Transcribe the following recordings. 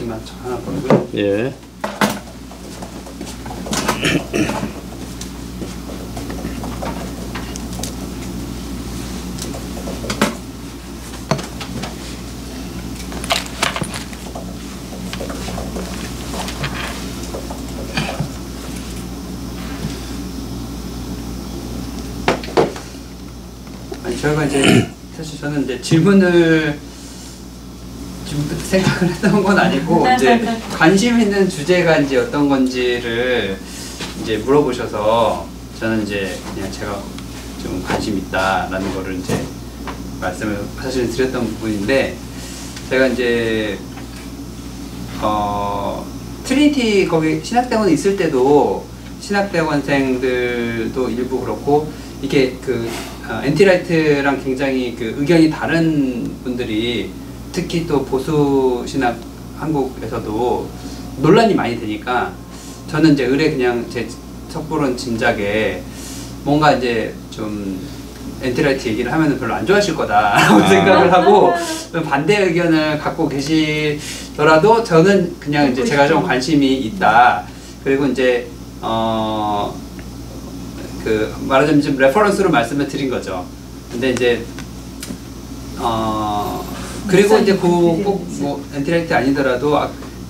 가지만 하나 보고요. 예. 저희가 이제 사실 저는 이제 질문을 지금부터 생각을 했던 건 아니고 이제 관심 있는 주제가 이제 어떤 건지를 이제 물어보셔서 저는 이제 그냥 제가 좀 관심 있다라는 거를 이제 말씀을 사실 드렸던 부분인데 제가 이제 트리니티 거기 신학대원에 있을 때도 신학대원생들도 일부 그렇고 이게 그 엔티라이트랑 굉장히 그 의견이 다른 분들이 특히 또 보수 신학 한국에서도 논란이 많이 되니까 저는 이제 의뢰 그냥 제 첩보론 짐작에 뭔가 이제 좀 엔티라이트 얘기를 하면 별로 안 좋아하실 거다라고 생각을 하고 반대 의견을 갖고 계시더라도 저는 그냥 이제 제가 좀 관심이 있다. 그리고 이제 그 말하자면 지금 레퍼런스로 말씀을 드린 거죠. 근데 이제 그리고 이제 꼭 뭐 엔티라이트 아니더라도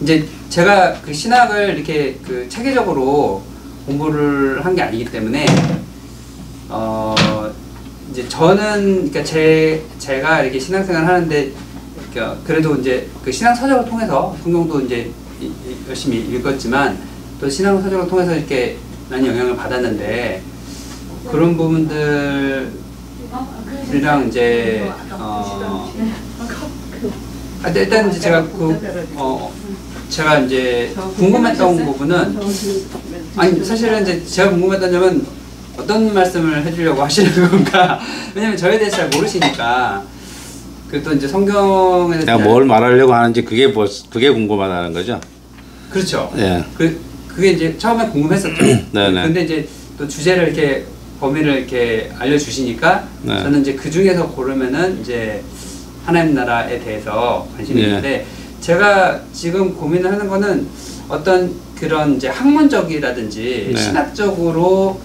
이제 제가 그 신학을 이렇게 그 체계적으로 공부를 한 게 아니기 때문에 이제 저는 그러니까 제가 이렇게 신앙생활 하는데 그러니까 그래도 이제 그 신앙 서적을 통해서 성경도 이제 열심히 읽었지만 또 신앙 서적을 통해서 이렇게 많이 영향을 받았는데 그런 부분들이랑 이제 일단 이제 제가 제가 이제 궁금했던 부분은 아니 사실은 이제 제가 궁금했던 점은 어떤 말씀을 해주려고 하시는 건가 왜냐면 저에 대해서 잘 모르시니까 그 또 이제 성경에 내가 뭘 말하려고 하는지 그게 궁금하다는 거죠. 그렇죠. 예. 그게 이제 처음에 궁금했었죠. 네네. 근데 이제 또 주제를 이렇게 범위를 이렇게 알려주시니까 네. 저는 이제 그 중에서 고르면은 이제 하나님 나라에 대해서 관심이 있는데 제가 지금 고민을 하는 거는 어떤 그런 이제 학문적이라든지 신학적으로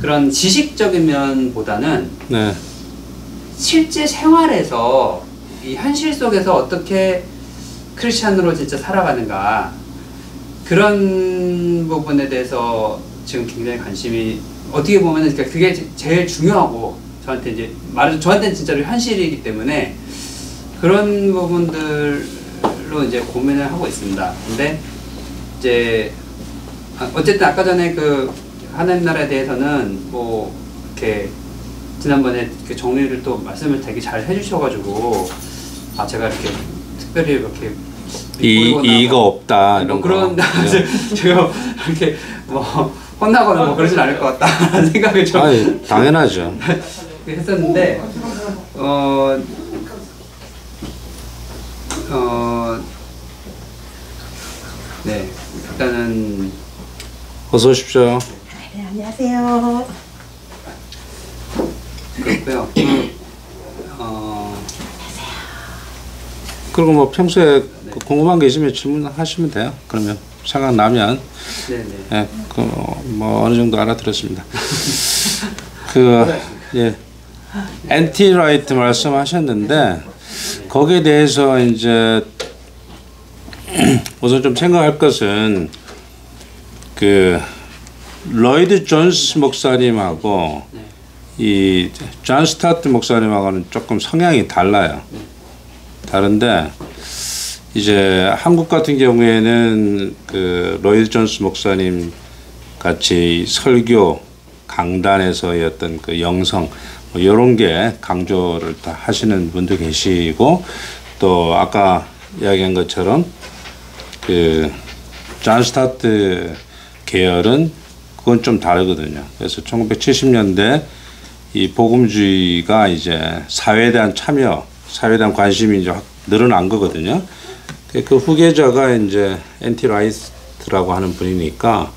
그런 지식적인 면보다는 실제 생활에서 이 현실 속에서 어떻게 크리스찬으로 진짜 살아가는가 그런 부분에 대해서 지금 굉장히 관심이 어떻게 보면은 그러니까 그게 제일 중요하고 저한테 이제 저한테는 진짜로 현실이기 때문에 그런 부분들로 이제 고민을 하고 있습니다. 근데 이제 어쨌든 아까 전에 그 하나님 나라에 대해서는 뭐 이렇게 지난번에 그 정리를 또 말씀을 되게 잘 해주셔가지고 제가 이렇게 특별히 이렇게 이의가 없다 이런 그런 제가 이렇게 뭐 혼나거나 뭐 그러진 않을 것 같다라는 생각을 좀 아니, 당연하죠. 했었는데 네 일단은 어서 오십시오. 네, 안녕하세요. 그렇고요. 그리고 뭐 평소에 궁금한 게 있으면 질문하시면 돼요. 그러면 생각나면 예, 뭐 어느 정도 알아들었습니다. 예, 엔티라이트 말씀하셨는데 거기에 대해서 이제 우선 좀 생각할 것은 그 로이드 존스 목사님하고 이 존 스타트 목사님하고는 조금 성향이 달라요. 다른데 이제 한국 같은 경우에는 그 로이드 존스 목사님 같이 설교 강단에서의 어떤 그 영성 뭐 이런 게 강조를 다 하시는 분도 계시고 또 아까 이야기한 것처럼 그 존 스타트 계열은 그건 좀 다르거든요. 그래서 1970년대 이 복음주의가 이제 사회에 대한 참여, 사회에 대한 관심이 이제 확 늘어난 거거든요. 그 후계자가 이제 엔티라이트라고 하는 분이니까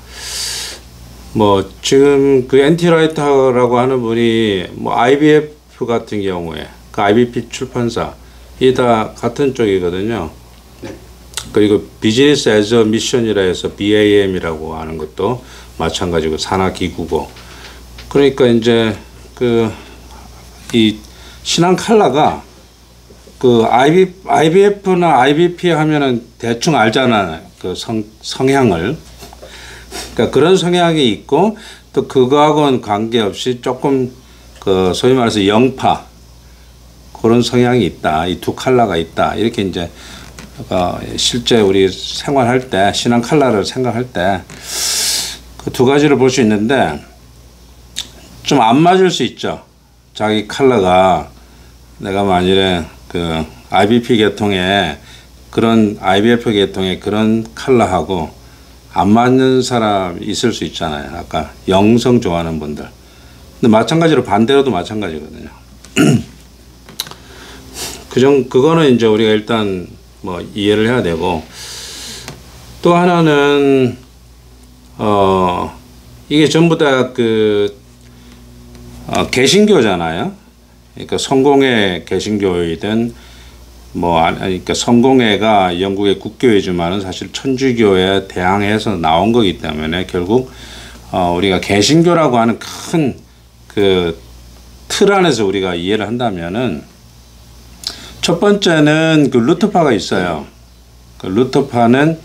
뭐 지금 그 엔티라이트라고 하는 분이 뭐 IBF 같은 경우에 그 IBP 출판사 이 다 같은 쪽이거든요. 그리고 비즈니스 애저 미션이라 해서 BAM이라고 하는 것도 마찬가지고 산하기구고. 그러니까 이제 이 신한 컬러가 IBF나 IBP 하면은 대충 알잖아요. 성향을. 그러니까 그런 성향이 있고 또 그거하고는 관계없이 조금 소위 말해서 영파 그런 성향이 있다. 이 두 컬러가 있다. 이렇게 이제 실제 우리 생활할 때 신한 컬러를 생각할 때 그 두 가지를 볼 수 있는데 좀 안 맞을 수 있죠. 자기 컬러가 내가 만일에 IBP 계통의 그런 IBF 계통의 그런 컬러하고 안 맞는 사람 있을 수 있잖아요. 아까 영성 좋아하는 분들. 근데 마찬가지로 반대로도 마찬가지거든요. 그거는 이제 우리가 일단 뭐 이해를 해야 되고, 또 하나는 이게 전부 다 개신교잖아요. 그러니까 성공회 개신교이든 그러니까 성공회가 영국의 국교이지만은 사실 천주교에 대항해서 나온 거기 때문에 결국 우리가 개신교라고 하는 큰 틀 안에서 우리가 이해를 한다면은 첫 번째는 루터파가 있어요. 루터파는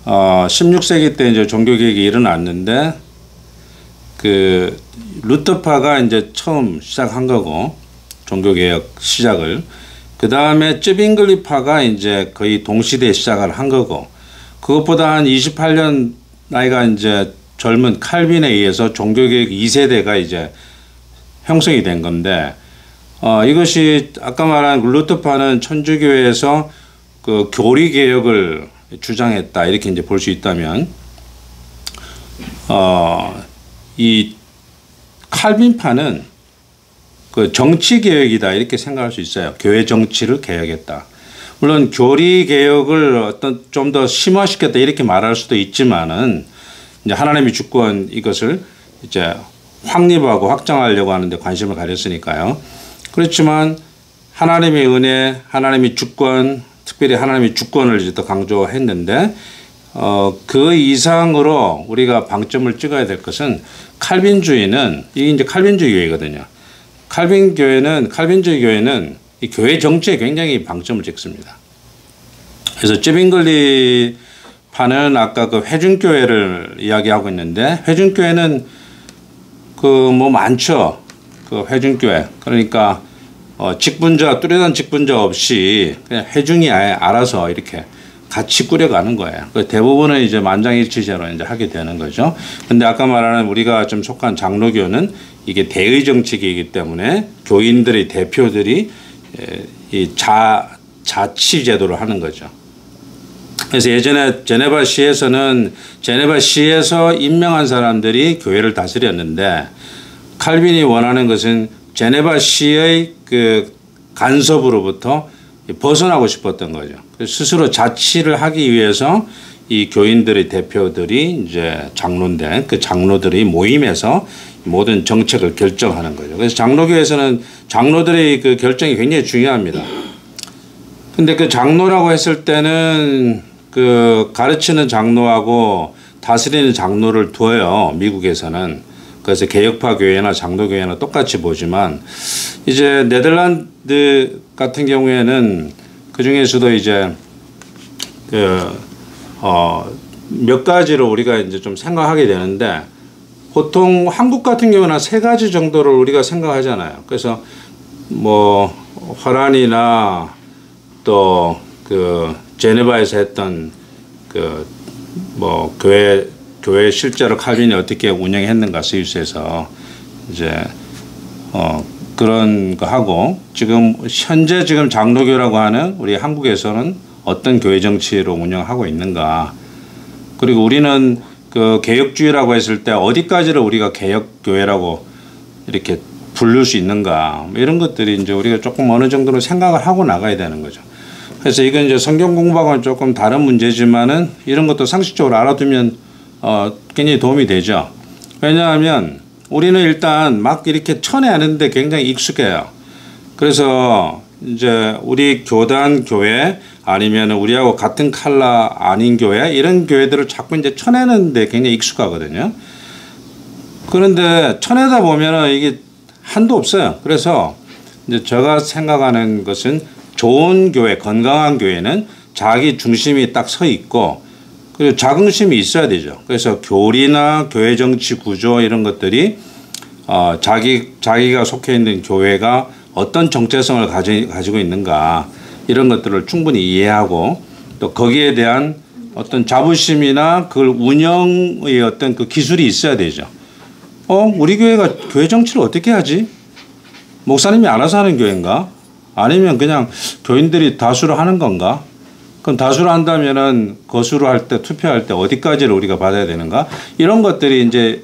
16세기 때 이제 종교개혁이 일어났는데 루터파가 이제 처음 시작한 거고, 종교개혁 시작을. 그 다음에 쯔빙글리파가 이제 거의 동시대에 시작을 한 거고, 그것보다 한 28년 나이가 이제 젊은 칼빈에 의해서 종교개혁 2세대가 이제 형성이 된 건데, 이것이 아까 말한 루터파는 천주교에서 교리개혁을 주장했다. 이렇게 이제 볼 수 있다면, 이 칼빈파는 정치개혁이다. 이렇게 생각할 수 있어요. 교회 정치를 개혁했다. 물론 교리개혁을 좀 더 심화시켰다. 이렇게 말할 수도 있지만은, 이제 하나님의 주권 이것을 이제 확립하고 확장하려고 하는데 관심을 가졌으니까요. 그렇지만 하나님의 은혜, 하나님의 주권, 특별히 하나님의 주권을 이제 더 강조했는데, 그 이상으로 우리가 방점을 찍어야 될 것은 칼빈주의는, 이게 이제 칼빈주의 교회거든요. 칼빈주의 교회는 이 교회 정치에 굉장히 방점을 찍습니다. 그래서 쯔빙글리파는 아까 회중교회를 이야기하고 있는데, 회중교회는 많죠. 회중교회. 그러니까 뚜렷한 직분자 없이 그냥 회중이 아예 알아서 이렇게 같이 꾸려가는 거예요. 대부분은 이제 만장일치제로 이제 하게 되는 거죠. 근데 아까 말하는 우리가 좀 속한 장로교는 이게 대의 정치이기 때문에 교인들의 대표들이 이 자치 제도를 하는 거죠. 그래서 예전에 제네바시에서 임명한 사람들이 교회를 다스렸는데, 칼빈이 원하는 것은 제네바시의 간섭으로부터 벗어나고 싶었던 거죠. 스스로 자치를 하기 위해서 이 교인들의 대표들이 이제 장로인데, 장로들이 모임에서 모든 정책을 결정하는 거죠. 그래서 장로교에서는 장로들의 결정이 굉장히 중요합니다. 근데 장로라고 했을 때는 가르치는 장로하고 다스리는 장로를 두어요. 미국에서는. 그래서 개혁파 교회나 장로교회나 똑같이 보지만, 이제 네덜란드 같은 경우에는 그 중에서도 이제 몇 가지로 우리가 이제 좀 생각하게 되는데, 보통 한국 같은 경우는 세 가지 정도를 우리가 생각하잖아요. 그래서 화란이나 또 제네바에서 했던 교회 실제로 칼빈이 어떻게 운영했는가 스위스에서 이제 그런 거 하고, 현재 장로교라고 하는 우리 한국에서는 어떤 교회 정치로 운영하고 있는가, 그리고 우리는 개혁주의라고 했을 때 어디까지를 우리가 개혁교회라고 이렇게 부를 수 있는가, 이런 것들이 이제 우리가 조금 어느 정도로 생각을 하고 나가야 되는 거죠. 그래서 이건 이제 성경 공부하고는 조금 다른 문제지만은 이런 것도 상식적으로 알아두면 굉장히 도움이 되죠. 왜냐하면 우리는 일단 막 이렇게 쳐내는데 굉장히 익숙해요. 그래서 이제 우리 교단 교회 아니면 우리하고 같은 컬러 아닌 교회 이런 교회들을 자꾸 이제 쳐내는데 굉장히 익숙하거든요. 그런데 쳐내다 보면은 이게 한도 없어요. 그래서 이제 제가 생각하는 것은 좋은 교회, 건강한 교회는 자기 중심이 딱 서 있고 그리고 자긍심이 있어야 되죠. 그래서 교리나 교회 정치 구조 이런 것들이 자기가 속해 있는 교회가 어떤 정체성을 가지고 있는가 이런 것들을 충분히 이해하고 또 거기에 대한 어떤 자부심이나 그걸 운영의 어떤 그 기술이 있어야 되죠. 우리 교회가 교회 정치를 어떻게 하지? 목사님이 알아서 하는 교회인가? 아니면 그냥 교인들이 다수를 하는 건가? 그럼 다수를 한다면은 거수로 할 때 투표할 때 어디까지를 우리가 받아야 되는가? 이런 것들이 이제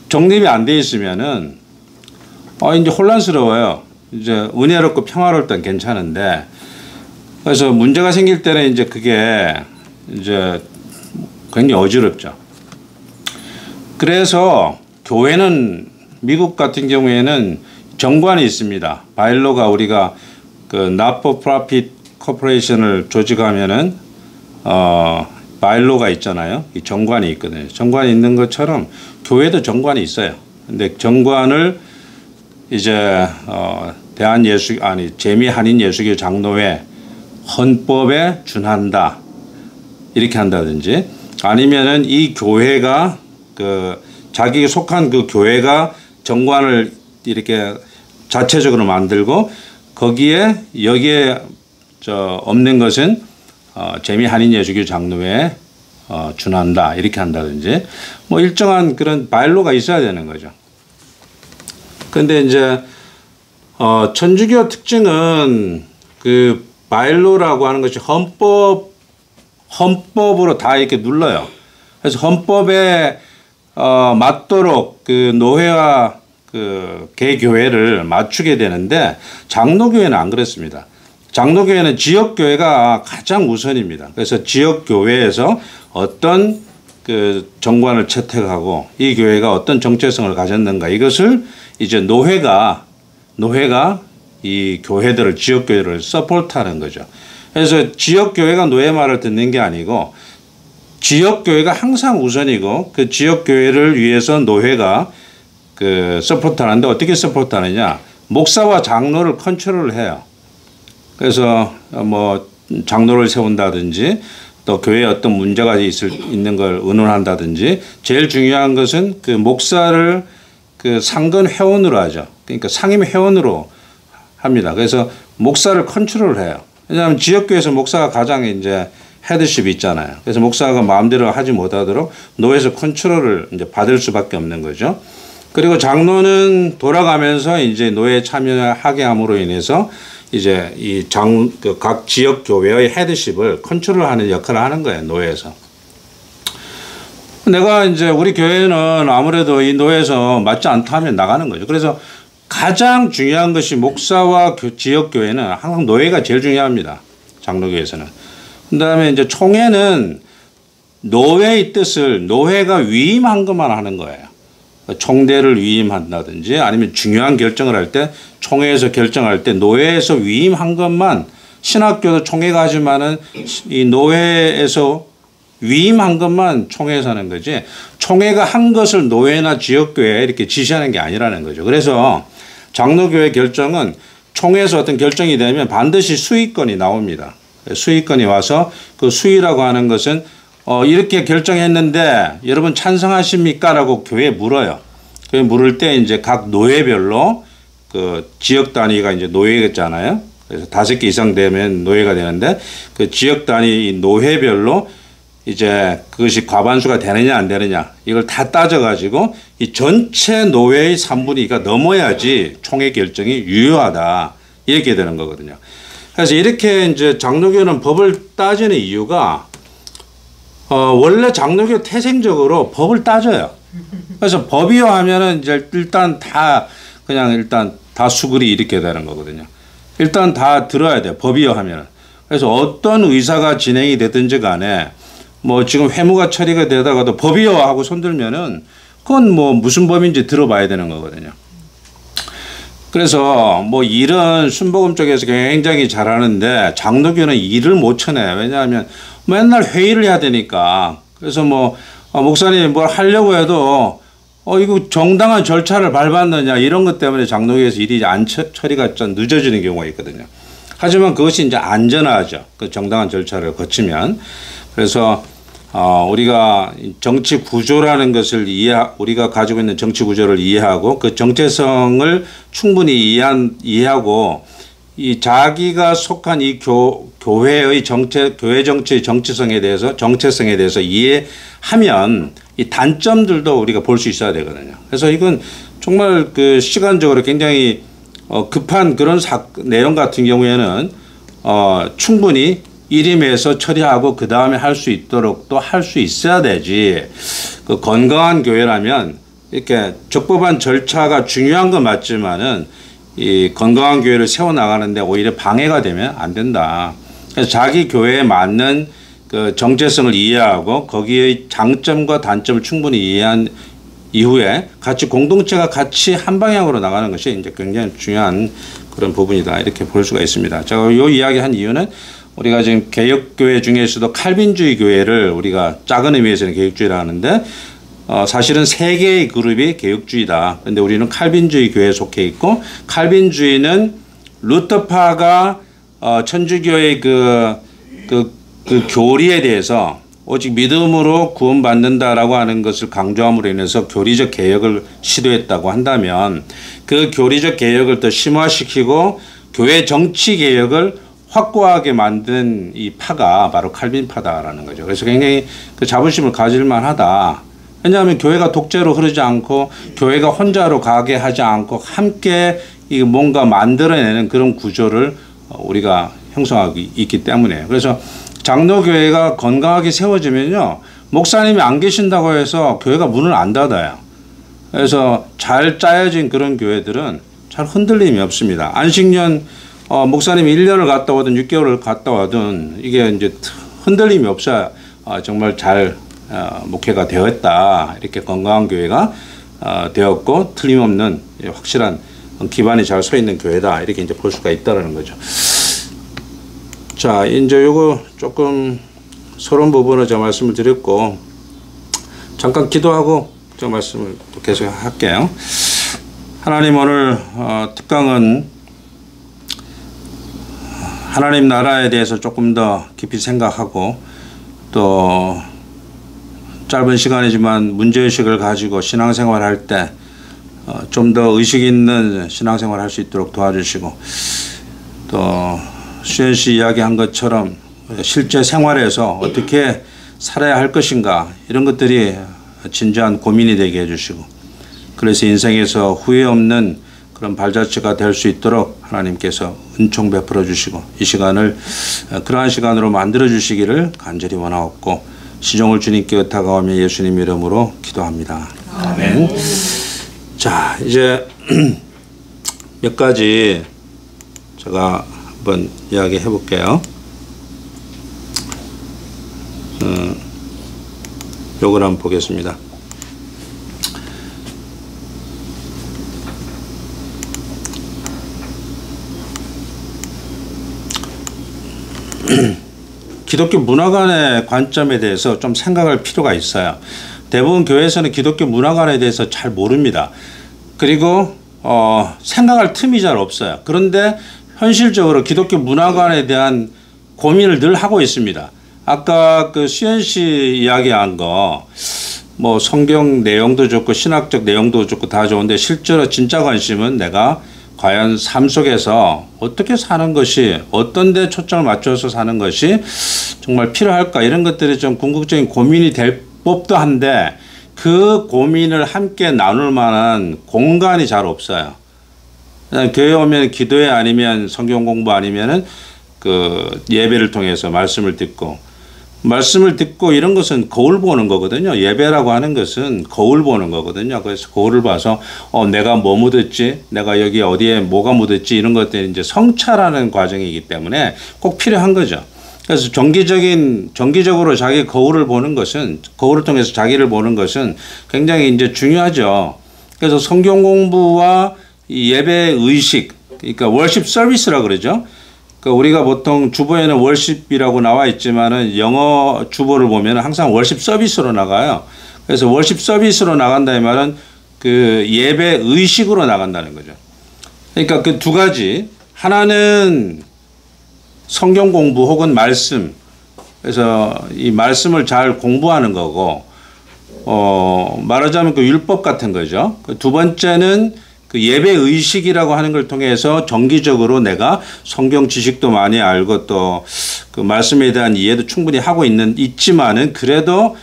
정립이 안 돼 있으면은 이제 혼란스러워요. 이제 은혜롭고 평화로울 땐 괜찮은데 그래서 문제가 생길 때는 이제 그게 이제 굉장히 어지럽죠. 그래서 교회는 미국 같은 경우에는 정관이 있습니다. 바일로가 우리가 그 not for profit corporation을 조직하면은 바일로가 있잖아요. 이 정관이 있거든요. 정관이 있는 것처럼 교회도 정관이 있어요. 근데 정관을 이제 재미한인예수교 장로회 헌법에 준한다 이렇게 한다든지 아니면은 이 교회가 그 자기 속한 그 교회가 정관을 이렇게 자체적으로 만들고 여기에 없는 것은 재미한인예수교 장로회에 준한다 이렇게 한다든지 뭐 일정한 그런 바일로가 있어야 되는 거죠. 근데 이제 천주교 특징은 그 바일로라고 하는 것이 헌법으로 다 이렇게 눌러요. 그래서 헌법에 맞도록 그 노회와 그 개교회를 맞추게 되는데 장로교회는 안 그렇습니다. 장로교회는 지역교회가 가장 우선입니다. 그래서 지역교회에서 어떤 그 정관을 채택하고 이 교회가 어떤 정체성을 가졌는가 이것을 이제 노회가 이 교회들을 지역교회를 서포트하는 거죠. 그래서 지역교회가 노회 말을 듣는 게 아니고 지역교회가 항상 우선이고 그 지역교회를 위해서 노회가 그 서포트하는데 어떻게 서포트하느냐 목사와 장로를 컨트롤을 해요. 그래서 뭐 장로를 세운다든지 또 교회에 어떤 문제가 있는 걸 의논한다든지 제일 중요한 것은 그 목사를 그 상근 회원으로 하죠. 그러니까 상임 회원으로 합니다. 그래서 목사를 컨트롤을 해요. 왜냐하면 지역교회에서 목사가 가장 이제 헤드십이 있잖아요. 그래서 목사가 마음대로 하지 못하도록 노회에서 컨트롤을 이제 받을 수밖에 없는 거죠. 그리고 장로는 돌아가면서 이제 노회에 참여하게 함으로 인해서 이제 각 지역 교회의 헤드십을 컨트롤하는 역할을 하는 거예요. 노회에서. 내가 이제 우리 교회는 아무래도 이 노회에서 맞지 않다 하면 나가는 거죠. 그래서 가장 중요한 것이 목사와 지역 교회는 항상 노회가 제일 중요합니다. 장로교에서는. 그다음에 이제 총회는 노회의 뜻을 노회가 위임한 것만 하는 거예요. 총대를 위임한다든지 아니면 중요한 결정을 할 때 총회에서 결정할 때 노회에서 위임한 것만 신학교도 총회가 하지만은 이 노회에서 위임한 것만 총회에서 하는 거지 총회가 한 것을 노회나 지역교회에 이렇게 지시하는 게 아니라는 거죠. 그래서 장로교회 결정은 총회에서 어떤 결정이 되면 반드시 수의권이 나옵니다. 수의권이 와서 그 수의라고 하는 것은 이렇게 결정했는데 여러분 찬성하십니까? 라고 교회에 물어요. 교회에 물을 때 이제 각 노회별로 그 지역 단위가 이제 노회겠잖아요. 그래서 5개 이상 되면 노회가 되는데 그 지역 단위 노회별로 이제 그것이 과반수가 되느냐 안 되느냐 이걸 다 따져가지고 이 전체 노회의 3분의 2가 넘어야지 총회 결정이 유효하다 이렇게 되는 거거든요. 그래서 이렇게 이제 장로교는 법을 따지는 이유가 원래 장로교 태생적으로 법을 따져요. 그래서 법이요 하면은 이제 일단 다 수그리 이렇게 되는 거거든요. 일단 다 들어야 돼요. 법이요 하면은. 그래서 어떤 의사가 진행이 되든지 간에 뭐 지금 회무가 처리가 되다가도 법이요 하고 손들면은 그건 뭐 무슨 법인지 들어봐야 되는 거거든요. 그래서 뭐 일은 순복음 쪽에서 굉장히 잘하는데 장로교는 일을 못 쳐내. 왜냐하면 맨날 회의를 해야 되니까. 그래서 뭐 목사님이 뭘 하려고 해도 이거 정당한 절차를 밟았느냐 이런 것 때문에 장로교에서 일이 처리가 좀 늦어지는 경우가 있거든요. 하지만 그것이 이제 안전하죠. 그 정당한 절차를 거치면. 그래서 우리가 정치 구조라는 것을 우리가 가지고 있는 정치 구조를 이해하고 그 정체성을 충분히 이해하고 이 자기가 속한 이 교회의 교회 정치의 정체성에 대해서 이해하면 이 단점들도 우리가 볼 수 있어야 되거든요. 그래서 이건 정말 그 시간적으로 굉장히 급한 그런 내용 같은 경우에는 충분히 일임해서 처리하고 그 다음에 할 수 있도록 또 할 수 있어야 되지. 그 건강한 교회라면 이렇게 적법한 절차가 중요한 건 맞지만은 이 건강한 교회를 세워 나가는데 오히려 방해가 되면 안 된다. 그래서 자기 교회에 맞는 그 정체성을 이해하고 거기의 장점과 단점을 충분히 이해한 이후에 공동체가 같이 한 방향으로 나가는 것이 이제 굉장히 중요한 그런 부분이다. 이렇게 볼 수가 있습니다. 제가 이 이야기 한 이유는 우리가 지금 개혁교회 중에서도 칼빈주의 교회를 우리가 작은 의미에서는 개혁주의라 하는데 사실은 세 개의 그룹이 개혁주의다. 그런데 우리는 칼빈주의 교회에 속해 있고 칼빈주의는 루터파가 천주교의 그 교리에 대해서 오직 믿음으로 구원받는다라고 하는 것을 강조함으로 인해서 교리적 개혁을 시도했다고 한다면 그 교리적 개혁을 더 심화시키고 교회 정치 개혁을 확고하게 만든 이 파가 바로 칼빈파다라는 거죠. 그래서 굉장히 그 자부심을 가질 만하다. 왜냐하면 교회가 독재로 흐르지 않고 교회가 혼자로 가게 하지 않고 함께 이 뭔가 만들어내는 그런 구조를 우리가 형성하고 있기 때문에. 그래서 장로교회가 건강하게 세워지면요, 목사님이 안 계신다고 해서 교회가 문을 안 닫아요. 그래서 잘 짜여진 그런 교회들은 잘 흔들림이 없습니다. 안식년 목사님이 1년을 갔다 오든 6개월을 갔다 오든 이게 이제 흔들림이 없어야 정말 잘 목회가 되었다. 이렇게 건강한 교회가 되었고 틀림없는 확실한 기반이 잘 서 있는 교회다. 이렇게 이제 볼 수가 있다라는 거죠. 자, 이제 요거 조금 서론 부분을 제가 말씀을 드렸고 잠깐 기도하고 제가 말씀을 또 계속 할게요. 하나님, 오늘 특강은 하나님 나라에 대해서 조금 더 깊이 생각하고 또 짧은 시간이지만 문제의식을 가지고 신앙생활 할 때 좀 더 의식 있는 신앙생활 할 수 있도록 도와주시고 또 수현 씨 이야기한 것처럼 실제 생활에서 어떻게 살아야 할 것인가 이런 것들이 진지한 고민이 되게 해주시고 그래서 인생에서 후회 없는 그런 발자취가 될 수 있도록 하나님께서 은총 베풀어 주시고 이 시간을 그러한 시간으로 만들어 주시기를 간절히 원하옵고 시종을 주님께 의탁하오며 예수님 이름으로 기도합니다. 아멘. 자, 이제 몇 가지 제가 한번 이야기해 볼게요. 요걸 한번 보겠습니다. 기독교 문화관의 관점에 대해서 좀 생각할 필요가 있어요. 대부분 교회에서는 기독교 문화관에 대해서 잘 모릅니다. 그리고 생각할 틈이 잘 없어요. 그런데 현실적으로 기독교 문화관에 대한 고민을 늘 하고 있습니다. 아까 그 수현 씨 이야기한 거 뭐 성경 내용도 좋고 신학적 내용도 좋고 다 좋은데 실제로 진짜 관심은 내가 과연 삶 속에서 어떻게 사는 것이 어떤 데 초점을 맞춰서 사는 것이 정말 필요할까 이런 것들이 좀 궁극적인 고민이 될 법도 한데 그 고민을 함께 나눌 만한 공간이 잘 없어요. 교회 오면 기도회 아니면 성경 공부 아니면은 그 예배를 통해서 말씀을 듣고 이런 것은 거울 보는 거거든요. 예배라고 하는 것은 거울 보는 거거든요. 그래서 거울을 봐서 내가 뭐 묻었지, 내가 여기 어디에 뭐가 묻었지 이런 것들이 이제 성찰하는 과정이기 때문에 꼭 필요한 거죠. 그래서 정기적으로 자기 거울을 보는 것은 거울을 통해서 자기를 보는 것은 굉장히 이제 중요하죠. 그래서 성경 공부와 이 예배 의식, 그러니까 월십 서비스라 그러죠. 그러니까 우리가 보통 주보에는 월십이라고 나와 있지만은 영어 주보를 보면 항상 월십 서비스로 나가요. 그래서 월십 서비스로 나간다 이 말은 그 예배 의식으로 나간다는 거죠. 그러니까 그 두 가지, 하나는 성경 공부 혹은 말씀, 그래서 이 말씀을 잘 공부하는 거고, 말하자면 그 율법 같은 거죠. 그 두 번째는 그 예배 의식이라고 하는 걸 통해서 정기적으로 내가 성경 지식도 많이 알고 또 그 말씀에 대한 이해도 충분히 하고 있지만은 그래도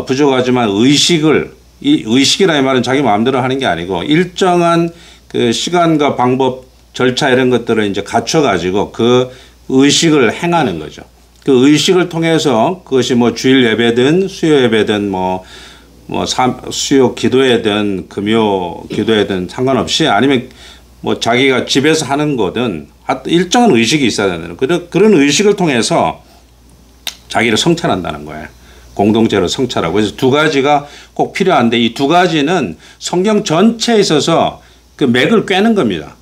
부족하지만 이 의식이라 이 말은 자기 마음대로 하는 게 아니고 일정한 그 시간과 방법, 절차 이런 것들을 이제 갖춰가지고 그 의식을 행하는 거죠. 그 의식을 통해서 그것이 뭐 주일 예배든 수요 예배든 수요 기도회든 금요 기도회든 상관없이 아니면 뭐 자기가 집에서 하는 거든 일정한 의식이 있어야 되는 그런 의식을 통해서 자기를 성찰한다는 거예요. 공동체로 성찰하고. 그래서 두 가지가 꼭 필요한데 이 두 가지는 성경 전체에 있어서 그 맥을 꿰는 겁니다.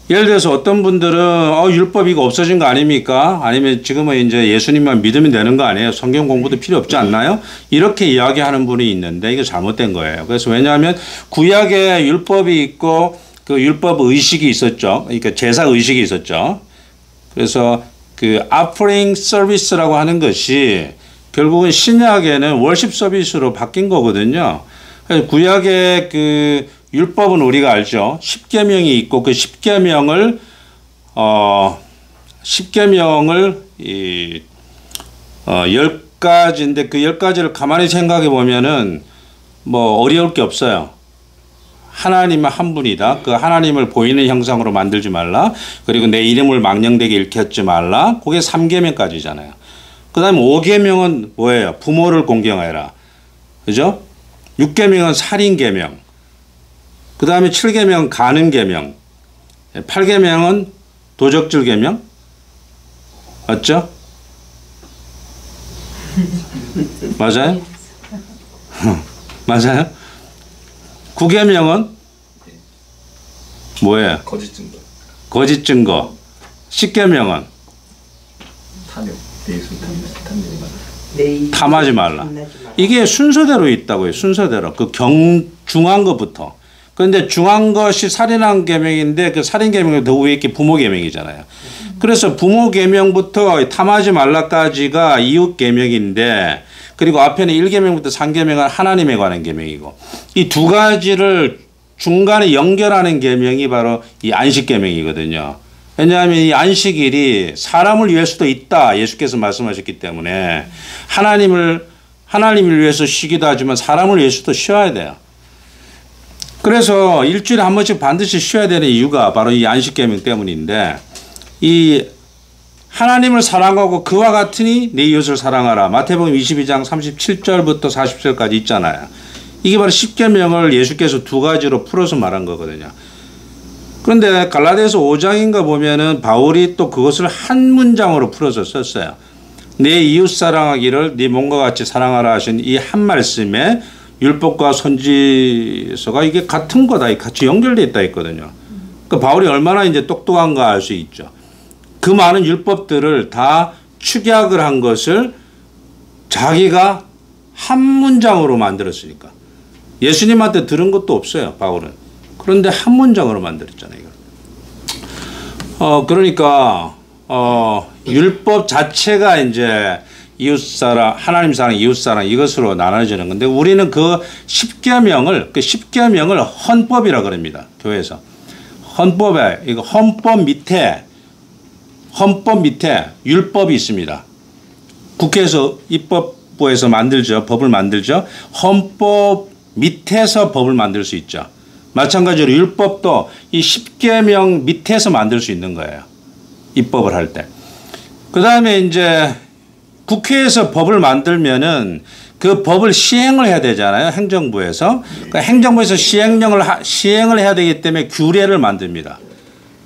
예를 들어서 어떤 분들은 율법 이거 없어진 거 아닙니까? 아니면 지금은 이제 예수님만 믿으면 되는 거 아니에요? 성경 공부도 필요 없지 않나요? 이렇게 이야기하는 분이 있는데 이게 잘못된 거예요. 그래서 왜냐하면 구약에 율법이 있고 그 율법 의식이 있었죠. 그러니까 제사 의식이 있었죠. 그래서 그 offering service라고 하는 것이 결국은 신약에는 월십 서비스로 바뀐 거거든요. 그래서 구약의 그 율법은 우리가 알죠. 10계명이 있고 그 10계명을 10가지인데 그 10가지를 가만히 생각해 보면은 뭐 어려울 게 없어요. 하나님은 한 분이다. 그 하나님을 보이는 형상으로 만들지 말라. 그리고 내 이름을 망령되게 일컫지 말라. 그게 3계명까지잖아요. 그 다음에 5계명은 뭐예요? 부모를 공경하여라. 그죠? 6계명은 살인계명. 그 다음에 7계명은 간음계명, 8계명은 도적질계명, 맞죠? 맞아요? 맞아요? 9계명은 뭐예요? 거짓 증거. 거짓 증거. 10계명은 탐욕. 예수 네. 탐하지 말라. 이게 순서대로 있다고요. 순서대로. 그 중한 것부터. 그런데 중한 것이 살인한 계명인데 그 살인 계명이 더 위에 있기 부모 계명이잖아요. 그래서 부모 계명부터 탐하지 말라까지가 이웃 계명인데 그리고 앞에는 1계명부터 3계명은 하나님에 관한 계명이고 이 두 가지를 중간에 연결하는 계명이 바로 이 안식 계명이거든요. 왜냐하면 이 안식일이 사람을 위할 수도 있다. 예수께서 말씀하셨기 때문에 하나님을 위해서 쉬기도 하지만 사람을 위해서도 쉬어야 돼요. 그래서 일주일에 한 번씩 반드시 쉬어야 되는 이유가 바로 이 안식계명 때문인데 이 하나님을 사랑하고 그와 같으니 내 이웃을 사랑하라. 마태복음 22장 37절부터 40절까지 있잖아요. 이게 바로 10계명을 예수께서 두 가지로 풀어서 말한 거거든요. 그런데 갈라디아서 5장인가 보면은 바울이 또 그것을 한 문장으로 풀어서 썼어요. 내 이웃 사랑하기를 네 몸과 같이 사랑하라 하신 이 한 말씀에 율법과 선지서가 이게 같은 거다, 같이 연결되어 있다 했거든요. 그 바울이 얼마나 이제 똑똑한가 알 수 있죠. 그 많은 율법들을 다 축약을 한 것을 자기가 한 문장으로 만들었으니까. 예수님한테 들은 것도 없어요, 바울은. 그런데 한 문장으로 만들었잖아요, 이걸. 그러니까, 율법 자체가 이제 이웃사랑, 하나님 사랑, 이웃사랑 이것으로 나눠지는 건데 우리는 그 10계명을 헌법이라 그럽니다. 교회에서. 헌법에, 이거 헌법 밑에 율법이 있습니다. 국회에서 입법부에서 만들죠. 법을 만들죠. 헌법 밑에서 법을 만들 수 있죠. 마찬가지로 율법도 이 10계명 밑에서 만들 수 있는 거예요. 입법을 할 때. 그 다음에 이제 국회에서 법을 만들면은 그 법을 시행을 해야 되잖아요. 행정부에서. 그러니까 행정부에서 시행을 해야 되기 때문에 규례를 만듭니다.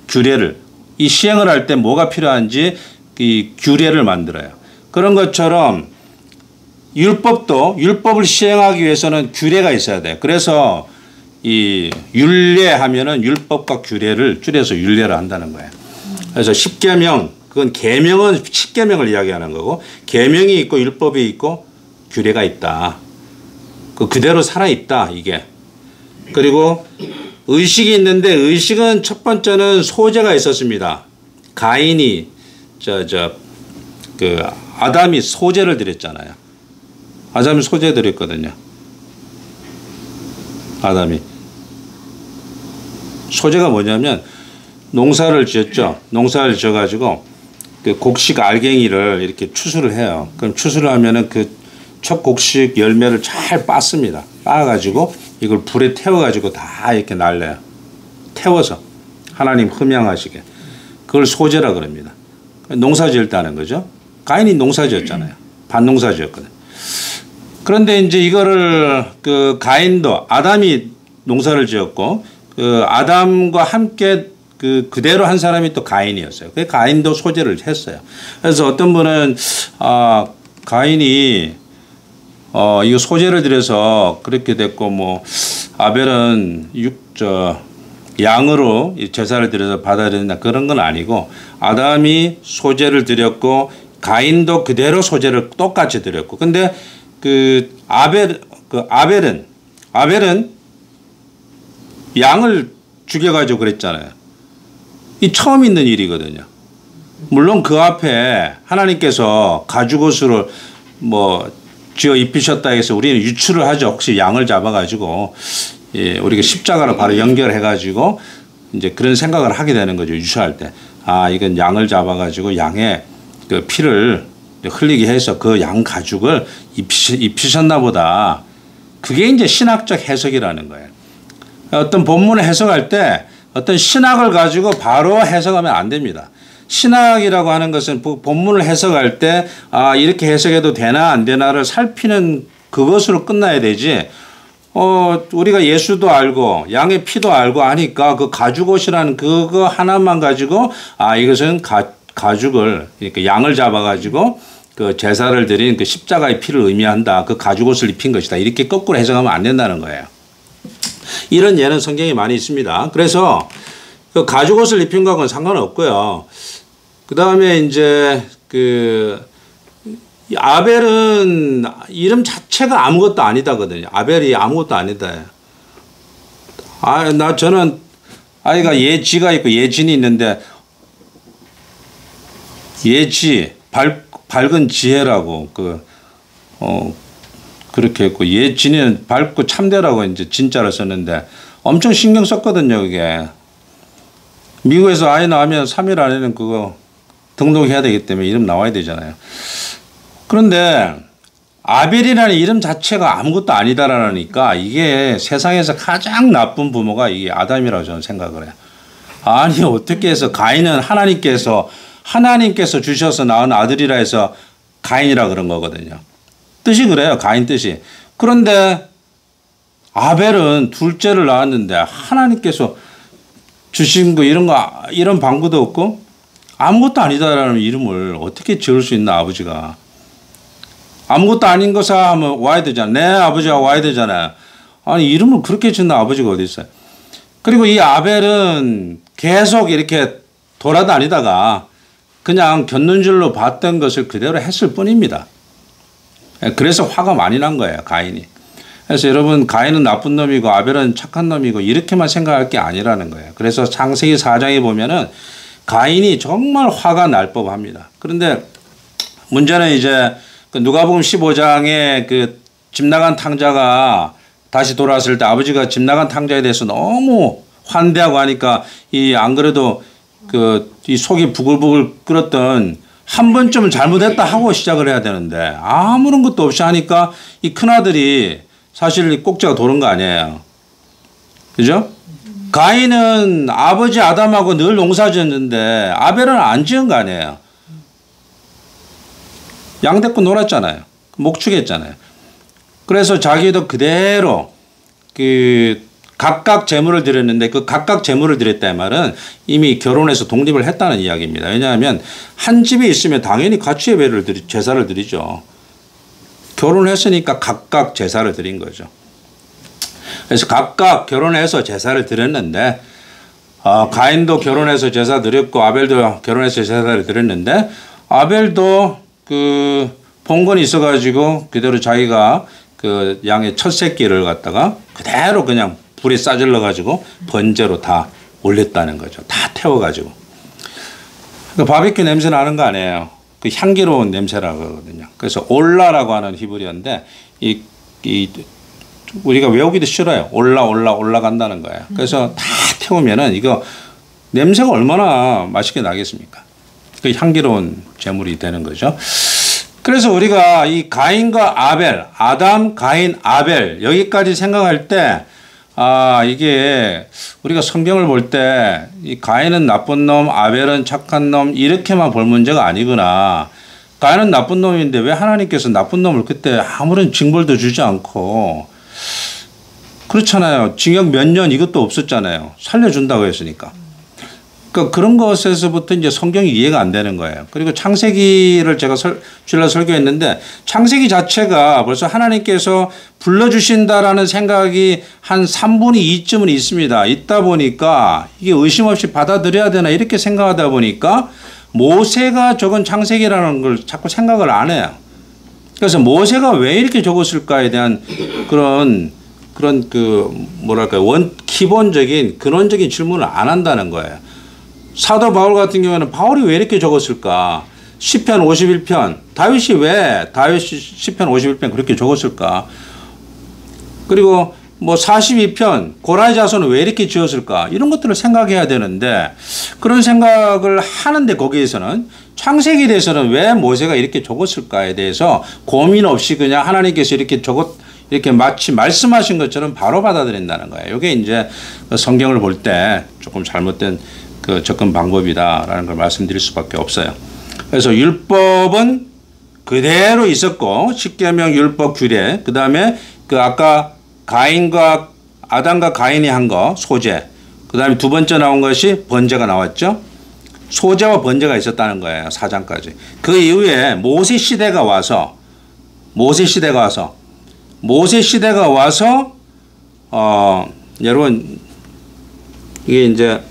규례를. 이 시행을 할 때 뭐가 필요한지 이 규례를 만들어요. 그런 것처럼 율법도 율법을 시행하기 위해서는 규례가 있어야 돼요. 그래서 이 율례하면은 율법과 규례를 줄여서 율례를 한다는 거예요. 그래서 십계명, 그건 계명은 십계명을 이야기하는 거고, 계명이 있고 율법이 있고 규례가 있다. 그대로 살아 있다 이게. 그리고 의식이 있는데, 의식은 첫 번째는 소재가 있었습니다. 가인이 아담이 소재를 드렸잖아요. 아담이 소재 드렸거든요. 아담이 소재가 뭐냐면 농사를 지었죠. 농사를 지어가지고 그 곡식 알갱이를 이렇게 추수를 해요. 그럼 추수를 하면은 그 첫 곡식 열매를 잘 빻습니다. 빻아가지고 이걸 불에 태워가지고 다 이렇게 날려요. 태워서 하나님 흠양하시게. 그걸 소재라 그럽니다. 농사 지을 때 하는 거죠. 가인이 농사 지었잖아요. 밭농사 지었거든. 그런데 이제 이거를 그 가인도 아담이 농사를 지었고 그 아담과 함께 그대로 한 사람이 또 가인이었어요. 그 가인도 소재를 했어요. 그래서 어떤 분은 가인이 이거 소재를 들여서 그렇게 됐고 뭐 아벨은 양으로 제사를 드려서 받아야 된다 그런 건 아니고 아담이 소재를 드렸고 가인도 그대로 소재를 똑같이 드렸고 근데 아벨은 양을 죽여가지고 그랬잖아요. 이 처음 있는 일이거든요. 물론 그 앞에 하나님께서 가죽옷으로 뭐 쥐어 입히셨다 해서 우리는 유추를 하죠. 혹시 양을 잡아가지고 우리가 십자가로 바로 연결해가지고 이제 그런 생각을 하게 되는 거죠. 유추할 때. 이건 양을 잡아가지고 양의 그 피를 흘리게 해서 그 양 가죽을 입히셨나 보다. 그게 이제 신학적 해석이라는 거예요. 어떤 본문을 해석할 때 어떤 신학을 가지고 바로 해석하면 안 됩니다. 신학이라고 하는 것은 본문을 해석할 때 이렇게 해석해도 되나 안 되나를 살피는 그것으로 끝나야 되지. 우리가 예수도 알고 양의 피도 알고 하니까 그 가죽옷이라는 그거 하나만 가지고 이것은 가죽을 그러니까 양을 잡아가지고 그 제사를 드린 그 십자가의 피를 의미한다. 그 가죽옷을 입힌 것이다. 이렇게 거꾸로 해석하면 안 된다는 거예요. 이런 예는 성경에 많이 있습니다. 그래서 그 가죽옷을 입힌 거하고는 상관없고요. 그 다음에 이제 아벨은 이름 자체가 아무것도 아니다거든요. 아벨이 아무것도 아니다. 저는 아이가 예지가 있고 예진이 있는데 예지 밝은 지혜라고 그렇게 했고 예진이는 밝고 참되라고 이제 진짜로 썼는데 엄청 신경 썼거든요. 그게 미국에서 아이 낳으면 3일 안에는 그거 등록해야 되기 때문에 이름 나와야 되잖아요. 그런데 아벨이라는 이름 자체가 아무것도 아니다라니까 이게 세상에서 가장 나쁜 부모가 이게 아담이라고 저는 생각을 해요. 아니 어떻게 해서 가인은 하나님께서 주셔서 낳은 아들이라 해서 가인이라 그런 거거든요. 뜻이 그래요. 가인 뜻이. 그런데 아벨은 둘째를 낳았는데 하나님께서 주신 거 이런 방구도 없고 아무것도 아니다라는 이름을 어떻게 지을 수 있나 아버지가. 아무것도 아닌 거사 하면 와야 되잖아. 네 아버지가 와야 되잖아요. 아니 이름을 그렇게 짓는 아버지가 어디 있어요. 그리고 이 아벨은 계속 이렇게 돌아다니다가 그냥 곁눈질로 봤던 것을 그대로 했을 뿐입니다. 그래서 화가 많이 난 거예요. 가인이. 그래서 여러분 가인은 나쁜 놈이고 아벨은 착한 놈이고 이렇게만 생각할 게 아니라는 거예요. 그래서 창세기 4장에 보면은 가인이 정말 화가 날 법합니다. 그런데 문제는 이제 누가복음 15장에 그 집 나간 탕자가 다시 돌아왔을 때 아버지가 집 나간 탕자에 대해서 너무 환대하고 하니까 안 그래도 이 속이 부글부글 끓었던 한 번쯤은 잘못했다 하고 시작을 해야 되는데 아무런 것도 없이 하니까 이 큰아들이 사실 꼭지가 도는 거 아니에요. 그죠? 가인은 아버지 아담하고 늘 농사 지었는데 아벨은 안 지은 거 아니에요. 양 데리고 놀았잖아요. 목축했잖아요. 그래서 자기도 그대로 각각 제물을 드렸는데 그 각각 제물을 드렸다는 말은 이미 결혼해서 독립을 했다는 이야기입니다. 왜냐하면 한 집에 있으면 당연히 같이 제사를 드리죠. 결혼을 했으니까 각각 제사를 드린 거죠. 그래서 각각 결혼해서 제사를 드렸는데 가인도 결혼해서 제사 드렸고 아벨도 결혼해서 제사를 드렸는데 아벨도 그 봉건이 있어가지고 그대로 자기가 그 양의 첫 새끼를 갖다가 그대로 그냥 불에 싸질러 가지고 번제로 다 올렸다는 거죠. 다 태워가지고. 그 바비큐 냄새 나는 거 아니에요. 그 향기로운 냄새라고 하거든요. 그래서 올라라고 하는 히브리어인데 이 우리가 외우기도 싫어요. 올라간다는 거예요. 그래서 다 태우면은 이거 냄새가 얼마나 맛있게 나겠습니까? 그 향기로운 제물이 되는 거죠. 그래서 우리가 이 가인과 아벨, 아담, 가인, 아벨 여기까지 생각할 때 이게 우리가 성경을 볼 때 이 가인은 나쁜 놈, 아벨은 착한 놈 이렇게만 볼 문제가 아니구나. 가인은 나쁜 놈인데 왜 하나님께서 나쁜 놈을 그때 아무런 징벌도 주지 않고 그렇잖아요. 징역 몇 년 이것도 없었잖아요. 살려준다고 했으니까. 그러니까 그런 것에서부터 이제 성경이 이해가 안 되는 거예요. 그리고 창세기를 제가 주일날 설교했는데 창세기 자체가 벌써 하나님께서 불러주신다라는 생각이 한 3분의 2쯤은 있습니다. 있다 보니까 이게 의심 없이 받아들여야 되나 이렇게 생각하다 보니까 모세가 적은 창세기라는 걸 자꾸 생각을 안 해요. 그래서 모세가 왜 이렇게 적었을까에 대한 그런 그 뭐랄까요 기본적인 근원적인 질문을 안 한다는 거예요. 사도 바울 같은 경우에는 바울이 왜 이렇게 적었을까? 시편 51편 다윗이 왜 시편 51편 그렇게 적었을까? 그리고 뭐 42편 고라의 자손은 왜 이렇게 지었을까? 이런 것들을 생각해야 되는데 그런 생각을 하는데 거기에서는 창세기에 대해서는 왜 모세가 이렇게 적었을까에 대해서 고민 없이 그냥 하나님께서 이렇게 마치 말씀하신 것처럼 바로 받아들인다는 거예요. 이게 이제 성경을 볼 때 조금 잘못된 그 접근 방법이다라는 걸 말씀드릴 수밖에 없어요. 그래서 율법은 그대로 있었고 십계명 율법 규례 그 다음에 그 아까 아담과 가인이 한 거 소제 그 다음에 두 번째 나온 것이 번제가 나왔죠. 소제와 번제가 있었다는 거예요. 4장까지. 그 이후에 모세 시대가 와서 여러분 이게 이제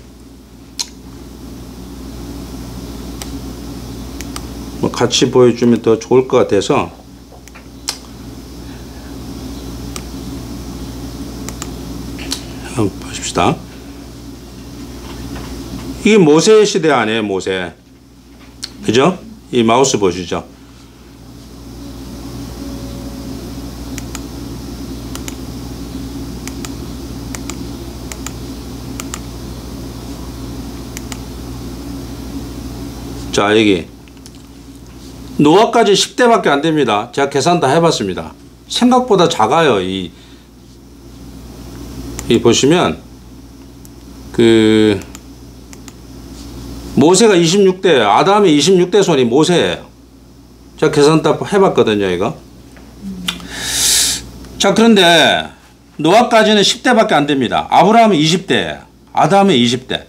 뭐 같이 보여주면 더 좋을 것 같아서 한번 보십시다. 이게 모세 시대 아니에요. 모세. 그죠? 이 마우스 보시죠. 자, 여기 노아까지 10대밖에 안 됩니다. 제가 계산 다 해봤습니다. 생각보다 작아요. 이 보시면 그 모세가 26대, 아담이 26대 손이 모세예요. 제가 계산 다 해봤거든요, 이거. 자, 그런데 노아까지는 10대밖에 안 됩니다. 아브라함은 20대예요. 아담은 20대.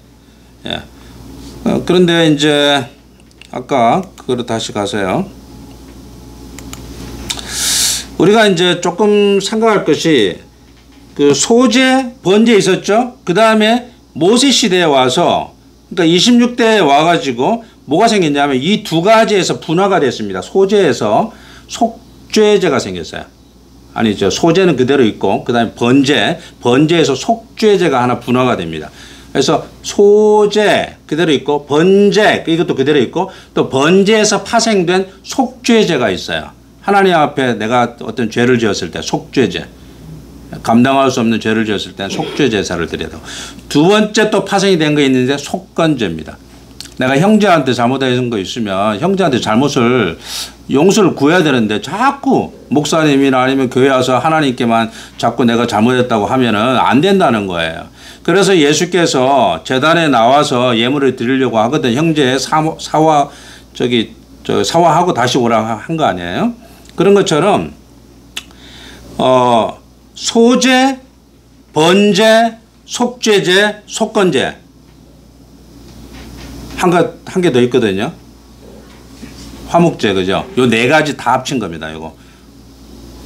예. 그런데 이제 아까 그거로 다시 가세요. 우리가 이제 조금 생각할 것이 그 소제, 번제 있었죠. 그 다음에 모세 시대에 와서 그러니까 26대에 와가지고 뭐가 생겼냐면 이 두 가지에서 분화가 됐습니다. 소제에서 속죄제가 생겼어요. 아니죠. 소제는 그대로 있고 그 다음에 번제에서 속죄제가 하나 분화가 됩니다. 그래서 소제 그대로 있고 번제 이것도 그대로 있고 또 번제에서 파생된 속죄제가 있어요. 하나님 앞에 내가 어떤 죄를 지었을 때 속죄제 감당할 수 없는 죄를 지었을 때 속죄 제사를 드려야 되고 두 번째 또 파생이 된 거 있는데 속건제입니다. 내가 형제한테 잘못한 거 있으면 형제한테 잘못을 용서를 구해야 되는데 자꾸 목사님이나 아니면 교회 와서 하나님께만 자꾸 내가 잘못했다고 하면은 안 된다는 거예요. 그래서 예수께서 제단에 나와서 예물을 드리려고 하거든. 형제의 사화하고 다시 오라 한 거 아니에요? 그런 것처럼 소제, 번제, 속죄제, 속건제 한 개 더 있거든요. 화목제 그죠? 요 네 가지 다 합친 겁니다. 이거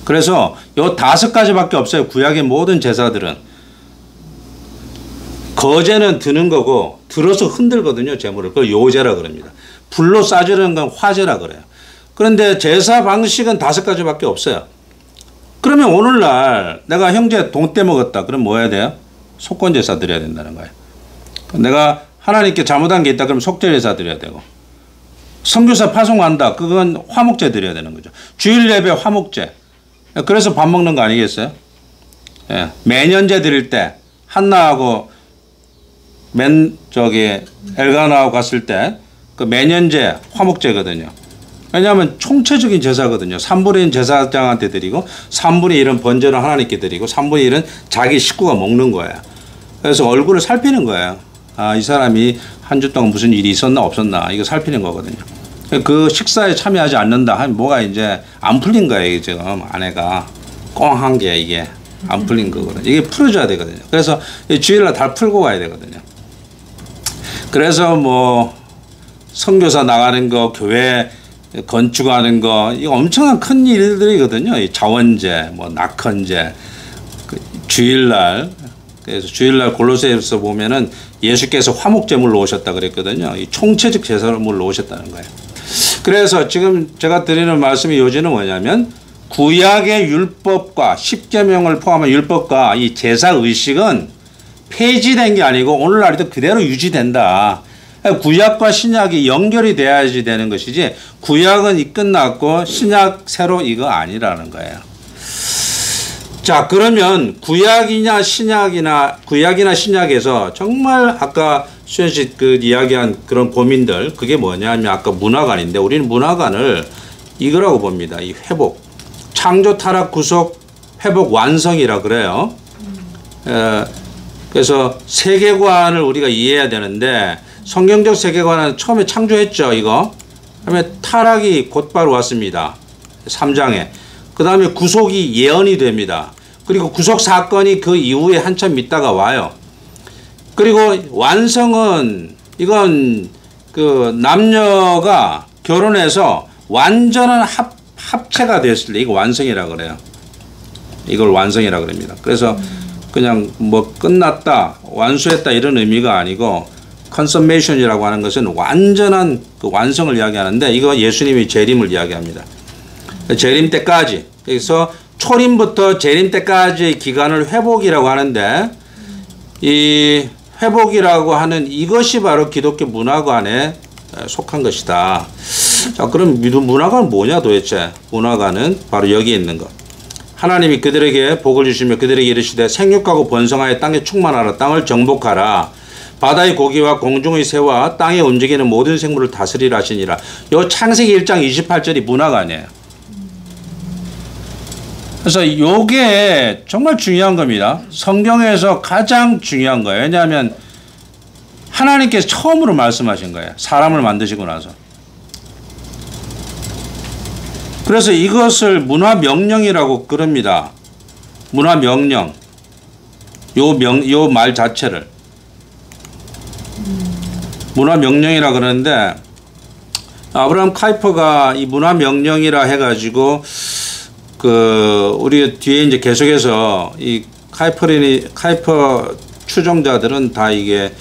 그래서 요 5가지밖에 없어요. 구약의 모든 제사들은. 거제는 드는 거고 들어서 흔들거든요. 제물을. 그걸 요제라 그럽니다. 불로 싸주는 건 화제라 그래요. 그런데 제사 방식은 5가지밖에 없어요. 그러면 오늘날 내가 형제 돈 떼먹었다. 그럼 뭐 해야 돼요? 속건제사 드려야 된다는 거예요. 내가 하나님께 잘못한 게 있다. 그럼 속죄제사 드려야 되고. 선교사 파송한다. 그건 화목제 드려야 되는 거죠. 주일 예배 화목제. 그래서 밥 먹는 거 아니겠어요? 예. 매년제 드릴 때 한나하고 엘가나하고 갔을 때 그 매년제 화목제거든요. 왜냐하면 총체적인 제사거든요. 3분의 1 제사장한테 드리고 3분의 1은 번제로 하나님께 드리고 3분의 1은 자기 식구가 먹는 거예요. 그래서 얼굴을 살피는 거예요. 아, 이 사람이 한 주 동안 무슨 일이 있었나 없었나 이거 살피는 거거든요. 그 식사에 참여하지 않는다 하면 뭐가 이제 안 풀린 거예요. 지금 아내가 꽁한 게 이게 안 풀린 거거든요. 이게 풀어줘야 되거든요. 그래서 주일날 다 풀고 가야 되거든요. 그래서 뭐 선교사 나가는 거, 교회 건축하는 거 이거 엄청난 큰 일들이거든요. 이 자원제, 뭐 낙헌제, 그 주일날. 그래서 주일날 골로새에서 보면은 예수께서 화목제물로 오셨다 그랬거든요. 이 총체적 제사물로 오셨다는 거예요. 그래서 지금 제가 드리는 말씀의 요지는 뭐냐면 구약의 율법과 십계명을 포함한 율법과 이 제사 의식은 폐지된 게 아니고 오늘날에도 그대로 유지된다. 구약과 신약이 연결이 돼야지 되는 것이지 구약은 끝났고 신약 새로 이거 아니라는 거예요. 자, 그러면 구약이나 신약에서 정말 아까 수현 씨 그 이야기한 그런 고민들 그게 뭐냐면 아까 문화관인데 우리는 문화관을 이거라고 봅니다. 이 회복, 창조, 타락, 구속, 회복, 완성이라 그래요. 그래서 세계관을 우리가 이해해야 되는데 성경적 세계관은 처음에 창조했죠. 이거. 그다음에 타락이 곧바로 왔습니다. 3장에. 그 다음에 구속이 예언이 됩니다. 그리고 구속 사건이 그 이후에 한참 있다가 와요. 그리고 완성은 이건 그 남녀가 결혼해서 완전한 합체가 됐을 때 이거 완성이라 그래요. 이걸 완성이라 그럽니다. 그래서 그냥 뭐 끝났다, 완수했다 이런 의미가 아니고 컨서메이션이라고 하는 것은 완전한 그 완성을 이야기하는데 이거 예수님이 재림을 이야기합니다. 재림 때까지. 그래서 초림부터 재림 때까지의 기간을 회복이라고 하는데 이 회복이라고 하는 이것이 바로 기독교 문화관에 속한 것이다. 자, 그럼 문화관은 뭐냐 도대체? 문화관은 바로 여기에 있는 것. 하나님이 그들에게 복을 주시며 그들에게 이르시되 생육하고 번성하여 땅에 충만하라. 땅을 정복하라. 바다의 고기와 공중의 새와 땅에 움직이는 모든 생물을 다스리라 하시니라. 요 창세기 1장 28절이 문화관이에요. 그래서 요게 정말 중요한 겁니다. 성경에서 가장 중요한 거예요. 왜냐하면 하나님께서 처음으로 말씀하신 거예요. 사람을 만드시고 나서. 그래서 이것을 문화명령이라고 그럽니다. 문화명령. 요 말 자체를. 문화명령이라 그러는데 아브라함 카이퍼가 이 문화명령이라 해가지고 그 우리 뒤에 이제 계속해서 이 카이퍼 추종자들은 다 이게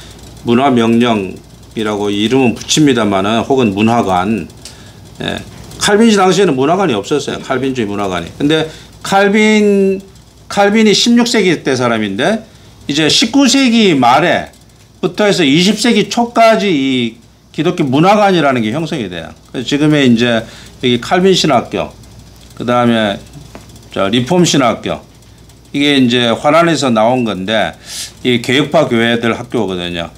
문화명령이라고 이름은 붙입니다만은 혹은 문화관. 예. 칼빈시 당시에는 문화관이 없었어요. 칼빈주의 문화관이. 근데 칼빈이 16세기 때 사람인데 이제 19세기 말에부터 해서 20세기 초까지 이 기독교 문화관이라는 게 형성이 돼요. 그래서 지금의 이제 여기 칼빈 신학교, 그 다음에 리폼 신학교, 이게 이제 화란에서 나온 건데 이 개혁파 교회들 학교거든요.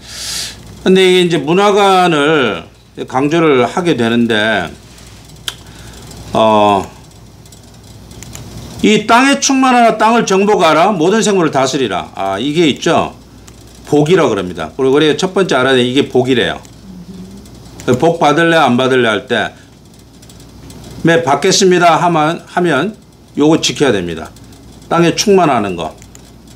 근데 이게 이제 문화관을 강조를 하게 되는데 이 땅에 충만하라. 땅을 정복하라. 모든 생물을 다스리라. 아, 이게 있죠. 복이라고 그럽니다. 그리고 우리가 첫 번째 알아야 돼. 이게 복이래요. 복 받을래 안 받을래 할 때 매 받겠습니다 하면 요거 지켜야 됩니다. 땅에 충만하는 거.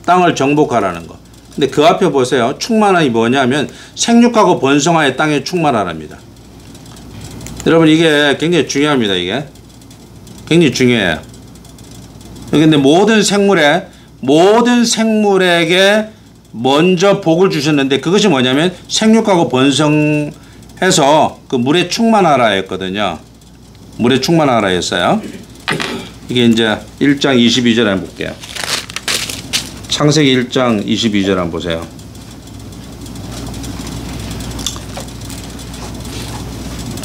땅을 정복하라는 거. 근데 그 앞에 보세요. 충만함이 뭐냐면 생육하고 번성하여 땅에 충만하랍니다. 여러분 이게 굉장히 중요합니다. 이게 굉장히 중요해요. 근데 모든 생물에게 먼저 복을 주셨는데 그것이 뭐냐면 생육하고 번성해서 그 물에 충만하라 했거든요. 물에 충만하라 했어요. 이게 이제 1장 22절 한번 볼게요. 창세기 1장 22절 한번 보세요.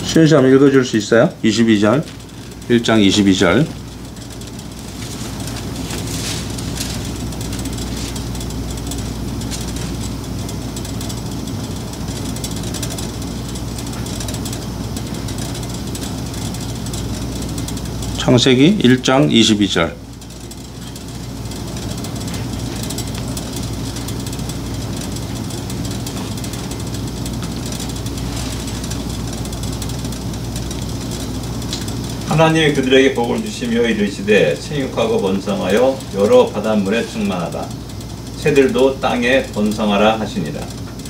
시은 씨 한번 읽어줄 수 있어요? 22절 1장 22절 창세기 1장 22절 하나님이 그들에게 복을 주시며 이르시되 생육하고 번성하여 여러 바닷물에 충만하다. 새들도 땅에 번성하라 하시니라.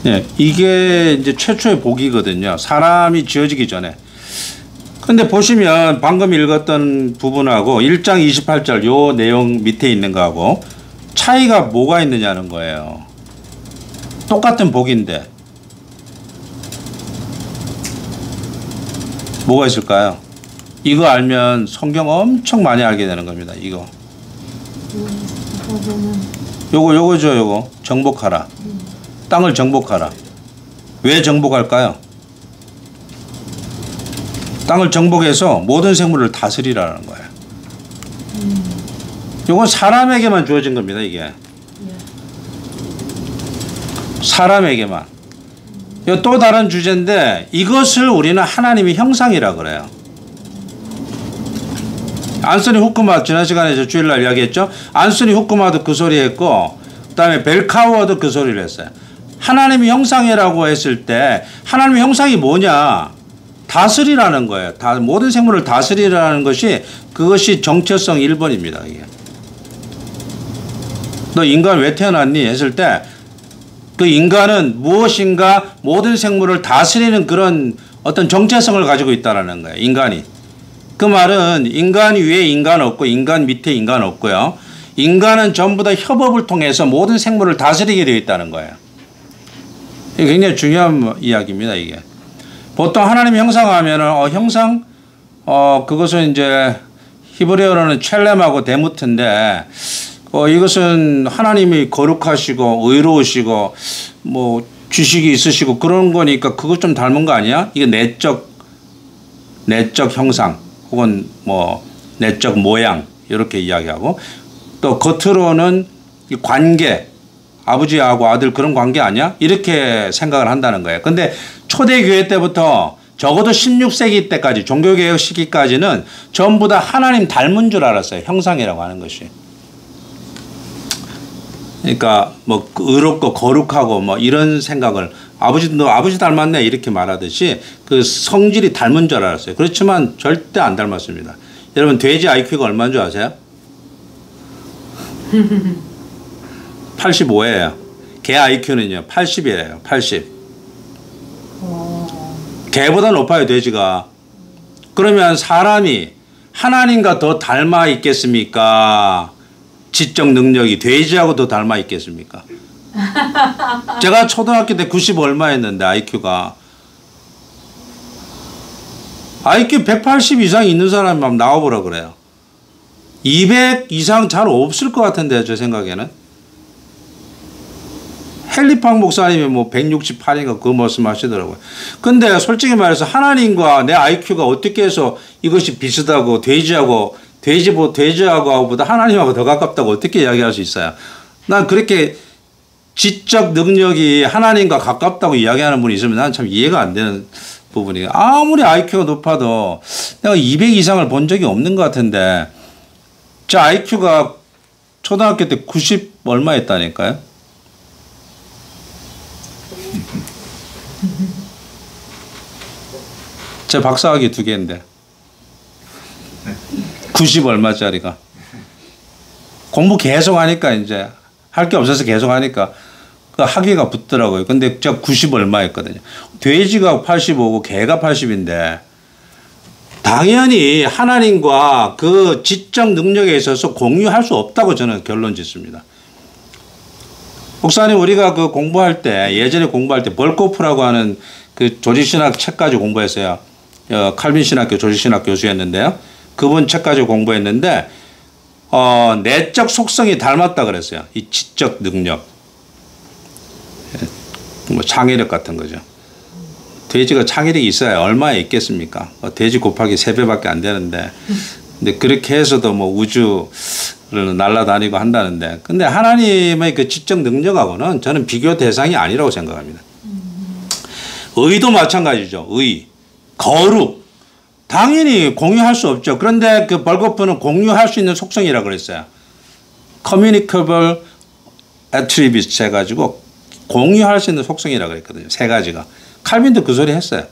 네, 이게 이제 최초의 복이거든요. 사람이 지어지기 전에. 근데 보시면 방금 읽었던 부분하고 1장 28절 요 내용 밑에 있는 거하고 차이가 뭐가 있느냐는 거예요. 똑같은 복인데 뭐가 있을까요? 이거 알면 성경 엄청 많이 알게 되는 겁니다. 이거. 요거죠, 요거. 정복하라. 땅을 정복하라. 왜 정복할까요? 땅을 정복해서 모든 생물을 다스리라는 거예요. 요건 사람에게만 주어진 겁니다, 이게. 사람에게만. 요 또 다른 주제인데 이것을 우리는 하나님의 형상이라 그래요. 안소니 후크마 지난 시간에 저 주일날 이야기했죠. 안소니 후크마도 그 소리 했고 그다음에 벨카우어도 그 소리를 했어요. 하나님의 형상이라고 했을 때 하나님의 형상이 뭐냐? 다스리라는 거예요. 모든 생물을 다스리라는 것이 그것이 정체성 1번입니다. 이게. 너 인간 왜 태어났니? 했을 때 그 인간은 무엇인가 모든 생물을 다스리는 그런 어떤 정체성을 가지고 있다는 거예요. 인간이. 그 말은 인간 위에 인간 없고 인간 밑에 인간 없고요. 인간은 전부 다 협업을 통해서 모든 생물을 다스리게 되어 있다는 거예요. 이게 굉장히 중요한 이야기입니다. 이게. 보통 하나님 형상하면은 형상 그것은 이제 히브리어로는 첼렘하고 데무트인데 이것은 하나님이 거룩하시고 의로우시고 뭐 지식이 있으시고 그런 거니까 그것 좀 닮은 거 아니야? 이게 내적 형상 혹은 뭐 내적 모양 이렇게 이야기하고 또 겉으로는 관계 아버지하고 아들 그런 관계 아니야? 이렇게 생각을 한다는 거예요. 근데 초대교회 때부터 적어도 16세기 때까지 종교개혁 시기까지는 전부 다 하나님 닮은 줄 알았어요. 형상이라고 하는 것이. 그러니까 뭐 의롭고 거룩하고 뭐 이런 생각을 너 아버지 닮았네 이렇게 말하듯이 그 성질이 닮은 줄 알았어요. 그렇지만 절대 안 닮았습니다. 여러분 돼지 IQ가 얼마인 줄 아세요? 85예요. 개 IQ는요 80이에요. 80. 개보다 높아요 돼지가. 그러면 사람이 하나님과 더 닮아 있겠습니까? 지적 능력이 돼지하고 더 닮아 있겠습니까? 제가 초등학교 때 90 얼마였는데 IQ가. IQ 180 이상 있는 사람이 막 나와보라 그래요. 200 이상 잘 없을 것 같은데 제 생각에는. 헨리팡 목사님이 뭐 168인가 그 말씀 하시더라고요. 근데 솔직히 말해서 하나님과 내 IQ가 어떻게 해서 이것이 비슷하고 돼지하고보다 하나님하고 더 가깝다고 어떻게 이야기할 수 있어요? 난 그렇게 지적 능력이 하나님과 가깝다고 이야기하는 분이 있으면 난 참 이해가 안 되는 부분이에요. 아무리 IQ가 높아도 내가 200 이상을 본 적이 없는 것 같은데 제 IQ가 초등학교 때 90 얼마였다니까요? 제 박사학위 2개인데 90 얼마짜리가. 공부 계속 하니까 이제 할 게 없어서 계속 하니까 그 학위가 붙더라고요. 근데 제가 90 얼마였거든요. 돼지가 85고 개가 80인데 당연히 하나님과 그 지적 능력에 있어서 공유할 수 없다고 저는 결론 짓습니다. 목사님, 우리가 그 공부할 때, 예전에 공부할 때 벌코프라고 하는 그 조직신학 책까지 공부했어요. 칼빈 신학교 조직신학 교수였는데요. 그분 책까지 공부했는데 내적 속성이 닮았다 그랬어요. 이 지적 능력, 뭐 창의력 같은 거죠. 돼지가 창의력이 있어야 얼마에 있겠습니까? 돼지 곱하기 3배밖에 안 되는데, 근데 그렇게 해서도 뭐 우주를 날아다니고 한다는데, 근데 하나님의 그 지적 능력하고는 저는 비교 대상이 아니라고 생각합니다. 의도 마찬가지죠. 의, 거룩, 당연히 공유할 수 없죠. 그런데 그 벌거프는 공유할 수 있는 속성이라고 그랬어요. communicable attributes 해가지고 공유할 수 있는 속성이라고 그랬거든요. 3가지가. 칼빈도 그 소리 했어요.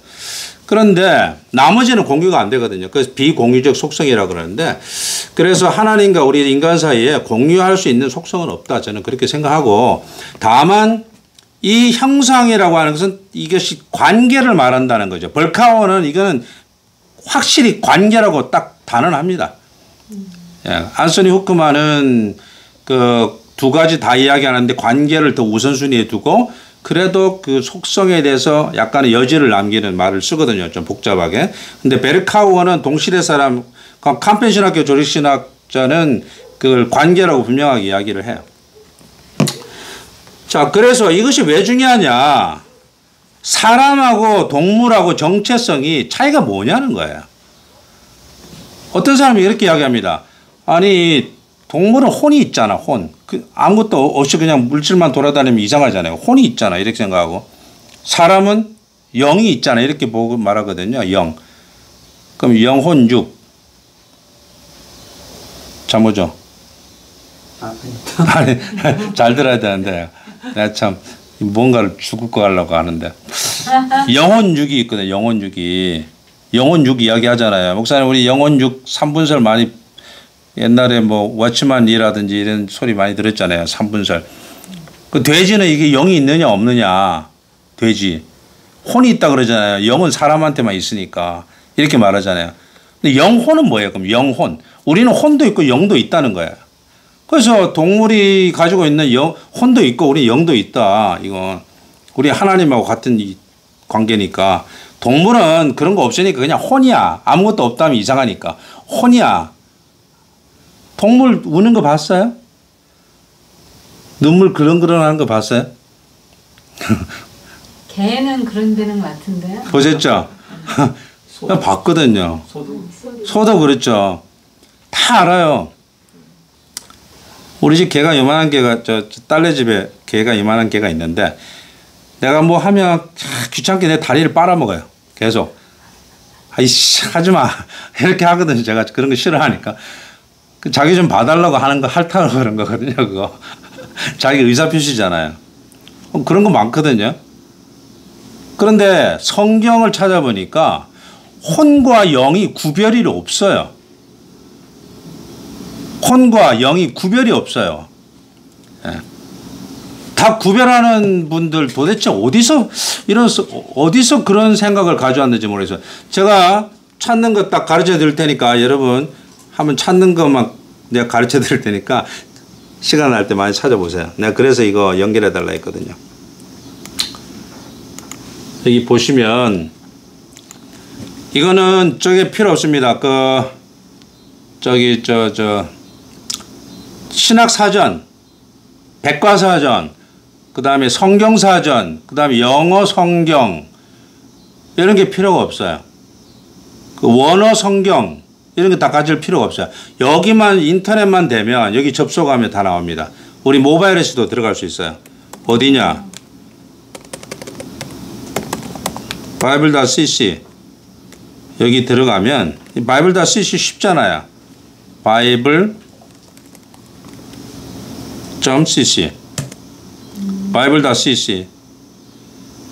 그런데 나머지는 공유가 안 되거든요. 그래서 비공유적 속성이라고 그러는데, 그래서 하나님과 우리 인간 사이에 공유할 수 있는 속성은 없다. 저는 그렇게 생각하고, 다만 이 형상이라고 하는 것은 이것이 관계를 말한다는 거죠. 벌카워는 이거는 확실히 관계라고 딱 단언합니다. 예, 안소니 후크만은 그 2가지 다 이야기하는데 관계를 더 우선순위에 두고 그래도 그 속성에 대해서 약간의 여지를 남기는 말을 쓰거든요. 좀 복잡하게. 근데 베르카우어는 동시대 사람, 캄펜 신학교 조직신학자는 그걸 관계라고 분명하게 이야기를 해요. 자, 그래서 이것이 왜 중요하냐. 사람하고 동물하고 정체성이 차이가 뭐냐는 거예요. 어떤 사람이 이렇게 이야기합니다. 아니, 동물은 혼이 있잖아, 혼. 아무것도 없이 그냥 물질만 돌아다니면 이상하잖아요. 혼이 있잖아, 이렇게 생각하고. 사람은 영이 있잖아, 이렇게 보고 말하거든요, 영. 그럼 영혼 육. 자, 뭐죠? 아니, 잘 들어야 되는데. 내가 참, 뭔가를 죽을 거 하려고 하는데. 영혼 육이 있거든요, 영혼 육이. 영혼 육 이야기 하잖아요. 목사님, 우리 영혼 육 3분설 많이 옛날에 뭐 워치만이라든지 이런 소리 많이 들었잖아요. 3분설. 그 돼지는 이게 영이 있느냐 없느냐. 돼지. 혼이 있다 그러잖아요. 영은 사람한테만 있으니까. 이렇게 말하잖아요. 근데 영혼은 뭐예요? 그럼 영혼. 우리는 혼도 있고 영도 있다는 거예요. 그래서 동물이 가지고 있는 혼도 있고 우리 영도 있다. 이건 우리 하나님하고 같은 이 관계니까. 동물은 그런 거 없으니까 그냥 혼이야. 아무것도 없다면 이상하니까. 혼이야. 동물 우는 거 봤어요? 눈물 그렁그렁하는 거 봤어요? 개는 그런 데는 같은데. 보셨죠? 봤거든요. 소도 그렇죠. 다 알아요. 우리 집 개가 요만한 개가 저 딸네 집에 개가 요만한 개가 있는데 내가 뭐 하면 귀찮게 내 다리를 빨아먹어요. 계속. 아이씨 하지마 이렇게 하거든요. 제가 그런 거 싫어하니까. 자기 좀 봐달라고 하는 거 핥아서 그런 거거든요. 그거. 자기 의사표시잖아요. 그런 거 많거든요. 그런데 성경을 찾아보니까 혼과 영이 구별이 없어요. 혼과 영이 구별이 없어요. 예. 다 구별하는 분들 도대체 어디서 그런 생각을 가져왔는지 모르겠어요. 제가 찾는 거 딱 가르쳐 드릴 테니까 여러분 한번 찾는 것만 내가 가르쳐 드릴 테니까 시간 날 때 많이 찾아보세요. 내가 그래서 이거 연결해 달라 했거든요. 여기 보시면 이거는 저게 필요 없습니다. 신학사전, 백과사전, 그 다음에 성경사전, 그 다음에 영어 성경 이런 게 필요가 없어요. 그 원어 성경 이런 거 다 가질 필요가 없어요. 여기만 인터넷만 되면 여기 접속하면 다 나옵니다. 우리 모바일에서도 들어갈 수 있어요. 어디냐? bible.cc 여기 들어가면 bible.cc 쉽잖아요. bible.cc bible.cc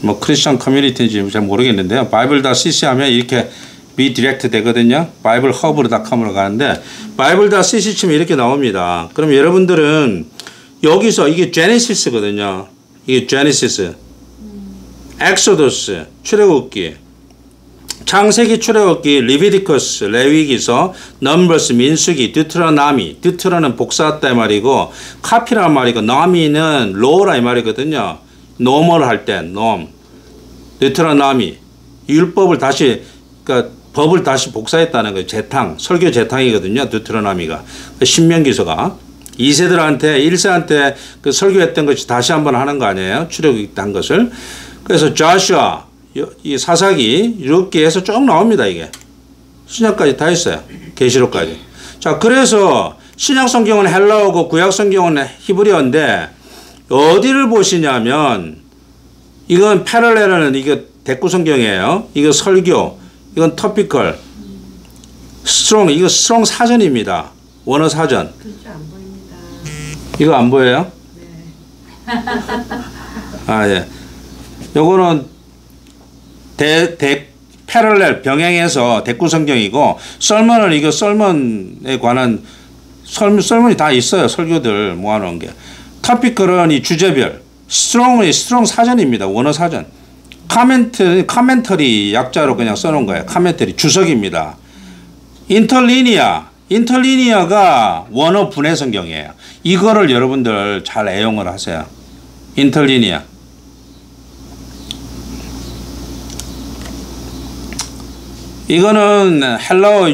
뭐 크리스천 커뮤니티인지 잘 모르겠는데요. bible.cc 하면 이렇게 리디렉트 되거든요. 바이블 허브로.com으로 가는데 bible.cc 치면 이렇게 나옵니다. 그럼 여러분들은 여기서 이게 ジェネシス거든요. 이게 제네시스, 엑소더스, 출애굽기, 창세기, 출애굽기, 리비디커스, 레위기서, 넘버스, 민수기, 드트로나미. 드트로는 복사했다 이 말이고 카피란 말이고 나미는 로라 이 말이거든요. 노멀 할 때 놈. 드트로나미. 율법을 다시 그러니까 법을 다시 복사했다는 거예요. 재탕. 설교 재탕이거든요. 드트로나미가. 신명기서가 2세들한테 1세한테 그 설교했던 것이 다시 한번 하는 거 아니에요. 출애굽기 때 한 것을. 그래서 조슈아 이 사사기 이렇게해서 쭉 나옵니다. 이게 신약까지 다 있어요. 계시록까지. 자, 그래서 신약 성경은 헬라어고 구약 성경은 히브리어인데 어디를 보시냐면 이건 패럴렐은 이게 대구 성경이에요. 이거 설교, 이건 토피컬, 스트롱, 이거 스트롱 사전입니다. 원어 사전. 글자 안 보입니다. 이거 안 보여요? 네. 아, 예. 요거는 패럴렐 병행해서 대구 성경이고 썰먼은 이거 썰먼에 관한 썰문이 다 있어요. 설교들 모아놓은 게. 토피컬은 이 주제별. 스트롱은 스트롱 사전입니다. 원어 사전. 카멘터리 약자로 그냥 써놓은 거예요. 카멘터리 주석입니다. 인터리니아가 원어 분해 성경이에요. 이거를 여러분들 잘 애용을 하세요. 인터리니아. 이거는 헬라어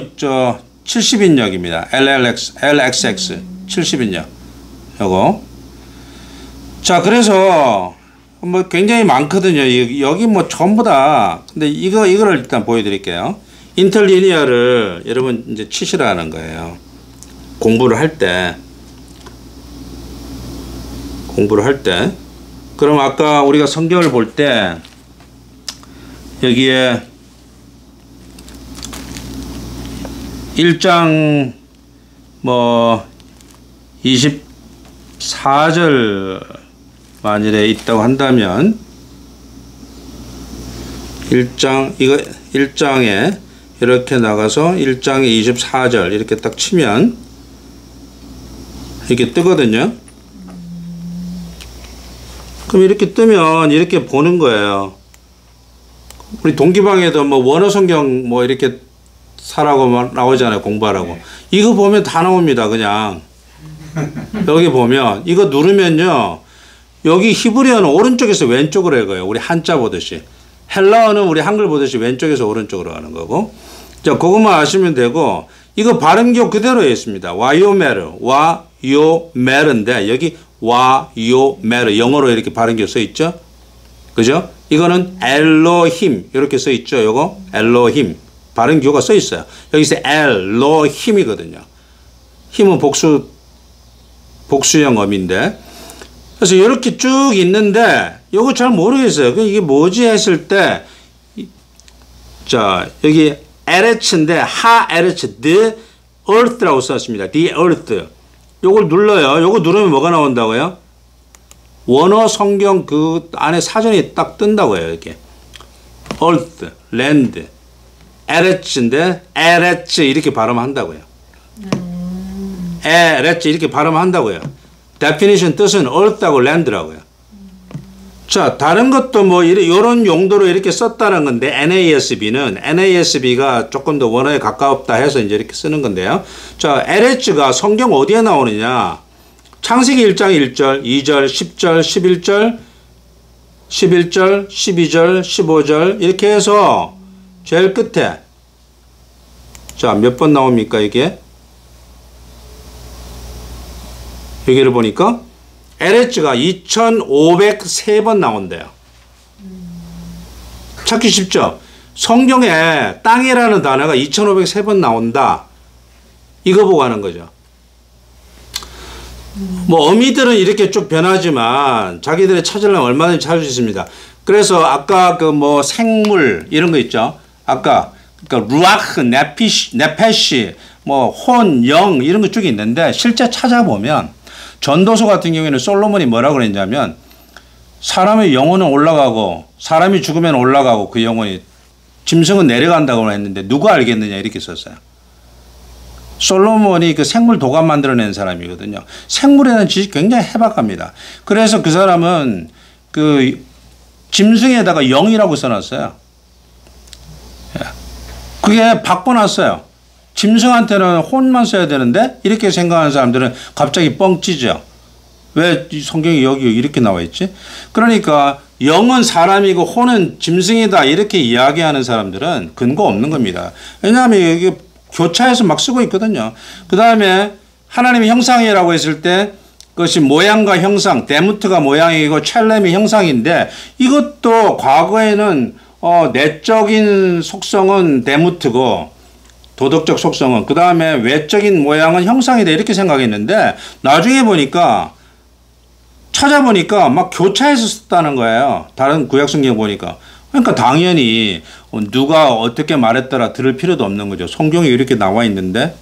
70인역입니다. LXX 70인역. 요거. 자, 그래서 뭐 굉장히 많거든요. 여기 뭐 전부 다. 근데 이거를 일단 보여드릴게요. 인터리니아를 여러분 이제 치시라는 거예요. 공부를 할 때. 그럼 아까 우리가 성경을 볼 때 여기에 1장 뭐 24절 만일에 있다고 한다면 1장에 이렇게 나가서 1장에 24절 이렇게 딱 치면 이렇게 뜨거든요. 그럼 이렇게 뜨면 이렇게 보는 거예요. 우리 동기방에도 뭐 원어 성경 뭐 이렇게 사라고 나오잖아요. 공부하라고. 이거 보면 다 나옵니다. 그냥 여기 보면 이거 누르면요. 여기 히브리어는 오른쪽에서 왼쪽으로 읽어요. 우리 한자 보듯이. 헬라어는 우리 한글 보듯이 왼쪽에서 오른쪽으로 가는 거고. 자, 그것만 아시면 되고 이거 발음교 그대로 있습니다. 와요메르인데 여기 와요메르 영어로 이렇게 발음교 써 있죠. 그죠? 이거는 엘로힘 이렇게 써 있죠. 요거 엘로힘. 발음교가 써 있어요. 여기서 엘로힘이거든요. 힘은 복수형 어민데. 그래서 이렇게 쭉 있는데 요거 잘 모르겠어요. 이게 뭐지 했을 때 자, 여기 에레츠인데 하에레츠 the earth라고 썼습니다. the earth. 요걸 눌러요. 요거 누르면 뭐가 나온다고요? 원어 성경 그 안에 사전이 딱 뜬다고요. 이렇게 earth, land. 에레츠인데 에레츠 이렇게 발음한다고요. 에레츠 이렇게 발음한다고요. definition 뜻은 earth하고 land라고요. 자, 다른 것도 뭐 이런 용도로 이렇게 썼다는 건데 NASB가 조금 더 원어에 가깝다 해서 이제 이렇게 쓰는 건데요. 자, 에레츠가 성경 어디에 나오느냐? 창세기 1장 1절, 2절, 10절, 11절, 12절, 15절 이렇게 해서 제일 끝에 자, 몇 번 나옵니까 이게? 여기를 보니까 에레츠가 2503번 나온대요. 찾기 쉽죠? 성경에 땅이라는 단어가 2503번 나온다. 이거 보고 하는 거죠. 뭐 어미들은 이렇게 쭉 변하지만 자기들이 찾으려면 얼마든지 찾을 수 있습니다. 그래서 아까 그 뭐 생물 이런 거 있죠. 아까 그러니까 루아흐, 네페시, 뭐 혼, 영 이런 거 쭉 있는데 실제 찾아보면 전도서 같은 경우에는 솔로몬이 뭐라고 그랬냐면 사람의 영혼은 올라가고 사람이 죽으면 올라가고 그 영혼이 짐승은 내려간다고 했는데 누가 알겠느냐 이렇게 썼어요. 솔로몬이 그 생물 도감 만들어낸 사람이거든요. 생물에 대한 지식이 굉장히 해박합니다. 그래서 그 사람은 그 짐승에다가 영이라고 써놨어요. 그게 바꿔놨어요. 짐승한테는 혼만 써야 되는데 이렇게 생각하는 사람들은 갑자기 뻥 찌죠. 왜 성경이 여기 이렇게 나와 있지? 그러니까 영은 사람이고 혼은 짐승이다 이렇게 이야기하는 사람들은 근거 없는 겁니다. 왜냐하면 여기 교차해서 막 쓰고 있거든요. 그 다음에 하나님의 형상이라고 했을 때 그것이 모양과 형상, 데무트가 모양이고 첼렘이 형상인데 이것도 과거에는 내적인 속성은 데무트고 도덕적 속성은 그 다음에 외적인 모양은 형상이다 이렇게 생각했는데 나중에 보니까 찾아보니까 막 교차해서 썼다는 거예요. 다른 구약성경 보니까. 그러니까 당연히 누가 어떻게 말했더라 들을 필요도 없는 거죠. 성경에 이렇게 나와 있는데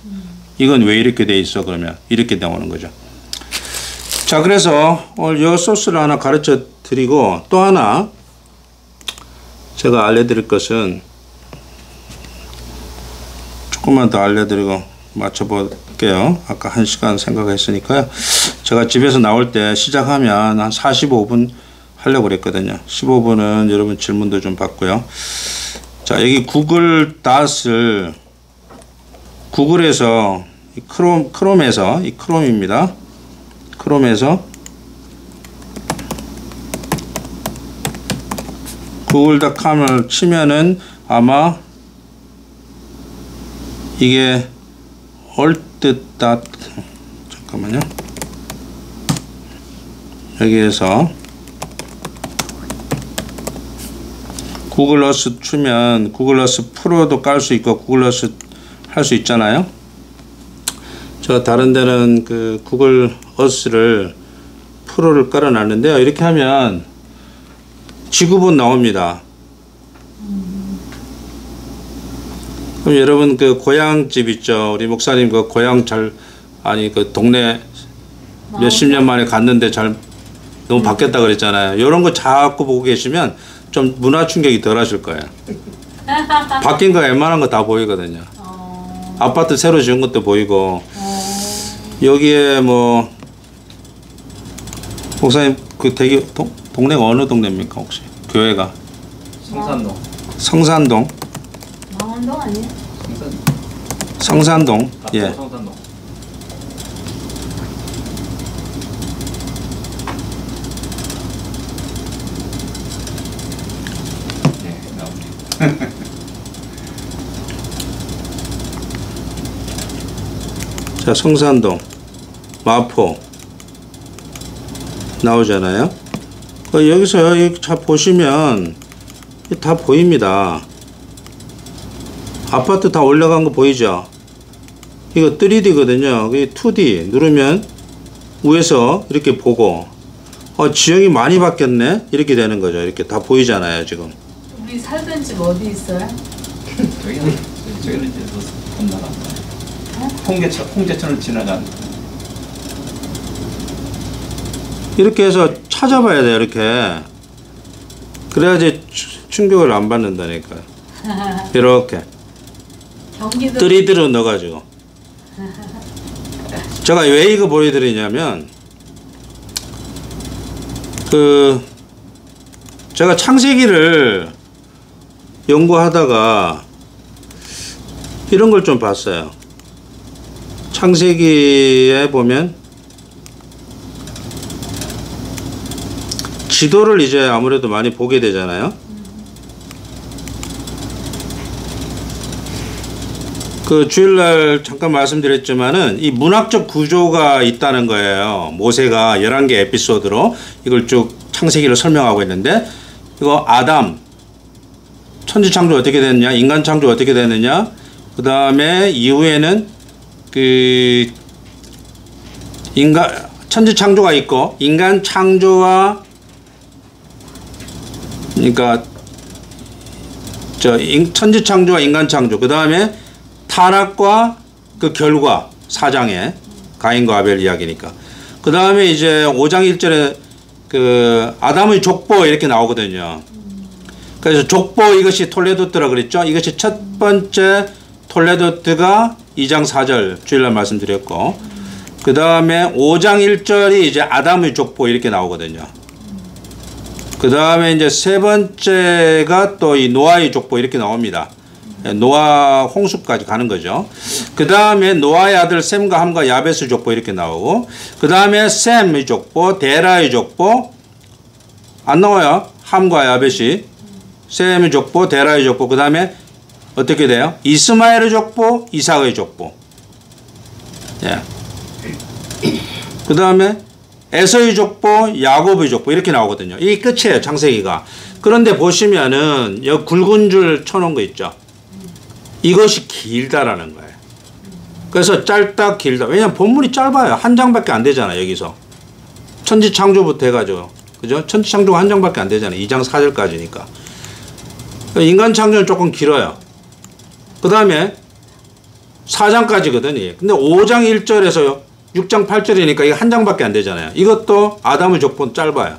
이건 왜 이렇게 돼 있어 그러면 이렇게 나오는 거죠. 자, 그래서 오늘 이 소스를 하나 가르쳐 드리고 또 하나 제가 알려드릴 것은 조금만 더 알려드리고 맞춰볼게요. 아까 1시간 생각했으니까요. 제가 집에서 나올 때 시작하면 한 45분 하려고 그랬거든요. 15분은 여러분 질문도 좀 받고요. 자, 여기 구글 닷을 구글에서 크롬에서 이 크롬입니다. 크롬에서 구글.com을 치면은 아마 이게 alt. 잠깐만요. 여기에서 구글 어스 치면 구글 어스 프로도 깔 수 있고 구글 어스 할 수 있잖아요. 저 다른 데는 그 구글 어스를 프로를 깔아놨는데요. 이렇게 하면 지구본 나옵니다. 그럼 여러분 그 고향집 있죠. 우리 목사님 그 고향 그 동네 몇십 년 만에 갔는데 너무 바뀌었다 그랬잖아요. 이런 거 자꾸 보고 계시면 좀 문화 충격이 덜 하실 거예요. 바뀐 거 웬만한 거 다 보이거든요. 아파트 새로 지은 것도 보이고 여기에 뭐 목사님 그 동네가 어느 동네입니까 혹시? 교회가? 성산동. 성산동? 망원동 아니에요? 성산동. 예. 성산동. 네, 나옵니다. 자, 성산동, 마포 나오잖아요. 여기서 여기 자 보시면 다 보입니다. 아파트 다 올라간 거 보이죠? 이거 3D거든요. 2D 누르면 위에서 이렇게 보고 지형이 많이 바뀌었네 이렇게 되는 거죠. 이렇게 다 보이잖아요 지금. 우리 살던 집 어디 있어요? 저기는 이제 건너간다. 홍제천을 지나간. 이렇게 해서 찾아봐야 돼요. 이렇게 그래야지 충격을 안 받는다니까요. 이렇게 경기도 3D로 넣어가지고. 제가 왜 이거 보여드리냐면 제가 창세기를 연구하다가 이런 걸 좀 봤어요. 창세기에 보면 지도를 이제 아무래도 많이 보게 되잖아요. 그 주일날 잠깐 말씀드렸지만은 이 문학적 구조가 있다는 거예요. 모세가 11개 에피소드로 이걸 쭉 창세기를 설명하고 있는데 이거 아담 천지 창조 어떻게 됐느냐, 인간 창조 어떻게 됐느냐, 그 다음에 이후에는 그 천지 창조가 있고 인간 창조와 그러니까 천지 창조와 인간 창조, 그 다음에 타락과 그 결과 4장에 가인과 아벨 이야기니까. 그 다음에 이제 5장 1절에 그 아담의 족보 이렇게 나오거든요. 그래서 족보 이것이 톨레도트라 그랬죠. 이것이 첫 번째 톨레도트가 2장 4절 주일날 말씀드렸고, 그 다음에 5장 1절이 이제 아담의 족보 이렇게 나오거든요. 그 다음에 이제 세 번째가 또 이 노아의 족보 이렇게 나옵니다. 노아 홍수까지 가는 거죠. 그 다음에 노아의 아들 셈과 함과 야벳의 족보 이렇게 나오고, 그 다음에 셈의 족보, 데라의 족보 안 나와요. 함과 야벳이. 셈의 족보, 데라의 족보, 그 다음에 어떻게 돼요? 이스마엘의 족보, 이삭의 족보. 예. 그 다음에 에서의 족보, 야곱의 족보 이렇게 나오거든요. 이게 끝이에요. 창세기가. 그런데 보시면은 여기 굵은 줄 쳐놓은 거 있죠. 이것이 길다라는 거예요. 그래서 짧다 길다. 왜냐하면 본문이 짧아요. 한 장밖에 안 되잖아요. 여기서 천지창조부터 해가지고, 그죠? 천지창조가 한 장밖에 안 되잖아요. 2장 4절까지니까. 인간 창조는 조금 길어요. 그 다음에 4장까지거든요. 근데 5장 1절에서 6장 8절이니까 이거 한 장밖에 안 되잖아요. 이것도 아담의 족보는 짧아요.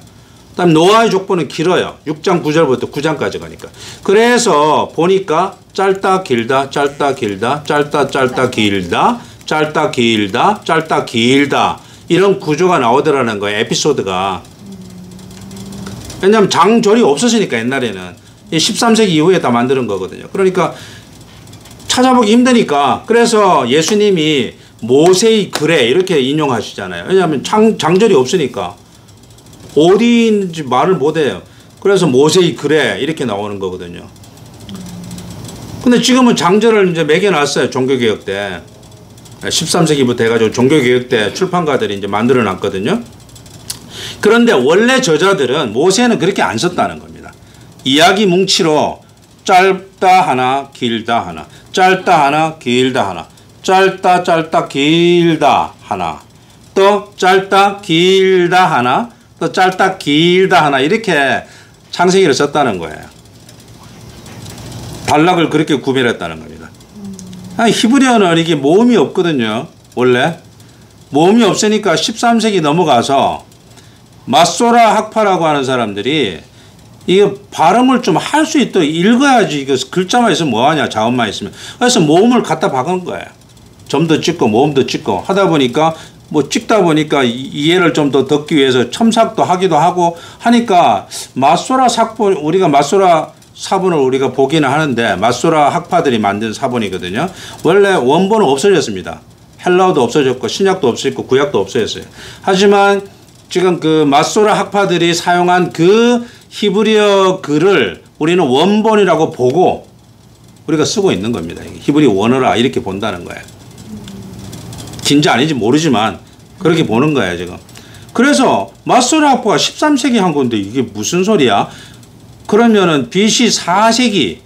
그 다음 노아의 족보는 길어요. 6장 9절부터 9장까지 가니까. 그래서 보니까 짧다 길다 짧다 길다 짧다 짧다 길다 짧다 길다 짧다 길다 이런 구조가 나오더라는 거예요. 에피소드가. 왜냐하면 장절이 없었으니까 옛날에는. 13세기 이후에 다 만드는 거거든요. 그러니까 찾아보기 힘드니까. 그래서 예수님이 모세의 글에 이렇게 인용하시잖아요. 왜냐하면 장절이 없으니까 어디 있는지 말을 못해요. 그래서 모세의 글에 이렇게 나오는 거거든요. 근데 지금은 장절을 이제 매겨놨어요. 종교개혁 때. 13세기부터 해가지고 종교개혁 때 출판가들이 이제 만들어 놨거든요. 그런데 원래 저자들은 모세는 그렇게 안 썼다는 겁니다. 이야기 뭉치로 짧다 하나, 길다 하나, 짧다 하나, 길다 하나, 짧다, 짧다, 길다 하나, 또 짧다, 길다 하나, 또 짧다, 길다 하나, 이렇게 창세기를 썼다는 거예요. 단락을 그렇게 구별했다는 겁니다. 히브리어는 이게 모음이 없거든요. 원래. 모음이 없으니까 13세기 넘어가서 마소라 학파라고 하는 사람들이 이게 발음을 좀 할 수 있도록 읽어야지. 이거 글자만 있으면 뭐하냐, 자음만 있으면. 그래서 모음을 갖다 박은 거예요. 점도 찍고 모음도 찍고 하다 보니까 뭐 찍다 보니까 이해를 좀 더 듣기 위해서 첨삭도 하기도 하고 하니까 마소라 사본, 우리가 마소라 사본을 우리가 보기는 하는데 마소라 학파들이 만든 사본이거든요. 원래 원본은 없어졌습니다. 헬라어도 없어졌고 신약도 없어졌고 구약도 없어졌어요. 하지만 지금 그 마소라 학파들이 사용한 그 히브리어 글을 우리는 원본이라고 보고 우리가 쓰고 있는 겁니다. 히브리 원어라 이렇게 본다는 거예요. 진짜 아닌지 모르지만 그렇게 보는 거예요 지금. 그래서 마소라 학파가 13세기 한 건데 이게 무슨 소리야? 그러면은 BC 4세기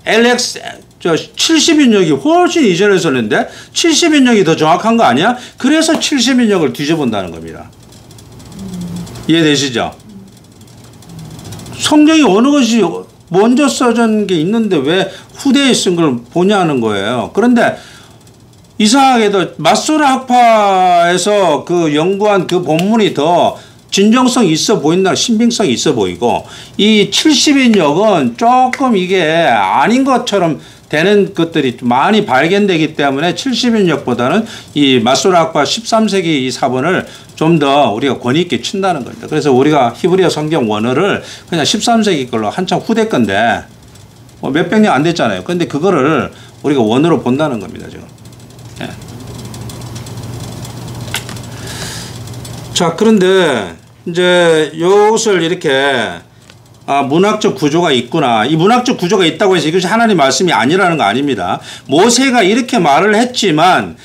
LX 70인역이 훨씬 이전에 썼는데 70인역이 더 정확한 거 아니야? 그래서 70인역을 뒤져본다는 겁니다. 이해되시죠? 성경이 어느 것이 먼저 써진 게 있는데 왜 후대에 쓴 걸 보냐는 거예요. 그런데 이상하게도 마소라 학파에서 그 연구한 그 본문이 더 진정성이 있어 보인다, 신빙성이 있어 보이고, 이 70인역은 조금 이게 아닌 것처럼 되는 것들이 많이 발견되기 때문에 70인역보다는 이 마소라 학파 13세기 이 사본을 좀 더 우리가 권위 있게 친다는 겁니다. 그래서 우리가 히브리어 성경 원어를 그냥 13세기 걸로 한참 후대 건데 뭐 몇백 년 안 됐잖아요. 근데 그거를 우리가 원어로 본다는 겁니다, 지금. 예. 자, 그런데 이제 이것을 이렇게 문학적 구조가 있구나. 이 문학적 구조가 있다고 해서 이것이 하나님 말씀이 아니라는 거 아닙니다. 모세가 이렇게 말을 했지만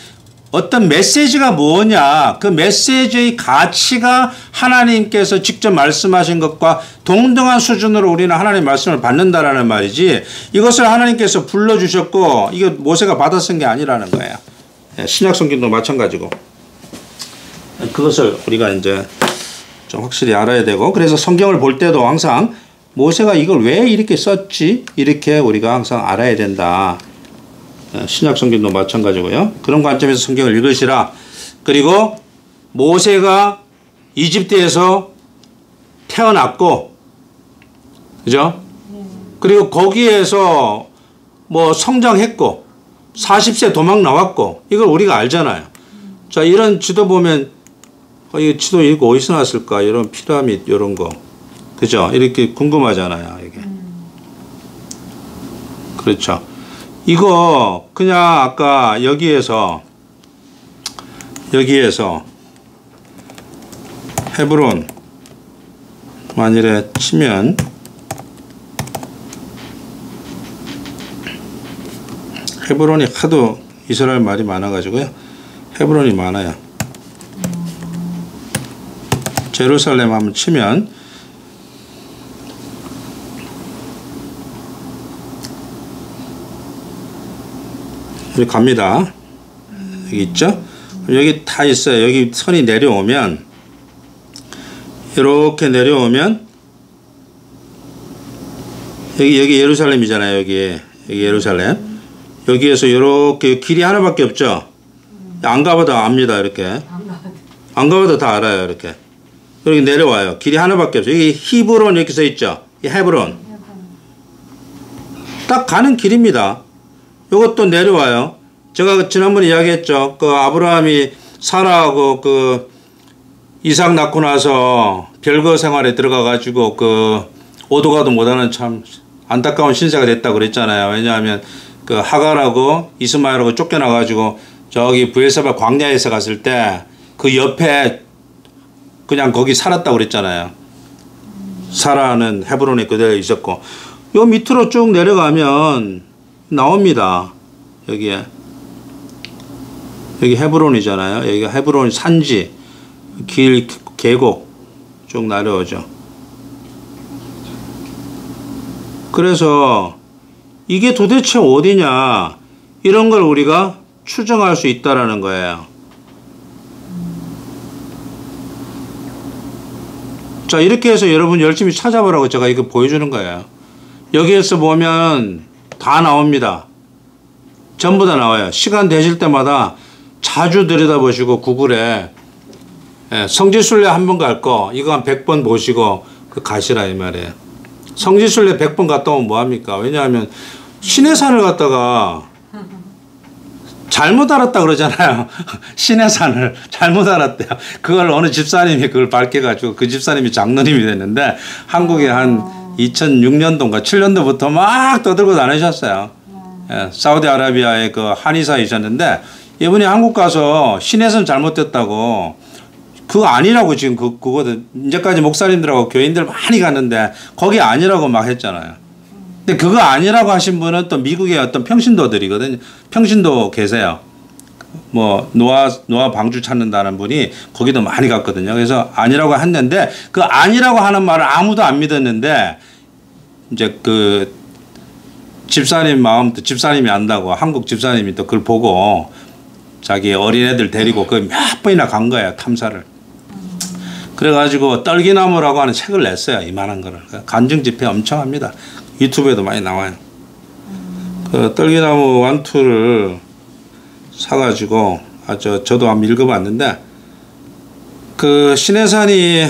어떤 메시지가 뭐냐, 그 메시지의 가치가 하나님께서 직접 말씀하신 것과 동등한 수준으로 우리는 하나님 말씀을 받는다라는 말이지, 이것을 하나님께서 불러주셨고 이거 모세가 받아 쓴 게 아니라는 거예요. 신약 성경도 마찬가지고. 그것을 우리가 이제 좀 확실히 알아야 되고, 그래서 성경을 볼 때도 항상 모세가 이걸 왜 이렇게 썼지? 이렇게 우리가 항상 알아야 된다. 신약 성경도 마찬가지고요. 그런 관점에서 성경을 읽으시라. 그리고 모세가 이집트에서 태어났고, 그죠? 그리고 거기에서 뭐 성장했고 40세 도망 나왔고, 이걸 우리가 알잖아요. 자, 이런 지도 보면 이 지도 이거 어디서 났을까? 이런 피라미드 이런 거, 그죠? 이렇게 궁금하잖아요, 이게. 그렇죠. 이거 그냥 아까 여기에서 헤브론 만일에 치면 헤브론이 하도 이스라엘 말이 많아가지고요. 헤브론이 많아요. 제루살렘 한번 치면 여기 갑니다. 여기 있죠? 여기 다 있어요. 여기 선이 내려오면 이렇게 내려오면 여기 예루살렘이잖아요. 여기 예루살렘. 여기에서 이렇게 길이 하나밖에 없죠. 안 가봐도 압니다. 이렇게 안 가봐도 다 알아요. 이렇게 내려와요. 길이 하나밖에 없어요. 여기 히브론 이렇게 써 있죠. 이 헤브론 딱 가는 길입니다. 요것도 내려와요. 제가 지난번에 이야기했죠. 그 아브라함이 사라하고 그 이삭 낳고 나서 별거 생활에 들어가 가지고 그 오도 가도 못하는 참 안타까운 신세가 됐다고 그랬잖아요. 왜냐하면 그 하갈하고 이스마엘하고 쫓겨나 가지고 저기 브엘세바 광야에서 갔을 때 그 옆에 그냥 거기 살았다고 그랬잖아요. 사라는 헤브론에 그대로 있었고 요 밑으로 쭉 내려가면 나옵니다. 여기 헤브론이잖아요. 여기가 헤브론 산지 길 계곡 쭉 내려오죠. 그래서 이게 도대체 어디냐 이런 걸 우리가 추정할 수 있다라는 거예요. 자, 이렇게 해서 여러분 열심히 찾아보라고 제가 이거 보여주는 거예요. 여기에서 보면 다 나옵니다. 전부 다 나와요. 시간 되실 때마다 자주 들여다보시고 구글에 성지순례 한 번 갈 거 이거 한 100번 보시고 가시라 이 말이에요. 성지순례 100번 갔다 오면 뭐합니까? 왜냐하면 시내산을 갔다가 잘못 알았다 그러잖아요. 시내산을 잘못 알았대요. 그걸 어느 집사님이 그걸 밝혀가지고 그 집사님이 장로님이 됐는데 한국에 한 2006년도인가 7년도부터 막 떠들고 다니셨어요. 사우디아라비아의 그 한의사이셨는데 이분이 한국 가서 시내산 잘못됐다고 그거 아니라고 지금 그거 이제까지 목사님들하고 교인들 많이 갔는데 거기 아니라고 막 했잖아요. 근데 그거 아니라고 하신 분은 또 미국의 어떤 평신도들이거든요. 평신도 계세요. 뭐 노아 방주 찾는다는 분이 거기도 많이 갔거든요. 그래서 아니라고 했는데 그 아니라고 하는 말을 아무도 안 믿었는데 이제 그 집사님 마음도 집사님이 안다고 한국 집사님이 또 그걸 보고 자기 어린애들 데리고 그 몇 번이나 간 거예요. 탐사를. 그래가지고 떨기나무라고 하는 책을 냈어요. 이만한 거를. 간증 집회 엄청 합니다. 유튜브에도 많이 나와요. 그 떨기나무 완투를 사가지고 저도 한번 읽어봤는데 그 시내산이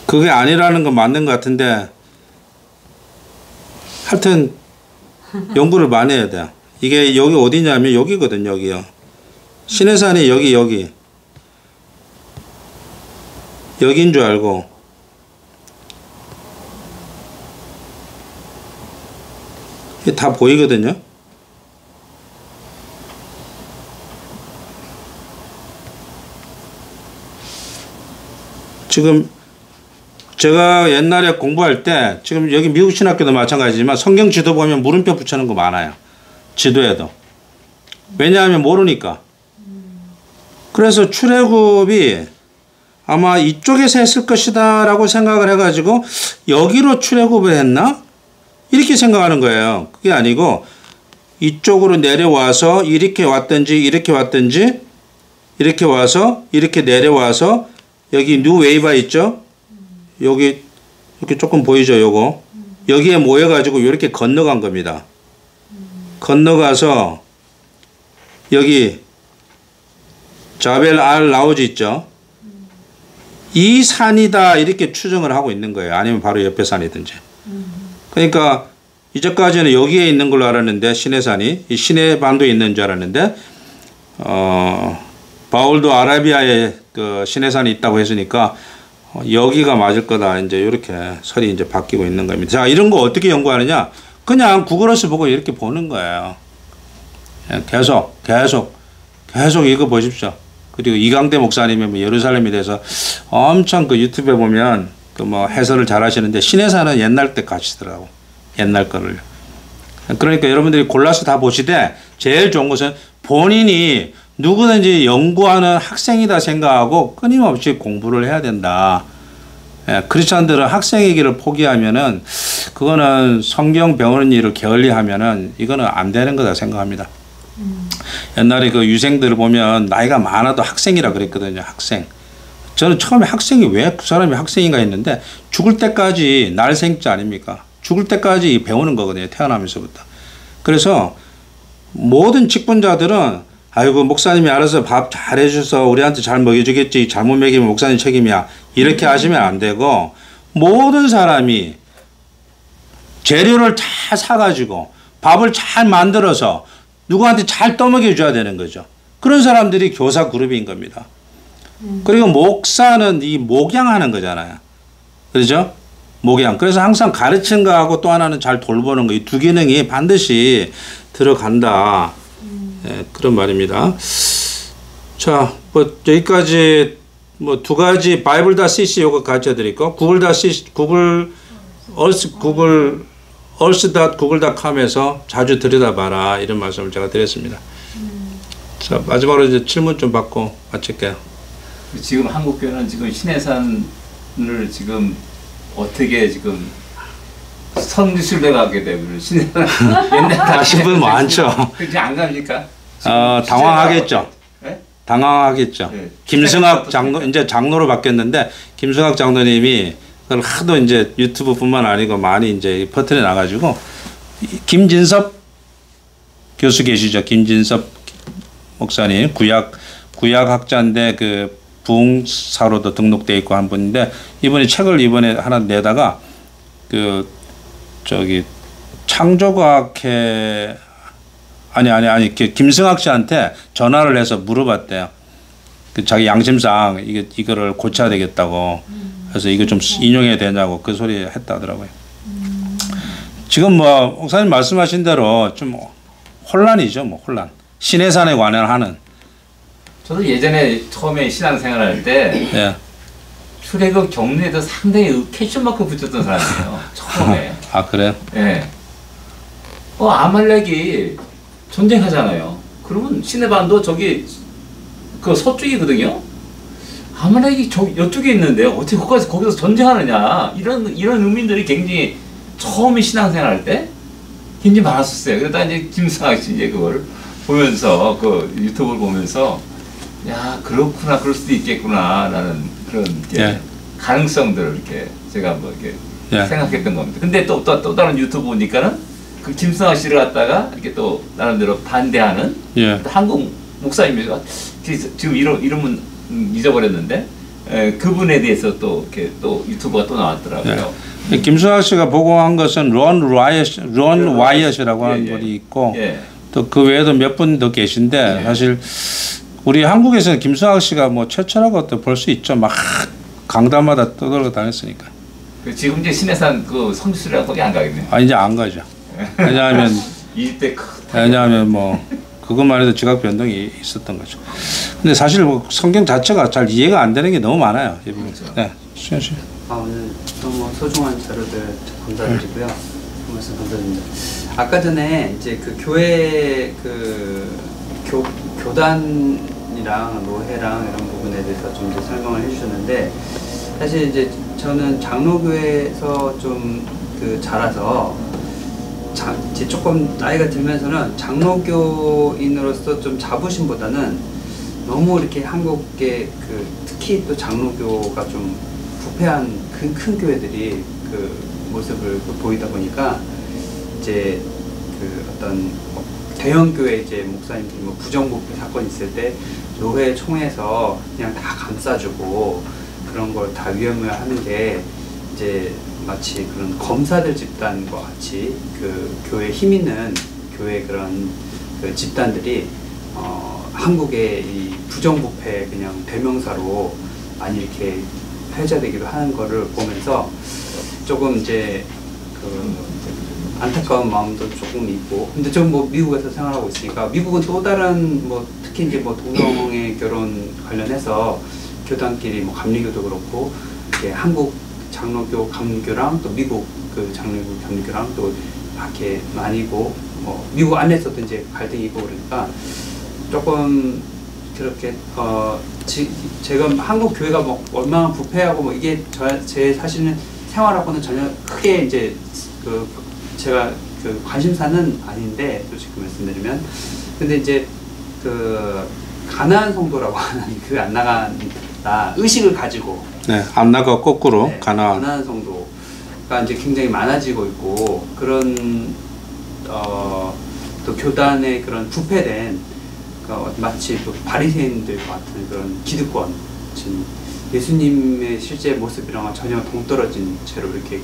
그게 아니라는 건 맞는 것 같은데 하여튼 연구를 많이 해야 돼요. 이게 여기 어디냐면 여기거든요. 여기요. 시내산이 여기인 줄 알고 이게 다 보이거든요. 지금 제가 옛날에 공부할 때 지금 여기 미국 신학교도 마찬가지지만 성경 지도 보면 물음표 붙여놓은 거 많아요. 지도에도. 왜냐하면 모르니까. 그래서 출애굽이 아마 이쪽에서 했을 것이다 라고 생각을 해가지고 여기로 출애굽을 했나? 이렇게 생각하는 거예요. 그게 아니고 이쪽으로 내려와서 이렇게 왔든지 이렇게 왔든지 이렇게 와서 이렇게 내려와서 여기 뉴 웨이바 있죠? 여기 이렇게 조금 보이죠? 요거 여기에 모여가지고 이렇게 건너간 겁니다. 건너가서 여기 자벨 알 라우지 있죠? 이 산이다 이렇게 추정을 하고 있는 거예요. 아니면 바로 옆에 산이든지. 그러니까 이제까지는 여기에 있는 걸로 알았는데 시내산이 이 시내반도에 있는 줄 알았는데 바울도 아라비아에 그 시내산이 있다고 했으니까 여기가 맞을 거다. 이제 이렇게 설이 이제 바뀌고 있는 겁니다. 자, 이런 거 어떻게 연구하느냐? 그냥 구글에서 보고 이렇게 보는 거예요. 계속 이거 보십시오. 그리고 이강대 목사님이 뭐 예루살렘에 대해서 엄청 그 유튜브에 보면 그 뭐 해설을 잘 하시는데 신해산은 옛날 때 가시더라고. 옛날 거를. 그러니까 여러분들이 골라서 다 보시되 제일 좋은 것은 본인이 누구든지 연구하는 학생이다 생각하고 끊임없이 공부를 해야 된다. 예, 크리스천들은 학생의 길을 포기하면은 그거는 성경 배우는 일을 게을리하면은 이거는 안 되는 거다 생각합니다. 옛날에 그 유생들을 보면 나이가 많아도 학생이라 그랬거든요. 학생. 저는 처음에 학생이 왜 그 사람이 학생인가 했는데 죽을 때까지 날생자 아닙니까? 죽을 때까지 배우는 거거든요. 태어나면서부터. 그래서 모든 직분자들은 아이고 목사님이 알아서 밥 잘 해줘서 우리한테 잘 먹여주겠지. 잘못 먹이면 목사님 책임이야. 이렇게 하시면 안 되고 모든 사람이 재료를 잘 사가지고 밥을 잘 만들어서 누구한테 잘 떠먹여줘야 되는 거죠. 그런 사람들이 교사 그룹인 겁니다. 그리고 목사는 이 목양하는 거잖아요. 그렇죠? 목양. 그래서 항상 가르치는 거하고 또 하나는 잘 돌보는 거. 이 두 기능이 반드시 들어간다. 예, 그런 말입니다. 자, 뭐 여기까지 뭐 두 가지 바이블.cc 요거 가르쳐 드리고 구글 earth.google.com에서 자주 들여다봐라 이런 말씀을 제가 드렸습니다. 자, 마지막으로 이제 질문 좀 받고 마칠게요. 지금 한국교회는 지금 신해산을 지금 어떻게 지금 성지순례가게 되고 신해산 옛날 가신 분 많죠. 그렇지 안 갑니까? 당황하겠죠. 네? 당황하겠죠. 네. 김승학 장로 이제 장로로 바뀌었는데 김승학 장로님이 그걸 하도 이제 유튜브뿐만 아니고 많이 이제 퍼트려 나가지고 김진섭 교수 계시죠. 김진섭 목사님 구약학자인데 그 부흥사로도 등록돼 있고 한 분인데 이분이 책을 이번에 하나 내다가 그 저기 창조과학회 아니 김승학 씨한테 전화를 해서 물어봤대요. 그 자기 양심상 이거를 고쳐야 되겠다고. 그래서 이거 좀 인용해야 되냐고 그 소리 했다더라고요. 지금 뭐 목사님 말씀하신 대로 좀 혼란이죠, 뭐 혼란. 신해산에 관련하는. 저도 예전에 처음에 신앙생활할 때 예. 출애굽 경례에도 상당히 캐션 마크 붙였던 사람이에요. 처음에. 아 그래요? 예. 아말렉이 전쟁하잖아요. 그러면 시내반도 저기 그 서쪽이거든요. 아말렉이 이쪽에 있는데 어떻게 거기서 전쟁하느냐 이런 의민들이 굉장히 처음에 신앙생활할 때 굉장히 많았었어요. 그러다 이제 김승학 씨 이제 그걸 보면서 그 유튜브를 보면서 야 그렇구나 그럴 수도 있겠구나라는 그런 예. 가능성들을 이렇게 제가 뭐 이렇게 예. 생각했던 겁니다. 근데 또 다른 유튜브 보니까는 그 김승학 씨를 갖다가 이렇게 또 나름대로 반대하는 예. 한국 목사님이서 지금 이름은 잊어버렸는데 그분에 대해서 또 이렇게 또 유튜브가 또 나왔더라고요. 예. 김승학 씨가 보고한 것은 론 와이엇이라고 하는 분이 있고 예. 또 그 외에도 몇 분 더 계신데 사실 우리 한국에서는 김승학 씨가 뭐 최초라고 또 볼 수 있죠. 막 강단마다 떠들어 다녔으니까. 지금 이제 신해산 그 성지순례 거기 안 가겠네요. 이제 안 가죠. 왜냐하면 이때 왜냐하면 뭐 그것만 해도 지각 변동이 있었던 거죠. 근데 사실 뭐 성경 자체가 잘 이해가 안 되는 게 너무 많아요. 그렇죠. 네, 수현 씨. 오늘 너무 소중한 자료들 감사드리고요. 말씀 감사드립니다. 아까 전에 이제 그 교회 그 교단이랑 노회랑 이런 부분에 대해서 좀 이제 설명을 해주셨는데 사실 이제 저는 장로교회에서 좀 그 자라서 이제 조금 나이가 들면서는 장로교인으로서 좀 자부심보다는 너무 이렇게 한국의 그 특히 또 장로교가 좀 부패한 큰 교회들이 그 모습을 보이다 보니까 이제 그 어떤 대형 교회 이제 목사님들이 뭐 부정부패 사건 있을 때 노회 총회에서 그냥 다 감싸주고 그런 걸 다 위험하는 게 이제 마치 그런 검사들 집단과 같이 그 교회 힘 있는 교회 그런 그 집단들이 한국의 이 부정부패 그냥 대명사로 많이 이렇게 회자되기도 하는 거를 보면서 조금 이제 그 안타까운 마음도 조금 있고, 근데 저는 뭐 미국에서 생활하고 있으니까 미국은 또 다른 뭐 특히 이제 뭐 동성애 결혼 관련해서 교단끼리 뭐 감리교도 그렇고 이렇게 한국 장로교 감리교랑 또 미국 그 장로교 감리교랑 또 이렇게 나뉘고 뭐 미국 안에서도 이제 갈등이 있고 그러니까 조금 그렇게 제가 한국 교회가 뭐 얼마나 부패하고 뭐 이게 제 사실은 생활하고는 전혀 크게 이제 제가 관심사는 아닌데 솔직히 말씀드리면 근데 이제 가난한 성도라고 하는 교회 안 나간다 의식을 가지고 네, 안 나가 거꾸로 네, 가난한 성도가 이제 굉장히 많아지고 있고 그런 또 교단의 그런 부패된 마치 또 바리새인들 같은 그런 기득권 지금 예수님의 실제 모습이랑은 전혀 동떨어진 채로 이렇게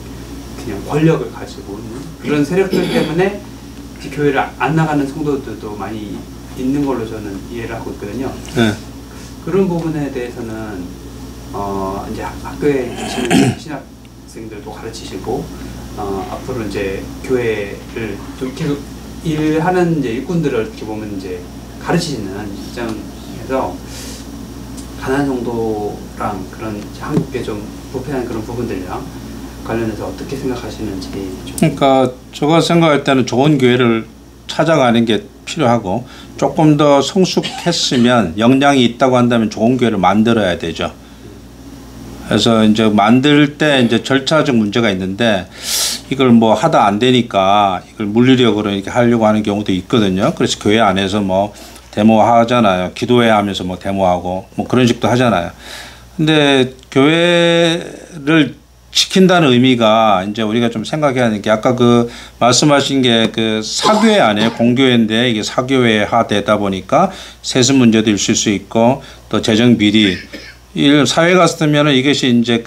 그냥 권력을 가지고 있는 그런 세력들 때문에 교회를 안 나가는 성도들도 많이 있는 걸로 저는 이해를 하고 있거든요. 네. 그런 부분에 대해서는 이제 학교에 계시는 신학생들도 가르치시고 앞으로 이제 교회를 좀 계속 일하는 이제 일꾼들을 이렇게 보면 이제 가르치시는 입장에서 가난한 성도랑 그런 한국계 좀 부패한 그런 부분들이랑 관련해서 어떻게 생각하시는지 좀. 그러니까 제가 생각할 때는 좋은 교회를 찾아가는 게 필요하고 조금 더 성숙했으면 역량이 있다고 한다면 좋은 교회를 만들어야 되죠. 그래서 이제 만들 때 이제 절차적 문제가 있는데 이걸 뭐 하다 안 되니까 이걸 물리력으로 이렇게 하려고 하는 경우도 있거든요. 그래서 교회 안에서 뭐 데모하잖아요. 기도회 하면서 뭐 데모하고 뭐 그런 식도 하잖아요. 근데 교회를 지킨다는 의미가 이제 우리가 좀 생각해야 하는 게 아까 말씀하신 게 사교회 안에 공교회인데 이게 사교회화 되다 보니까 세습 문제도 있을 수 있고 또 재정 비리 사회 갔으면은 이것이 이제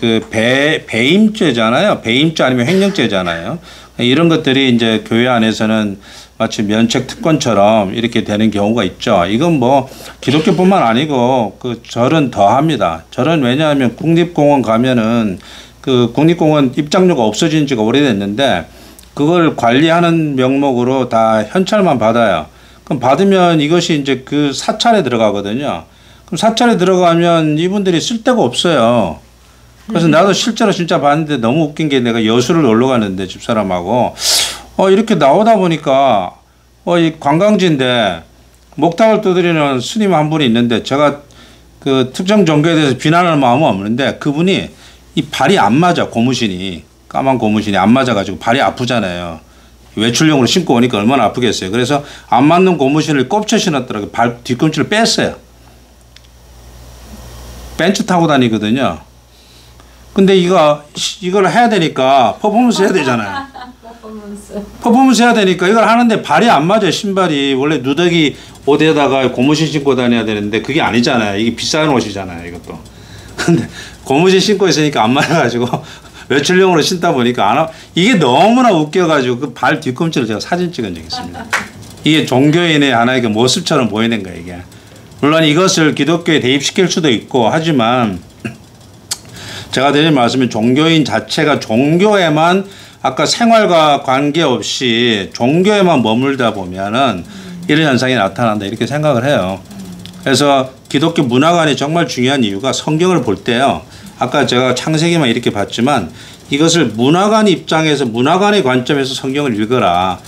배임죄잖아요. 배임죄 아니면 횡령죄잖아요. 이런 것들이 이제 교회 안에서는 마치 면책 특권처럼 이렇게 되는 경우가 있죠. 이건 뭐 기독교뿐만 아니고 절은 더 합니다. 절은 왜냐하면 국립공원 가면은 국립공원 입장료가 없어진 지가 오래됐는데 그걸 관리하는 명목으로 다 현찰만 받아요. 그럼 받으면 이것이 이제 사찰에 들어가거든요. 그럼 사찰에 들어가면 이분들이 쓸 데가 없어요. 그래서 나도 실제로 진짜 봤는데 너무 웃긴 게 내가 여수를 놀러 갔는데 집사람하고 이렇게 나오다 보니까 이 관광지인데 목탁을 두드리는 스님 한 분이 있는데 제가 특정 종교에 대해서 비난할 마음은 없는데 그분이 이 발이 안 맞아 고무신이 까만 고무신이 안 맞아가지고 발이 아프잖아요. 외출용으로 신고 오니까 얼마나 아프겠어요. 그래서 안 맞는 고무신을 꼽쳐 신었더라고요. 발 뒤꿈치를 뺐어요. 벤츠 타고 다니거든요. 근데 이걸 해야 되니까 퍼포먼스 해야 되잖아요. 퍼포먼스 해야 되니까 이걸 하는데 발이 안 맞아요. 신발이 원래 누더기 옷에다가 고무신 신고 다녀야 되는데 그게 아니잖아요. 이게 비싼 옷이잖아요. 이것도. 근데 고무신 신고 있으니까 안 맞아가지고 외출용으로 신다 보니까 이게 너무나 웃겨가지고 발 뒤꿈치를 제가 사진 찍은 적이 있습니다. 이게 종교인의 하나의 모습처럼 보이는 거예요. 이게. 물론 이것을 기독교에 대입시킬 수도 있고 하지만 제가 드린 말씀은 종교인 자체가 종교에만 아까 생활과 관계없이 종교에만 머물다 보면은 이런 현상이 나타난다 이렇게 생각을 해요. 그래서 기독교 문화관이 정말 중요한 이유가 성경을 볼 때요. 아까 제가 창세기만 이렇게 봤지만 이것을 문화관 입장에서 문화관의 관점에서 성경을 읽어라.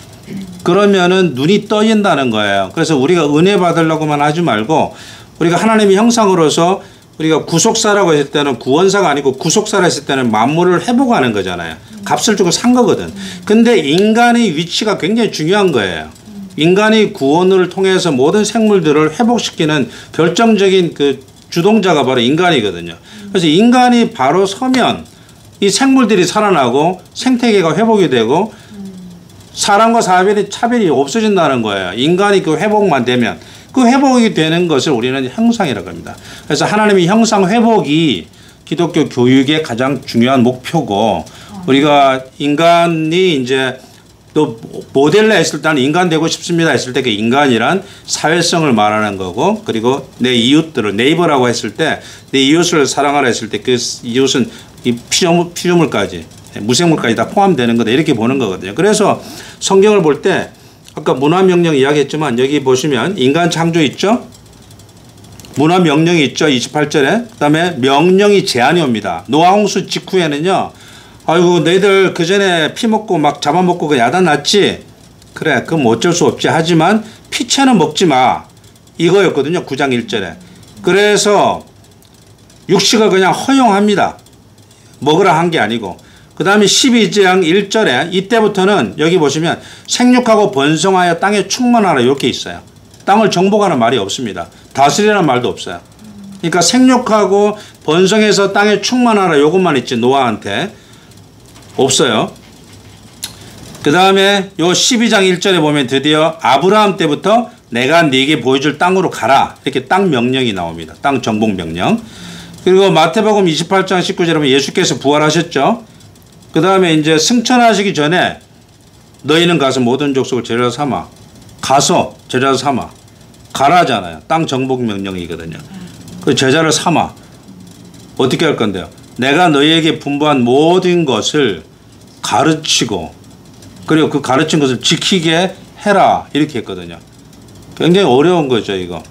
그러면은 눈이 떠진다는 거예요. 그래서 우리가 은혜 받으려고만 하지 말고 우리가 하나님의 형상으로서 우리가 구속사라고 했을 때는 구원사가 아니고 구속사라 했을 때는 만물을 회복하는 거잖아요. 값을 주고 산 거거든. 근데 인간의 위치가 굉장히 중요한 거예요. 인간의 구원을 통해서 모든 생물들을 회복시키는 결정적인 주동자가 바로 인간이거든요. 그래서 인간이 바로 서면 이 생물들이 살아나고 생태계가 회복이 되고 사람과 사별의 차별이 없어진다는 거예요. 인간이 회복만 되면 그 회복이 되는 것을 우리는 형상이라고 합니다. 그래서 하나님의 형상 회복이 기독교 교육의 가장 중요한 목표고 우리가 인간이 이제 또 모델로 했을 때는 인간 되고 싶습니다 했을 때 그 인간이란 사회성을 말하는 거고 그리고 내 이웃들을 네이버라고 했을 때 내 이웃을 사랑하라 했을 때 그 이웃은 이 피조물까지 무생물까지 다 포함되는 거다 이렇게 보는 거거든요. 그래서 성경을 볼 때 아까 문화명령 이야기했지만 여기 보시면 인간 창조 있죠. 문화명령이 있죠. 28절에. 그 다음에 명령이 제한이 옵니다. 노아 홍수 직후에는요. 아이고 너희들 그전에 피 먹고 막 잡아먹고 그 야단 났지. 그래 그건 뭐 어쩔 수 없지. 하지만 피채는 먹지 마. 이거였거든요. 9장 1절에. 그래서 육식을 그냥 허용합니다. 먹으라 한 게 아니고. 그 다음에 12장 1절에 이때부터는 여기 보시면 생육하고 번성하여 땅에 충만하라 이렇게 있어요. 땅을 정복하는 말이 없습니다. 다스리라는 말도 없어요. 그러니까 생육하고 번성해서 땅에 충만하라 요것만 있지 노아한테 없어요. 그 다음에 요 12장 1절에 보면 드디어 아브라함 때부터 내가 네게 보여줄 땅으로 가라 이렇게 땅 명령이 나옵니다. 땅 정복 명령. 그리고 마태복음 28장 19절에 보면 예수께서 부활하셨죠. 그 다음에 이제 승천하시기 전에 너희는 가서 모든 족속을 제자 삼아 가서 제자 삼아 가라잖아요. 땅 정복 명령이거든요. 그 제자를 삼아 어떻게 할 건데요? 내가 너희에게 분부한 모든 것을 가르치고 그리고 그 가르친 것을 지키게 해라 이렇게 했거든요. 굉장히 어려운 거죠 이거.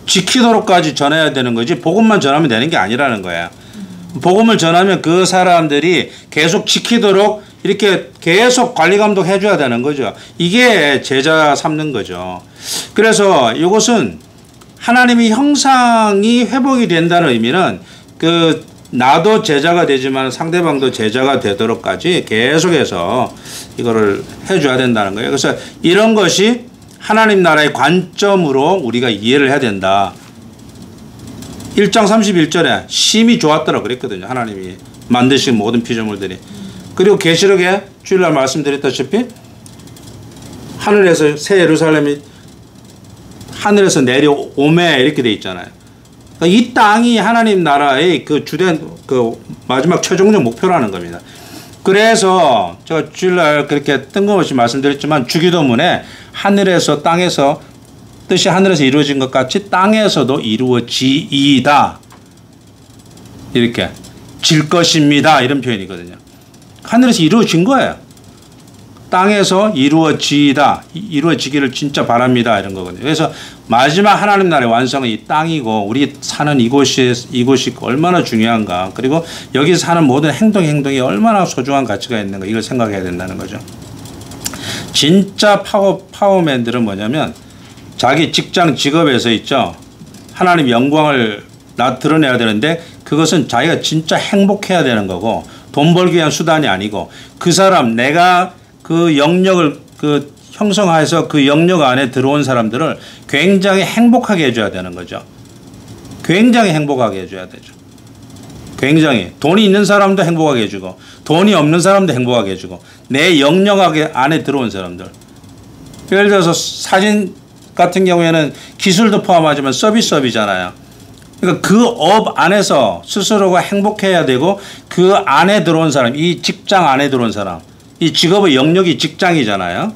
지키도록까지 전해야 되는 거지 복음만 전하면 되는 게 아니라는 거예요. 복음을 전하면 그 사람들이 계속 지키도록 이렇게 계속 관리 감독 해줘야 되는 거죠. 이게 제자 삼는 거죠. 그래서 이것은 하나님의 형상이 회복이 된다는 의미는 그 나도 제자가 되지만 상대방도 제자가 되도록까지 계속해서 이거를 해줘야 된다는 거예요. 그래서 이런 것이 하나님 나라의 관점으로 우리가 이해를 해야 된다. 1장 31절에 심히 좋았더라 그랬거든요. 하나님이 만드신 모든 피조물들이. 그리고 계시록에 주일날 말씀드렸다시피 하늘에서 새 예루살렘이 하늘에서 내려오매 이렇게 돼 있잖아요. 그러니까 이 땅이 하나님 나라의 그 주된 그 마지막 최종적 목표라는 겁니다. 그래서 제가 주일날 그렇게 뜬금없이 말씀드렸지만 주기도문에 하늘에서 땅에서 뜻이 하늘에서 이루어진 것 같이 땅에서도 이루어지이다. 이렇게 질 것입니다. 이런 표현이거든요. 하늘에서 이루어진 거예요. 땅에서 이루어지이다. 이루어지기를 진짜 바랍니다. 이런 거거든요. 그래서 마지막 하나님 나라의 완성은 이 땅이고 우리 사는 이곳이 얼마나 중요한가. 그리고 여기 사는 모든 행동이 얼마나 소중한 가치가 있는가. 이걸 생각해야 된다는 거죠. 진짜 파워맨들은 뭐냐면 자기 직장 직업에서 있죠. 하나님 영광을 드러내야 되는데 그것은 자기가 진짜 행복해야 되는 거고 돈 벌기 위한 수단이 아니고 그 사람 내가 그 영역을 그 형성해서 그 영역 안에 들어온 사람들을 굉장히 행복하게 해줘야 되는 거죠. 굉장히 행복하게 해줘야 되죠. 굉장히 돈이 있는 사람도 행복하게 해주고 돈이 없는 사람도 행복하게 해주고 내 영역 안에 들어온 사람들. 예를 들어서 사진 같은 경우에는 기술도 포함하지만 서비스업이잖아요. 그러니까 그 업 안에서 스스로가 행복해야 되고 그 안에 들어온 사람, 이 직장 안에 들어온 사람, 이 직업의 영역이 직장이잖아요.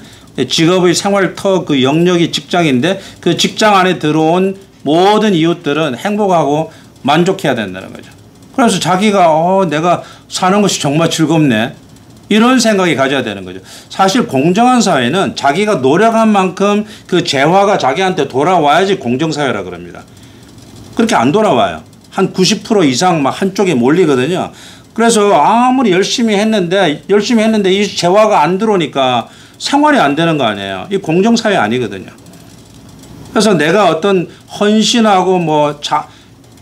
직업의 생활터 그 영역이 직장인데 그 직장 안에 들어온 모든 이웃들은 행복하고 만족해야 된다는 거죠. 그래서 자기가 내가 사는 것이 정말 즐겁네. 이런 생각이 가져야 되는 거죠. 사실 공정한 사회는 자기가 노력한 만큼 그 재화가 자기한테 돌아와야지 공정사회라 그럽니다. 그렇게 안 돌아와요. 한 90% 이상 막 한쪽에 몰리거든요. 그래서 아무리 열심히 했는데 이 재화가 안 들어오니까 생활이 안 되는 거 아니에요. 이 공정사회 아니거든요. 그래서 내가 어떤 헌신하고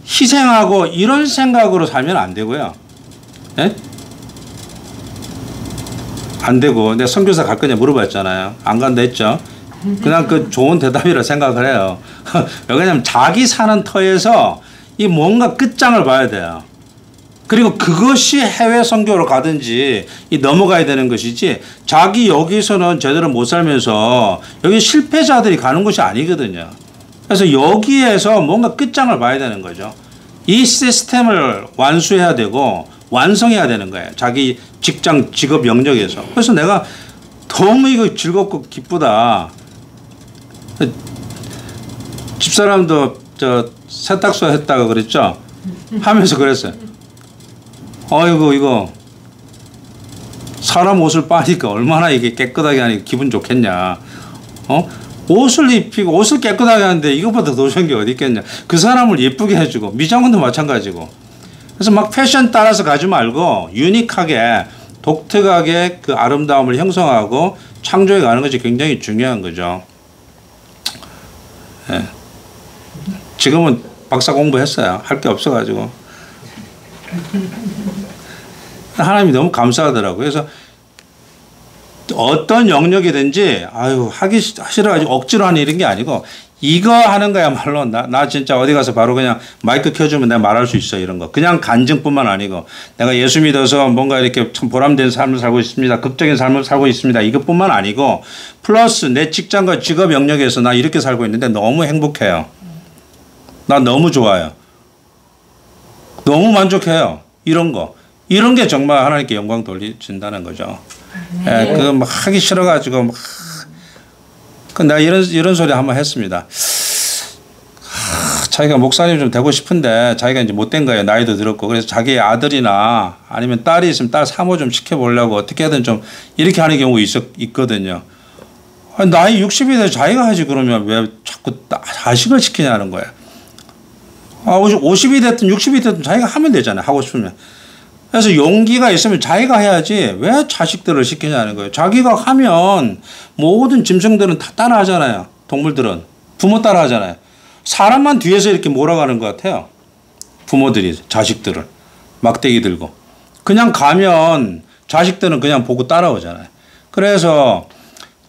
희생하고 이런 생각으로 살면 안 되고요. 예? 안 되고 내가 선교사 갈 거냐 물어봤잖아요. 안 간다 했죠. 그냥 그 좋은 대답이라 생각을 해요. 왜냐하면 자기 사는 터에서 이 뭔가 끝장을 봐야 돼요. 그리고 그것이 해외 선교로 가든지 넘어가야 되는 것이지 자기 여기서는 제대로 못 살면서 여기 실패자들이 가는 것이 아니거든요. 그래서 여기에서 뭔가 끝장을 봐야 되는 거죠. 이 시스템을 완수해야 되고 완성해야 되는 거예요. 자기 직장 직업 영역에서. 그래서 내가 너무 이거 즐겁고 기쁘다. 집사람도 세탁소 했다고 그랬죠. 하면서 그랬어요. 어이구 이거 사람 옷을 빠니까 얼마나 이게 깨끗하게 하니 기분 좋겠냐. 옷을 입히고 옷을 깨끗하게 하는데 이것보다 더 좋은 게 어디 있겠냐. 그 사람을 예쁘게 해주고 미장원도 마찬가지고. 그래서 막 패션 따라서 가지 말고 유니크하게 독특하게 그 아름다움을 형성하고 창조해 가는 것이 굉장히 중요한 거죠. 예. 지금은 박사 공부했어요. 할 게 없어가지고. 하나님이 너무 감사하더라고요. 그래서 어떤 영역이든지 하기 싫어가지고 억지로 하는 이런 게 아니고 이거 하는 거야말로 나 진짜 어디 가서 바로 그냥 마이크 켜주면 내가 말할 수 있어 이런 거. 그냥 간증뿐만 아니고 내가 예수 믿어서 뭔가 이렇게 참 보람된 삶을 살고 있습니다. 극적인 삶을 살고 있습니다. 이것뿐만 아니고 플러스 내 직장과 직업 영역에서 나 이렇게 살고 있는데 너무 행복해요. 나 너무 좋아요. 너무 만족해요. 이런 거. 이런 게 정말 하나님께 영광 돌려준다는 거죠. 예, 그거 막 하기 싫어가지고 막 내가 이런 소리 한번 했습니다. 자기가 목사님 좀 되고 싶은데 자기가 이제 못된 거예요. 나이도 들었고. 그래서 자기 아들이나 아니면 딸이 있으면 딸 사모 좀 시켜보려고 어떻게든 좀 이렇게 하는 경우 있거든요. 나이 60이 돼서 자기가 하지 그러면 왜 자꾸 자식을 시키냐는 거예요. 50이 됐든 60이 됐든 자기가 하면 되잖아요. 하고 싶으면. 그래서 용기가 있으면 자기가 해야지 왜 자식들을 시키냐는 거예요. 자기가 하면 모든 짐승들은 다 따라하잖아요. 동물들은. 부모 따라하잖아요. 사람만 뒤에서 이렇게 몰아가는 것 같아요. 부모들이 자식들을. 막대기 들고. 그냥 가면 자식들은 그냥 보고 따라오잖아요. 그래서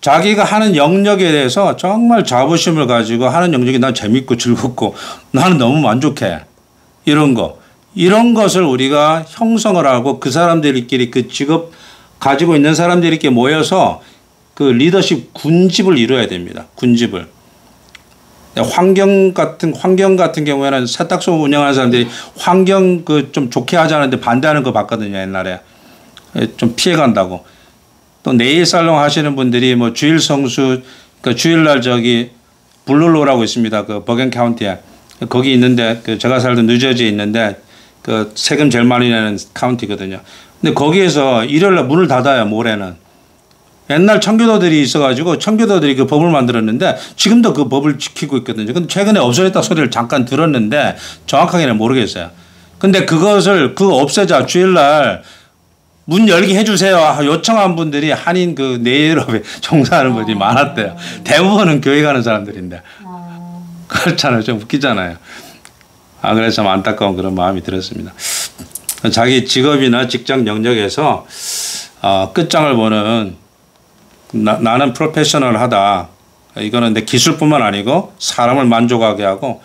자기가 하는 영역에 대해서 정말 자부심을 가지고 하는 영역이 난 재밌고 즐겁고 나는 너무 만족해. 이런 거. 이런 것을 우리가 형성을 하고 그 사람들끼리 그 직업 가지고 있는 사람들이 이렇게 모여서 그 리더십 군집을 이루어야 됩니다. 군집을. 환경 같은 경우에는 세탁소 운영하는 사람들이 환경 좀 좋게 하자는데 반대하는 거 봤거든요. 옛날에. 좀 피해 간다고. 또 네일 살롱 하시는 분들이 뭐 주일 성수, 그 주일날 블룰로라고 있습니다. 그 버겐 카운티에. 거기 있는데 제가 살던 뉴저지에 있는데 그 세금 제일 많이 내는 카운티거든요. 근데 거기에서 일요일날 문을 닫아요. 모레는. 옛날 청교도들이 있어가지고 청교도들이 그 법을 만들었는데 지금도 그 법을 지키고 있거든요. 근데 최근에 없어졌다 소리를 잠깐 들었는데 정확하게는 모르겠어요. 근데 그것을 없애자 주일날 문 열게 해주세요. 요청한 분들이 한인 그 네일업에 종사하는 분들이 많았대요. 대부분은 교회 가는 사람들인데. 그렇잖아요. 좀 웃기잖아요. 그래서 참 안타까운 그런 마음이 들었습니다. 자기 직업이나 직장 영역에서 끝장을 보는 나는 프로페셔널하다. 이거는 내 기술뿐만 아니고 사람을 만족하게 하고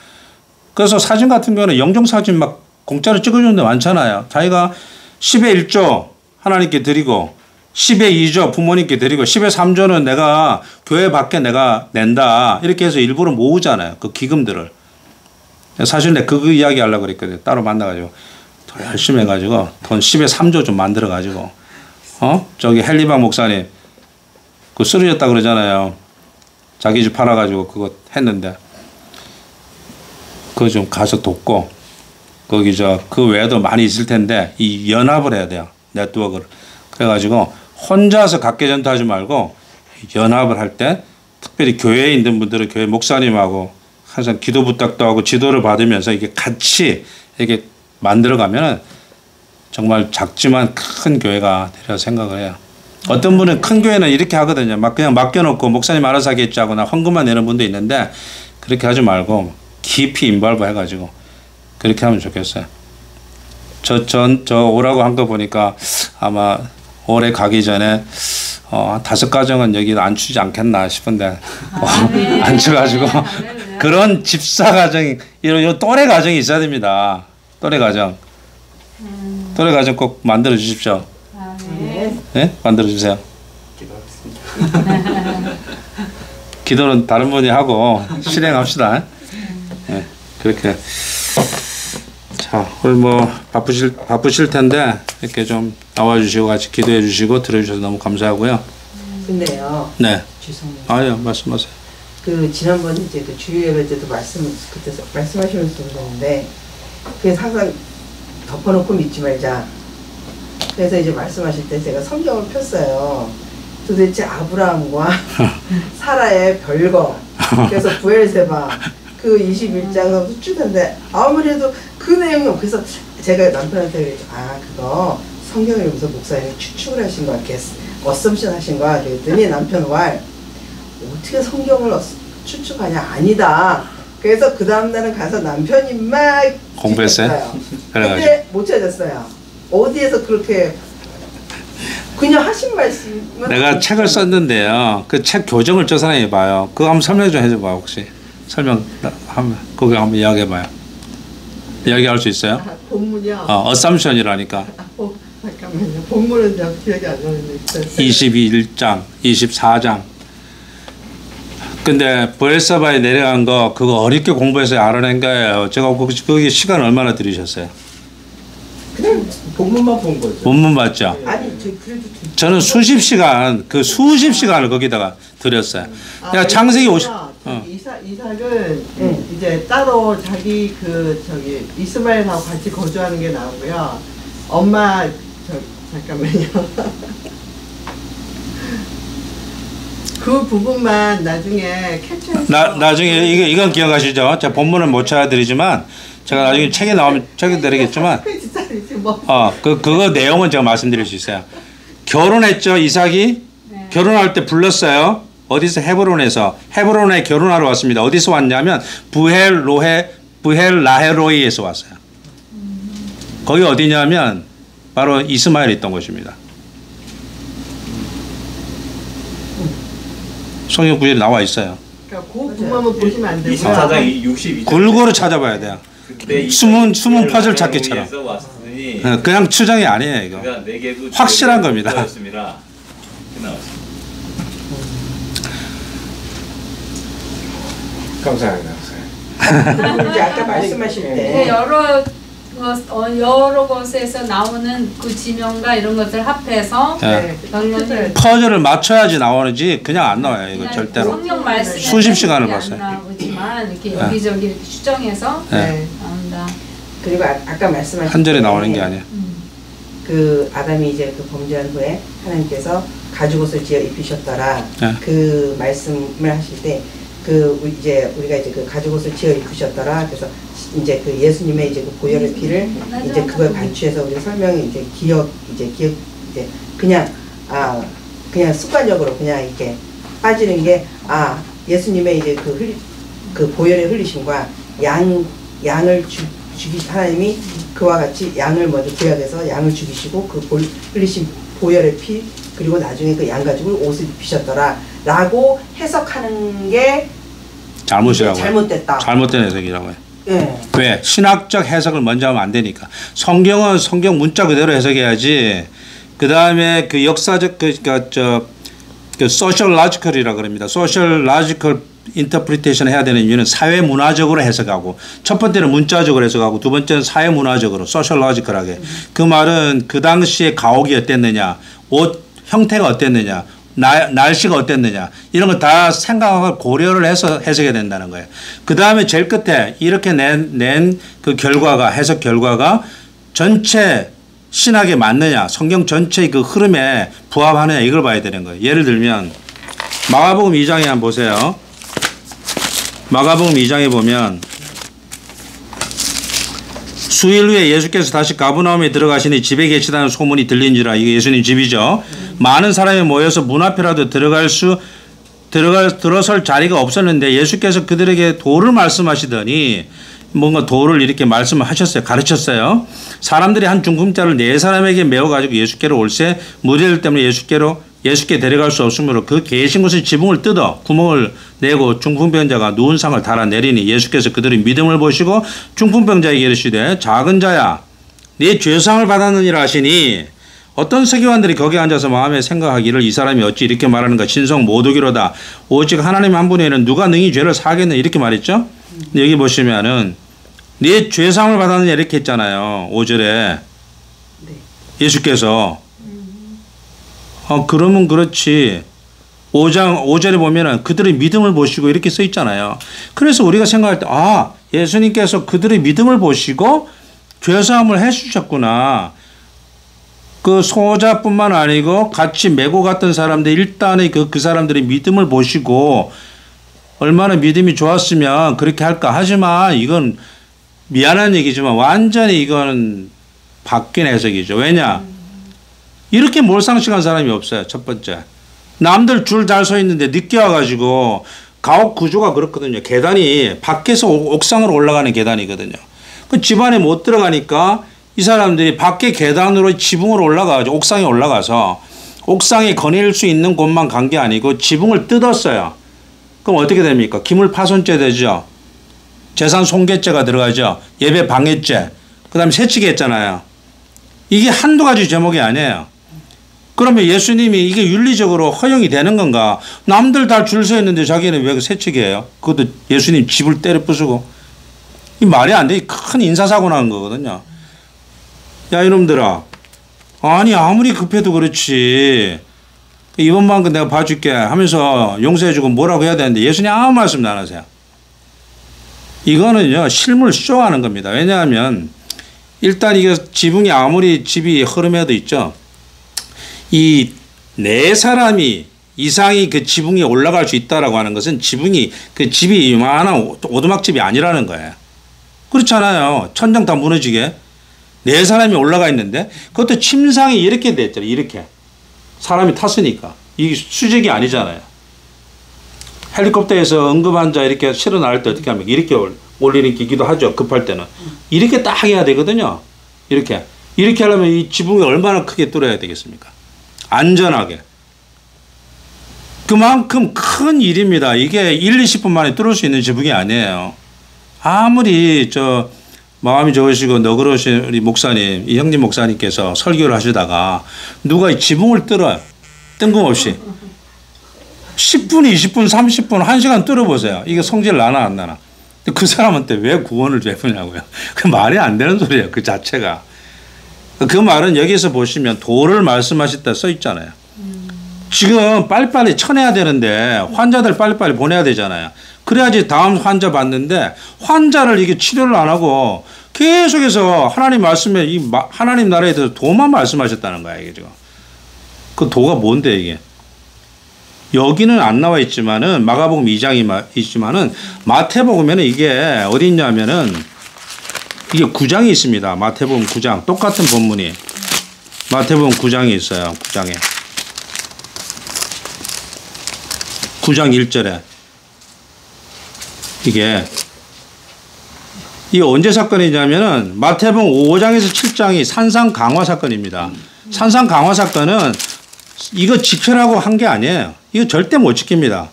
그래서 사진 같은 경우는 영정사진 막 공짜로 찍어주는 데 많잖아요. 자기가 10의 1조 하나님께 드리고 10의 2조 부모님께 드리고 10의 3조는 내가 교회 밖에 내가 낸다. 이렇게 해서 일부러 모으잖아요. 그 기금들을. 사실 내가 그 이야기 하려고 그랬거든요. 따로 만나가지고 더 열심히 해가지고 돈 10의 3조 좀 만들어가지고 저기 헨리방 목사님 그거 쓰러졌다 그러잖아요. 자기 집 팔아가지고 그거 했는데 그거 좀 가서 돕고 거기 그 외에도 많이 있을 텐데 이 연합을 해야 돼요. 네트워크를. 그래가지고 혼자서 각계전투하지 말고 연합을 할 때 특별히 교회에 있는 분들은 교회 목사님하고 항상 기도 부탁도 하고 지도를 받으면서 이게 같이 이렇게 만들어가면 정말 작지만 큰 교회가 되리라 생각을 해요. 어떤 분은 큰 교회는 이렇게 하거든요. 막 그냥 맡겨놓고 목사님 알아서 하겠지 하고 나 헌금만 내는 분도 있는데 그렇게 하지 말고 깊이 인발부 해가지고 그렇게 하면 좋겠어요. 저 오라고 한 거 보니까 아마 올해 가기 전에 5가정은 여기 앉히지 않겠나 싶은데 앉혀가지고 그런 집사 가정이 이런 또래 가정이 있어야 됩니다. 또래 가정. 또래 가정 꼭 만들어 주십시오. 네? 만들어 주세요. 기도는 다른 분이 하고 실행합시다. 네, 그렇게. 자, 오늘 뭐 바쁘실 텐데 이렇게 좀 나와주시고 같이 기도해 주시고 들어주셔서 너무 감사하고요. 근데요. 네. 죄송해요. 아유, 말씀하세요. 지난번에 이제 그 주일예배 때도 그때 말씀하시면서 그러는데 그래서 항상 덮어놓고 믿지 말자. 그래서 이제 말씀하실 때 제가 성경을 폈어요. 도대체 아브라함과 사라의 별거. 그래서 부엘세바 그 21장에서 쭉 했는데 아무래도 그 내용이 그래서 제가 남편한테 그랬죠. 아 그거 성경을 여기서 목사님이 추측을 하신 거야. 어썸션 하신 거야. 그랬더니 남편 말 어떻게 성경을 추측하냐. 아니다. 그래서 그 다음날은 가서 남편이 막 공부했어요? 근데 못 찾았어요. 어디에서 그렇게 그냥 하신 말씀은 내가 책을 썼는데요. 그 책 교정을 저 사람이 봐요. 그거 한번 설명 좀 해줘봐 혹시. 설명 한번 그거 한번 이야기해봐요. 이야기할 수 있어요? 본문이요? assumption이라니까. 잠깐만요. 본문은 제가 기억이 안 나는데 21장, 24장. 근데 부엘세바에 내려간 거 그거 어렵게 공부해서 알아낸 거예요. 제가 거기 시간 얼마나 들이셨어요? 그냥 본문만 본 거죠. 본문 봤죠? 아니 그래도 저는 수십 시간을 거기다가 들였어요. 그러니까 창세기 50. 이삭은 이제 따로 자기 이스마엘하고 같이 거주하는 게 나오고요. 엄마 잠깐만요. 그 부분만 나중에 캡처해서 나중에 이건 기억하시죠? 제가 본문은 못 찾아드리지만 제가 나중에 책에 나오면 책에 드리겠지만 그거 내용은 제가 말씀드릴 수 있어요. 결혼했죠 이삭이. 네. 결혼할 때 불렀어요. 어디서? 헤브론에 결혼하러 왔습니다. 어디서 왔냐면 부헬라헤로이에서 왔어요. 거기 어디냐면 바로 이스마엘이 있던 곳입니다. 성경 구절이 나와 있어요. 그러니까 그 부분만 보시면 안 되고요. 24장 62장 골고루 찾아봐야 돼요. 숨은 퍼즐 찾기처럼. 그냥 추정이 아니에요 이거. 확실한 겁니다. 감사합니다. 이제 아까 말씀하실 때 네, 여러 곳에서 나오는 그 지명과 이런 것들 합해서 결론이 퍼즐을 맞춰야지 나오는지 그냥 안 나와요 이거 절대로. 성경 말씀 수십 시간을 봤어요. 안 나오지만 이렇게 여기저기 이렇게 추정해서 나온다. 그리고 아까 말씀하신 한 절에 나오는 게 아니야. 그 아담이 이제 그 범죄한 후에 하나님께서 가죽옷을 지어 입히셨더라. 그 말씀을 하실 때 이제 우리가 이제 그 가죽옷을 지어 입히셨더라. 그래서 이제 그 예수님의 이제 그 보혈의 피를 이제 그걸 반추해서 우리 설명이 이제 기억 이제 그냥 습관적으로 그냥 이렇게 빠지는 게 예수님의 이제 그 보혈의 흘리심과 양을 하나님이 그와 같이 양을 먼저 구약해서 양을 죽이시고 그 흘리신 보혈의 피 그리고 나중에 그 양 가죽을 옷을 입히셨더라 라고 해석하는 게 잘못이라고요. 잘못됐다. 잘못된 해석이라고요. 네. 왜? 신학적 해석을 먼저 하면 안 되니까. 성경은 성경 문자 그대로 해석해야지. 그 다음에 그 역사적 그 social logical이라 그럽니다. social logical interpretation 해야 되는 이유는 사회 문화적으로 해석하고 첫 번째는 문자적으로 해석하고 두 번째는 사회 문화적으로 social logical하게. 그 말은 그 당시에 가옥이 어땠느냐, 옷 형태가 어땠느냐, 날씨가 어땠느냐 이런 거 다 생각하고 고려를 해서 해석해야 된다는 거예요. 그 다음에 제일 끝에 이렇게 낸 그 결과가 해석 결과가 전체 신학에 맞느냐 성경 전체의 그 흐름에 부합하느냐 이걸 봐야 되는 거예요. 예를 들면 마가복음 2장에 한번 보세요. 마가복음 2장에 보면 수일 후에 예수께서 다시 가버나움에 들어가시니 집에 계시다는 소문이 들린지라. 이게 예수님 집이죠. 많은 사람이 모여서 문 앞이라도 들어설 자리가 없었는데 예수께서 그들에게 도를 말씀하시더니 뭔가 도를 이렇게 말씀하셨어요. 가르쳤어요. 사람들이 한 중풍자를 4사람에게 메워가지고 예수께로 올세 무리들 때문에 예수께 데려갈 수 없으므로 그 계신 곳의 지붕을 뜯어 구멍을 내고 중풍병자가 누운 상을 달아내리니 예수께서 그들의 믿음을 보시고 중풍병자에게 이르시되 작은 자야 네 죄상을 받았느니라 하시니 어떤 서기관들이 거기 앉아서 마음에 생각하기를 이 사람이 어찌 이렇게 말하는가 신성 모독이로다 오직 하나님 한 분에는 누가 능히 죄를 사하겠느냐 이렇게 말했죠. 여기 보시면은 네 죄상을 받았느냐 이렇게 했잖아요. 5절에 예수께서 그러면 그렇지. 5절에 보면은 그들의 믿음을 보시고 이렇게 써 있잖아요. 그래서 우리가 생각할 때 예수님께서 그들의 믿음을 보시고 죄사함을 해주셨구나. 그 소자뿐만 아니고 같이 메고 갔던 사람들 일단의 그 사람들의 믿음을 보시고 얼마나 믿음이 좋았으면 그렇게 할까. 하지만 이건 미안한 얘기지만 완전히 이건 바뀐 해석이죠. 왜냐? 이렇게 몰상식한 사람이 없어요. 첫 번째. 남들 줄 잘 서 있는데 늦게 와가지고 가옥 구조가 그렇거든요. 계단이 밖에서 옥상으로 올라가는 계단이거든요. 그 집안에 못 들어가니까 이 사람들이 밖에 계단으로 지붕으로 올라가서 옥상에 올라가서 옥상에 거닐 수 있는 곳만 간 게 아니고 지붕을 뜯었어요. 그럼 어떻게 됩니까? 기물 파손죄 되죠. 재산 손괴죄가 들어가죠. 예배 방해죄. 그 다음에 세치게 했잖아요. 이게 한두 가지 제목이 아니에요. 그러면 예수님이 이게 윤리적으로 허용이 되는 건가? 남들 다 줄 서 있는데 자기는 왜 세치게 해요? 그것도 예수님 집을 때려 부수고. 이 말이 안 돼. 큰 인사사고 나는 거거든요. 야 이놈들아. 아니 아무리 급해도 그렇지. 이번만 내가 봐줄게 하면서 용서해주고 뭐라고 해야 되는데 예수님 아무 말씀도 안 하세요. 이거는요 실물 쇼하는 겁니다. 왜냐하면 일단 이게 지붕이 아무리 집이 흐름에도 있죠. 이 네 사람이 이상이 그 지붕에 올라갈 수 있다라고 하는 것은 지붕이 그 집이 이만한 오두막집이 아니라는 거예요. 그렇잖아요. 천장 다 무너지게 네 사람이 올라가 있는데 그것도 침상이 이렇게 됐잖아요. 이렇게 사람이 탔으니까 이게 수직이 아니잖아요. 헬리콥터에서 응급환자 이렇게 실어 나갈 때 어떻게 합니까? 이렇게 올리는 기기도 하죠. 급할 때는 이렇게 딱 해야 되거든요. 이렇게 하려면 이 지붕이 얼마나 크게 뚫어야 되겠습니까? 안전하게. 그만큼 큰 일입니다. 이게 1, 20분 만에 뚫을 수 있는 지붕이 아니에요. 아무리 마음이 좋으시고 너그러우신 우리 목사님, 이 형님 목사님께서 설교를 하시다가 누가 이 지붕을 뚫어요. 뜬금없이. 10분, 20분, 30분, 1시간 뚫어보세요. 이게 성질 나나 안 나나. 그 사람한테 왜 구원을 베푸냐고요. 그 말이 안 되는 소리예요. 그 자체가. 그 말은 여기서 보시면 도를 말씀하셨다 써 있잖아요. 지금 빨리빨리 쳐내야 되는데 환자들 빨리빨리 보내야 되잖아요. 그래야지 다음 환자 받는데 환자를 이게 치료를 안 하고 계속해서 하나님 말씀에 하나님 나라에 대해서 도만 말씀하셨다는 거야 이게 지금. 그 도가 뭔데 이게? 여기는 안 나와 있지만은 마가복음 2장이 있지만은 마태복음에는 이게 어디 있냐면은 이게 9장이 있습니다. 마태복음 9장 똑같은 본문이 마태복음 9장이 있어요. 9장 1절에 이게 언제 사건이냐면은 마태복음 5장에서 7장이 산상 강화 사건입니다. 산상 강화 사건은 이거 지켜라고 한 게 아니에요. 이거 절대 못 지킵니다.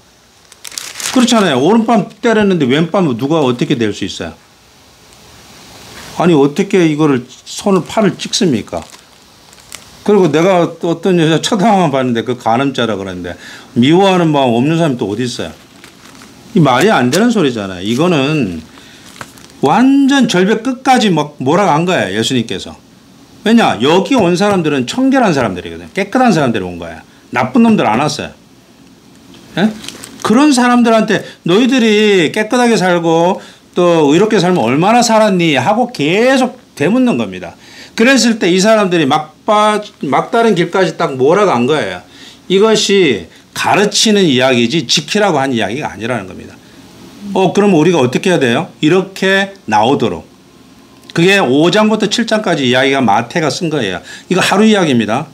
그렇잖아요. 오른밤 때렸는데 왼밤 누가 어떻게 될 수 있어요? 아니 어떻게 이거를 팔을 찍습니까? 그리고 내가 또 어떤 여자 쳐다만 봤는데 그 간음자라 그러는데 미워하는 마음 없는 사람이 또 어디 있어요? 이 말이 안 되는 소리잖아요. 이거는 완전 절벽 끝까지 막 몰아간 거예요. 예수님께서. 왜냐? 여기 온 사람들은 청결한 사람들이거든요. 깨끗한 사람들이 온 거예요. 나쁜 놈들 안 왔어요. 예? 그런 사람들한테 너희들이 깨끗하게 살고 또 의롭게 살면 얼마나 살았니? 하고 계속 되묻는 겁니다. 그랬을 때 이 사람들이 막다른 길까지 딱 몰아간 거예요. 이것이 가르치는 이야기지 지키라고 한 이야기가 아니라는 겁니다. 그럼 우리가 어떻게 해야 돼요? 이렇게 나오도록. 그게 5장부터 7장까지 이야기가 마태가 쓴 거예요. 이거 하루 이야기입니다.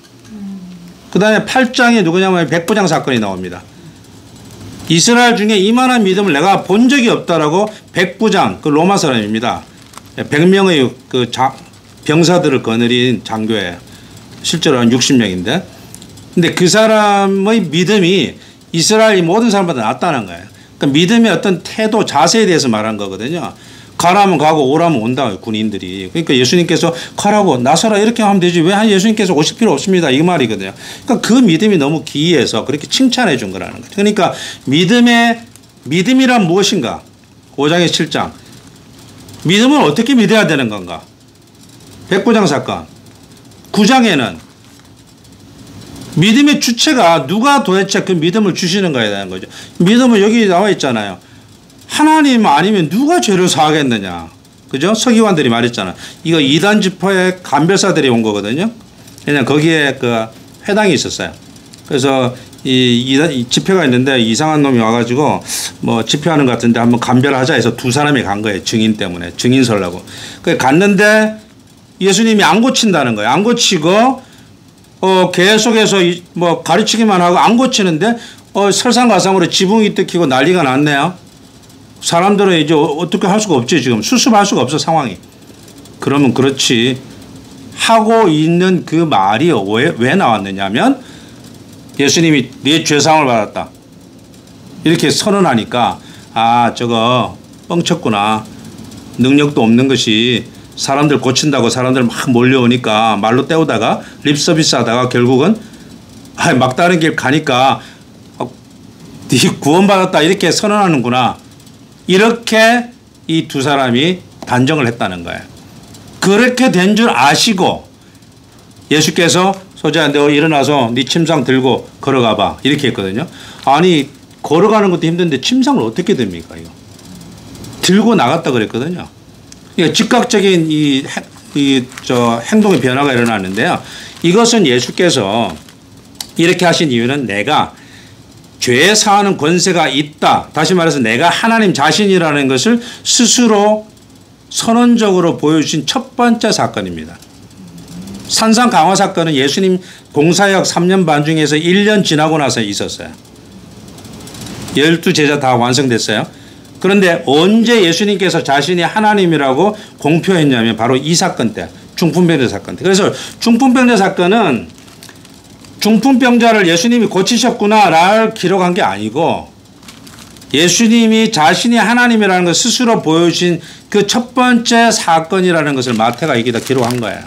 그 다음에 8장에 누구냐면 백부장 사건이 나옵니다. 이스라엘 중에 이만한 믿음을 내가 본 적이 없다라고 백부장, 그 로마 사람입니다. 100명의 병사들을 거느린 장교예요. 실제로 한 60명인데. 근데 그 사람의 믿음이 이스라엘 모든 사람보다 낫다는 거예요. 그러니까 믿음의 어떤 태도, 자세에 대해서 말한 거거든요. 가라면 가고 오라면 온다 군인들이. 그러니까 예수님께서 가라고 나서라 이렇게 하면 되지 왜 예수님께서 오실 필요 없습니다 이 말이거든요. 그러니까 그 믿음이 너무 기이해서 그렇게 칭찬해 준 거라는 거죠. 그러니까 믿음이란 무엇인가? 5장에서 7장. 믿음은 어떻게 믿어야 되는 건가? 백부장 사건. 9장에는 믿음의 주체가 누가 도대체 그 믿음을 주시는가에 대한 거죠. 믿음은 여기 나와 있잖아요. 하나님 아니면 누가 죄를 사하겠느냐. 그죠? 서기관들이 말했잖아. 이거 이단 지파의 간별사들이 온 거거든요. 왜냐면 거기에 그 회당이 있었어요. 그래서 이 집회가 있는데 이상한 놈이 와가지고 뭐 집회하는 것 같은데 한번 감별하자 해서 두 사람이 간 거예요. 증인 때문에. 증인 서려고. 그래 갔는데 예수님이 안 고친다는 거예요. 안 고치고 계속해서 뭐 가르치기만 하고 안 고치는데 설상가상으로 지붕이 뜯기고 난리가 났네요. 사람들은 이제 어떻게 할 수가 없지. 지금 수습할 수가 없어 상황이. 그러면 그렇지. 하고 있는 그 말이 왜 나왔느냐면 예수님이 네 죄사함을 받았다. 이렇게 선언하니까 저거 뻥쳤구나. 능력도 없는 것이 사람들 고친다고 사람들 막 몰려오니까 말로 때우다가 립서비스 하다가 결국은 막다른 길 가니까 네 구원받았다 이렇게 선언하는구나. 이렇게 이 두 사람이 단정을 했다는 거예요. 그렇게 된 줄 아시고 예수께서 소재야 너 일어나서 네 침상 들고 걸어가봐 이렇게 했거든요. 아니 걸어가는 것도 힘든데 침상을 어떻게 듭니까 이거. 들고 나갔다 그랬거든요. 그러니까 즉각적인 행동의 변화가 일어났는데요. 이것은 예수께서 이렇게 하신 이유는 내가 죄 사하는 권세가 있다. 다시 말해서 내가 하나님 자신이라는 것을 스스로 선언적으로 보여주신 첫 번째 사건입니다. 산상 강화 사건은 예수님 공사역 3년 반 중에서 1년 지나고 나서 있었어요. 12제자 다 완성됐어요. 그런데 언제 예수님께서 자신이 하나님이라고 공표했냐면 바로 이 사건 때, 중풍병자 사건 때. 그래서 중풍병자 사건은 중풍병자를 예수님이 고치셨구나를 기록한 게 아니고 예수님이 자신이 하나님이라는 걸 스스로 보여주신 그 첫 번째 사건이라는 것을 마태가 여기다 기록한 거예요.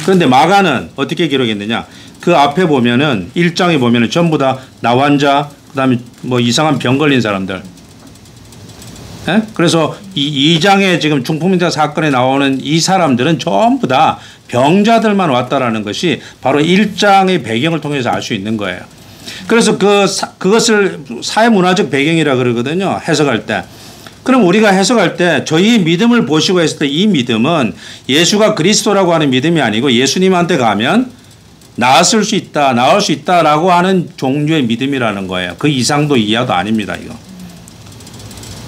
그런데 마가는 어떻게 기록했느냐? 그 앞에 보면은 1장에 보면은 전부 다 나환자, 그다음에 뭐 이상한 병 걸린 사람들. 예? 그래서 이 2장에 지금 중풍병자 사건에 나오는 이 사람들은 전부 다 병자들만 왔다라는 것이 바로 1장의 배경을 통해서 알 수 있는 거예요. 그래서 그것을 사회문화적 배경이라 그러거든요. 해석할 때. 그럼 우리가 해석할 때 저희 믿음을 보시고 했을 때 이 믿음은 예수가 그리스도라고 하는 믿음이 아니고 예수님한테 가면 나을 수 있다라고 하는 종류의 믿음이라는 거예요. 그 이상도 이하도 아닙니다. 이거.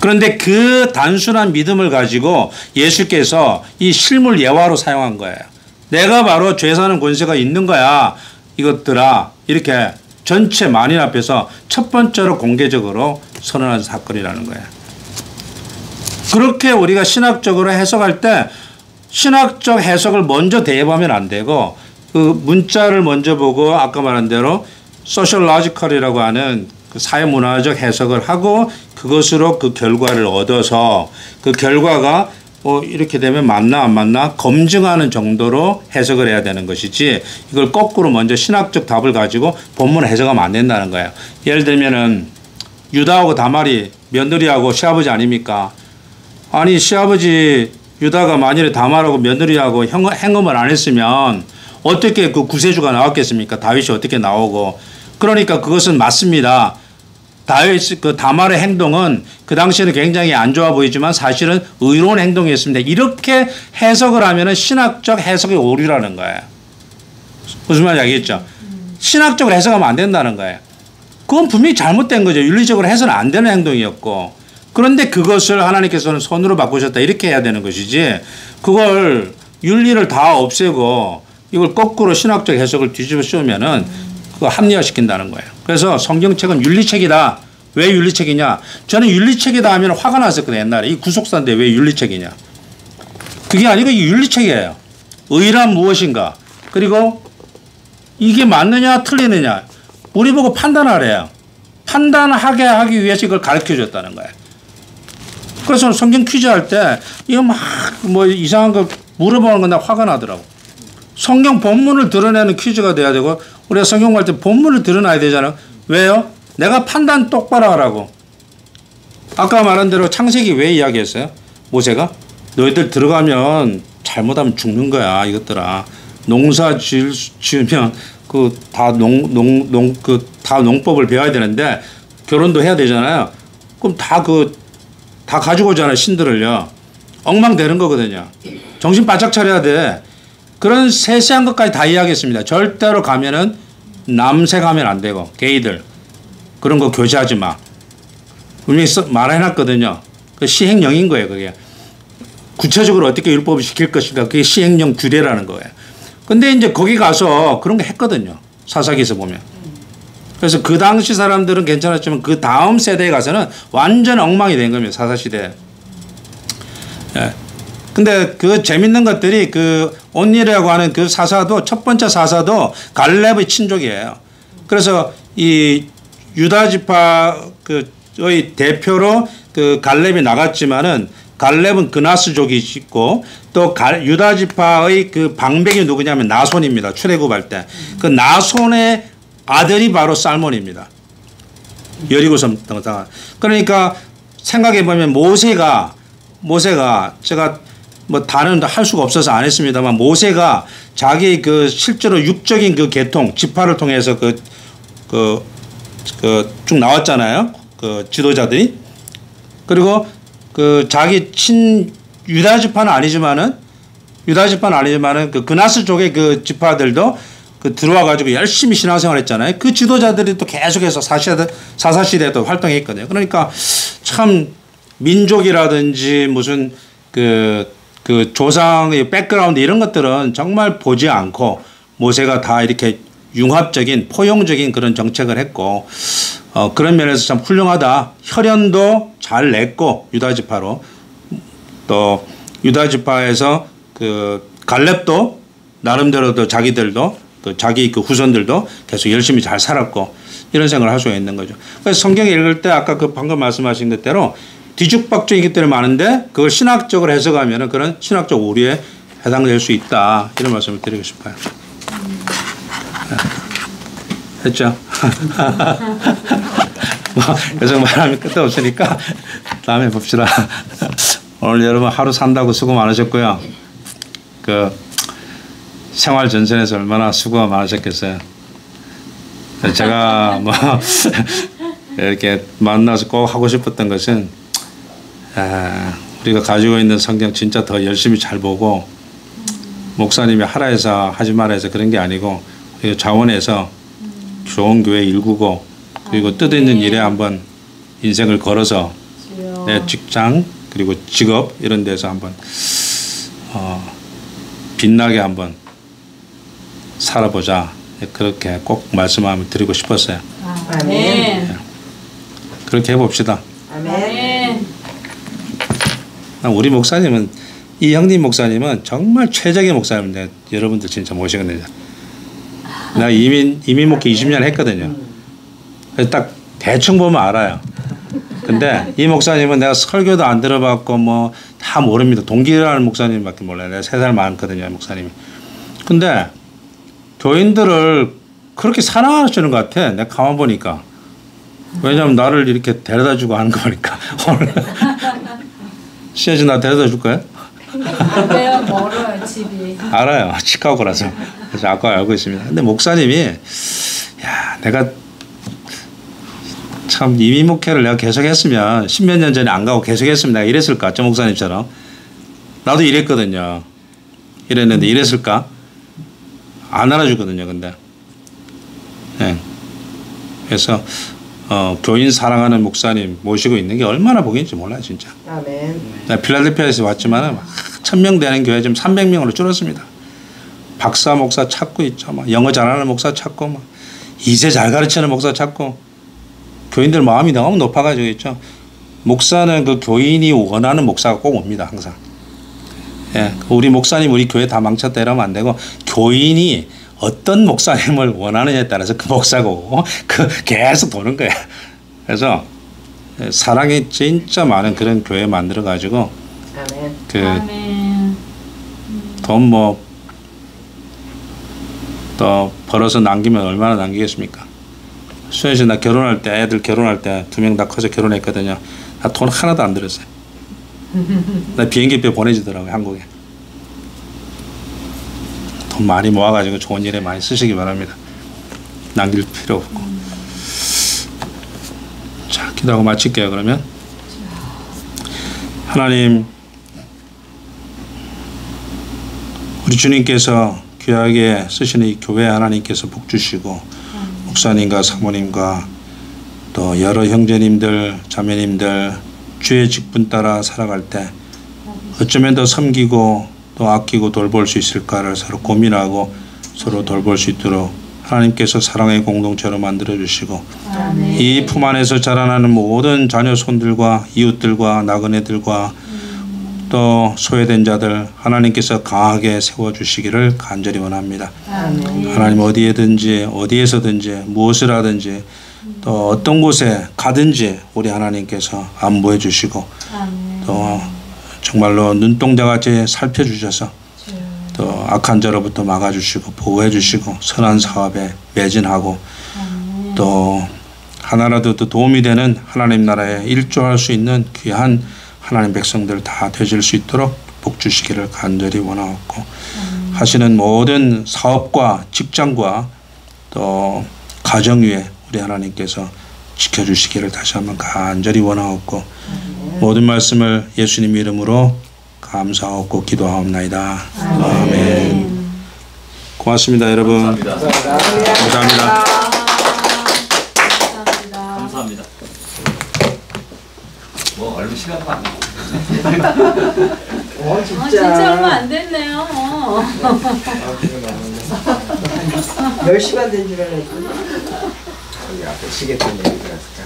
그런데 그 단순한 믿음을 가지고 예수께서 이 실물 예화로 사용한 거예요. 내가 바로 죄 사는 권세가 있는 거야. 이것들아. 이렇게 전체 만인 앞에서 첫 번째로 공개적으로 선언한 사건이라는 거예요. 그렇게 우리가 신학적으로 해석할 때 신학적 해석을 먼저 대입하면 안 되고 그 문자를 먼저 보고 아까 말한 대로 소셜로지컬이라고 하는 그 사회문화적 해석을 하고 그것으로 그 결과를 얻어서 그 결과가 이렇게 되면 맞나 안 맞나 검증하는 정도로 해석을 해야 되는 것이지 이걸 거꾸로 먼저 신학적 답을 가지고 본문을 해석하면 안 된다는 거예요. 예를 들면은 유다하고 다말이 며느리하고 시아버지 아닙니까? 아니 시아버지 유다가 만일에 다말하고 며느리하고 행음을 안 했으면 어떻게 그 구세주가 나왔겠습니까? 다윗이 어떻게 나오고. 그러니까 그것은 맞습니다. 그 다말의 행동은 그 당시에는 굉장히 안 좋아 보이지만 사실은 의로운 행동이었습니다. 이렇게 해석을 하면은 신학적 해석의 오류라는 거예요. 무슨 말인지 알겠죠? 신학적으로 해석하면 안 된다는 거예요. 그건 분명히 잘못된 거죠. 윤리적으로 해서는 안 되는 행동이었고. 그런데 그것을 하나님께서는 선으로 바꾸셨다. 이렇게 해야 되는 것이지. 그걸 윤리를 다 없애고 이걸 거꾸로 신학적 해석을 뒤집어 씌우면은 그거 합리화시킨다는 거예요. 그래서 성경책은 윤리책이다. 왜 윤리책이냐? 저는 윤리책이다 하면 화가 났었거든요. 옛날에. 이 구속사인데 왜 윤리책이냐? 그게 아니고 이 윤리책이에요. 의란 무엇인가? 그리고 이게 맞느냐 틀리느냐? 우리 보고 판단하래요. 판단하게 하기 위해서 이걸 가르쳐 줬다는 거예요. 그래서 성경 퀴즈 할 때 이거 막 뭐 이상한 거 물어보는 건 나 화가 나더라고. 성경 본문을 드러내는 퀴즈가 돼야 되고 우리가 성경 갈 때 본문을 드러나야 되잖아요. 왜요? 내가 판단 똑바로 하라고. 아까 말한 대로 창세기 왜 이야기했어요? 모세가 너희들 들어가면 잘못하면 죽는 거야 이것들아. 농사 지으면 그 다 다 농법을 배워야 되는데 결혼도 해야 되잖아요. 그럼 다 가지고 오잖아요 신들을요. 엉망되는 거거든요. 정신 바짝 차려야 돼. 그런 세세한 것까지 다 이야기했습니다. 절대로 가면은 남색하면 안 되고 게이들 그런 거 교제하지 마. 분명히 말해놨거든요. 그 시행령인 거예요. 그게 구체적으로 어떻게 율법을 지킬 것인가 그게 시행령 규례라는 거예요. 근데 이제 거기 가서 그런 거 했거든요. 사사기에서 보면. 그래서 그 당시 사람들은 괜찮았지만 그 다음 세대에 가서는 완전 엉망이 된 겁니다. 사사시대에. 예. 근데 그 재밌는 것들이 그 온니라고 하는 그 사사도 첫 번째 사사도 갈렙의 친족이에요. 그래서 이 유다 지파의 대표로 그 갈렙이 나갔지만은 갈렙은 그나스족이 있고 또 유다 지파의 그 방백이 누구냐면 나손입니다. 출애굽할 때. 그 나손의 아들이 바로 살몬입니다. 여리고성 등장. 그러니까 생각해 보면 모세가 제가 뭐 다른 할 수가 없어서 안 했습니다만 모세가 자기 그 실제로 육적인 그 계통 지파를 통해서 쭉 나왔잖아요. 그 지도자들이. 그리고 그 자기 유다 지파는 아니지만은 그 그나스 쪽의 그 지파들도 그 들어와 가지고 열심히 신앙생활 했잖아요. 그 지도자들이 또 계속해서 사사시대에도 활동했거든요. 그러니까 참 민족이라든지 무슨 그 조상의 백그라운드 이런 것들은 정말 보지 않고 모세가 다 이렇게 융합적인 포용적인 그런 정책을 했고 그런 면에서 참 훌륭하다. 혈연도 잘 냈고 유다 지파로 또 유다 지파에서 그 갈렙도 나름대로도 자기들도 또 자기 그 후손들도 계속 열심히 잘 살았고 이런 생각을 할 수가 있는 거죠. 그래서 성경 읽을 때 아까 그 방금 말씀하신 것대로 뒤죽박죽이기 때문에 많은데 그걸 신학적으로 해석하면 그런 신학적 오류에 해당될 수 있다. 이런 말씀을 드리고 싶어요. 했죠? 뭐 계속 말하면 끝도 없으니까 다음에 봅시다. 오늘 여러분 하루 산다고 수고 많으셨고요. 그 생활 전선에서 얼마나 수고가 많으셨겠어요. 제가 뭐 이렇게 만나서 꼭 하고 싶었던 것은 우리가 가지고 있는 성경 진짜 더 열심히 잘 보고 목사님이 하라 해서 하지 마라 해서 그런 게 아니고 우리가 자원해서 좋은 교회 일구고 그리고 뜻있는 일에 한번 인생을 걸어서 내 직장 그리고 직업 이런 데서 한번 빛나게 한번 살아보자. 그렇게 꼭 말씀을 드리고 싶었어요. 아멘. 네. 그렇게 해봅시다. 아멘. 우리 목사님은 이형님 목사님은 정말 최적의 목사님인데 여러분들 진짜 모시거든요. 나 이민 목회 20년 했거든요. 그래서 딱 대충 보면 알아요. 근데 이 목사님은 내가 설교도 안 들어봤고 뭐 다 모릅니다. 동기라는 목사님밖에 몰라요. 내가 3살 많거든요, 목사님이. 근데 교인들을 그렇게 사랑하시는 것 같아. 내가 가만 보니까. 왜냐면 나를 이렇게 데려다 주고 하는 거 보니까. 오늘 시애지 나 데려다 줄까요? 왜요? 멀어요 집이. 알아요. 시카고라서. 그래서 아까 알고 있습니다. 근데 목사님이 야 내가 참 이민 목회를 내가 계속했으면 10몇 년 전에 안 가고 계속했으면 내가 이랬을까? 저 목사님처럼. 나도 이랬거든요. 이랬는데 이랬을까? 안 알아주거든요. 근데. 네. 그래서 교인 사랑하는 목사님 모시고 있는 게 얼마나 복인지 몰라요. 진짜. 아멘. 나 필라델피아에서 왔지만 1000명 되는 교회 지금 300명으로 줄었습니다. 박사 목사 찾고 있죠. 막 영어 잘하는 목사 찾고 막 이세 잘 가르치는 목사 찾고 교인들 마음이 너무 높아가지고 있죠. 목사는 그 교인이 원하는 목사가 꼭 옵니다. 항상. 예, 우리 목사님 우리 교회 다 망쳤다 이러면 안 되고 교인이 어떤 목사님을 원하느냐에 따라서 그 목사가 오고 그 계속 도는 거예요. 그래서 사랑이 진짜 많은 그런 교회 만들어 가지고 아멘. 돈 뭐 또 벌어서 남기면 얼마나 남기겠습니까? 수현 씨 나 결혼할 때 애들 결혼할 때 2명 다 커서 결혼했거든요. 나 돈 하나도 안 들었어요. 나 비행기표 보내주더라고요. 한국에. 돈 많이 모아가지고 좋은 일에 많이 쓰시기 바랍니다. 남길 필요 없고. 자, 기도하고 마칠게요. 그러면 하나님 우리 주님께서 귀하게 쓰시는 이 교회 하나님께서 복 주시고 목사님과 사모님과 또 여러 형제님들 자매님들 주의 직분 따라 살아갈 때 어쩌면 더 섬기고 또 아끼고 돌볼 수 있을까를 서로 고민하고 서로 돌볼 수 있도록 하나님께서 사랑의 공동체로 만들어 주시고 이 품 안에서 자라나는 모든 자녀 손들과 이웃들과 나그네들과 또 소외된 자들 하나님께서 강하게 세워주시기를 간절히 원합니다. 하나님 어디에든지 어디에서든지 무엇을 하든지 또 어떤 곳에 가든지 우리 하나님께서 안보해 주시고 또 정말로 눈동자같이 살펴주셔서 또 악한 자로부터 막아주시고 보호해 주시고 선한 사업에 매진하고 또 하나라도 더 도움이 되는 하나님 나라에 일조할 수 있는 귀한 하나님 백성들 다 되실 수 있도록 복 주시기를 간절히 원하옵고 하시는 모든 사업과 직장과 또 가정 위에 우리 하나님께서 지켜주시기를 다시 한번 간절히 원하옵고 모든 말씀을 예수님 이름으로 감사하옵고 기도하옵나이다. 아멘. 고맙습니다 여러분. 감사합니다. 감사합니다. 뭐 얼마 시간도 안 나고. 진짜 얼마 안 됐네요. 몇 시간 된 줄 알았더니 여기 앞에 시계 때문에 그랬을까?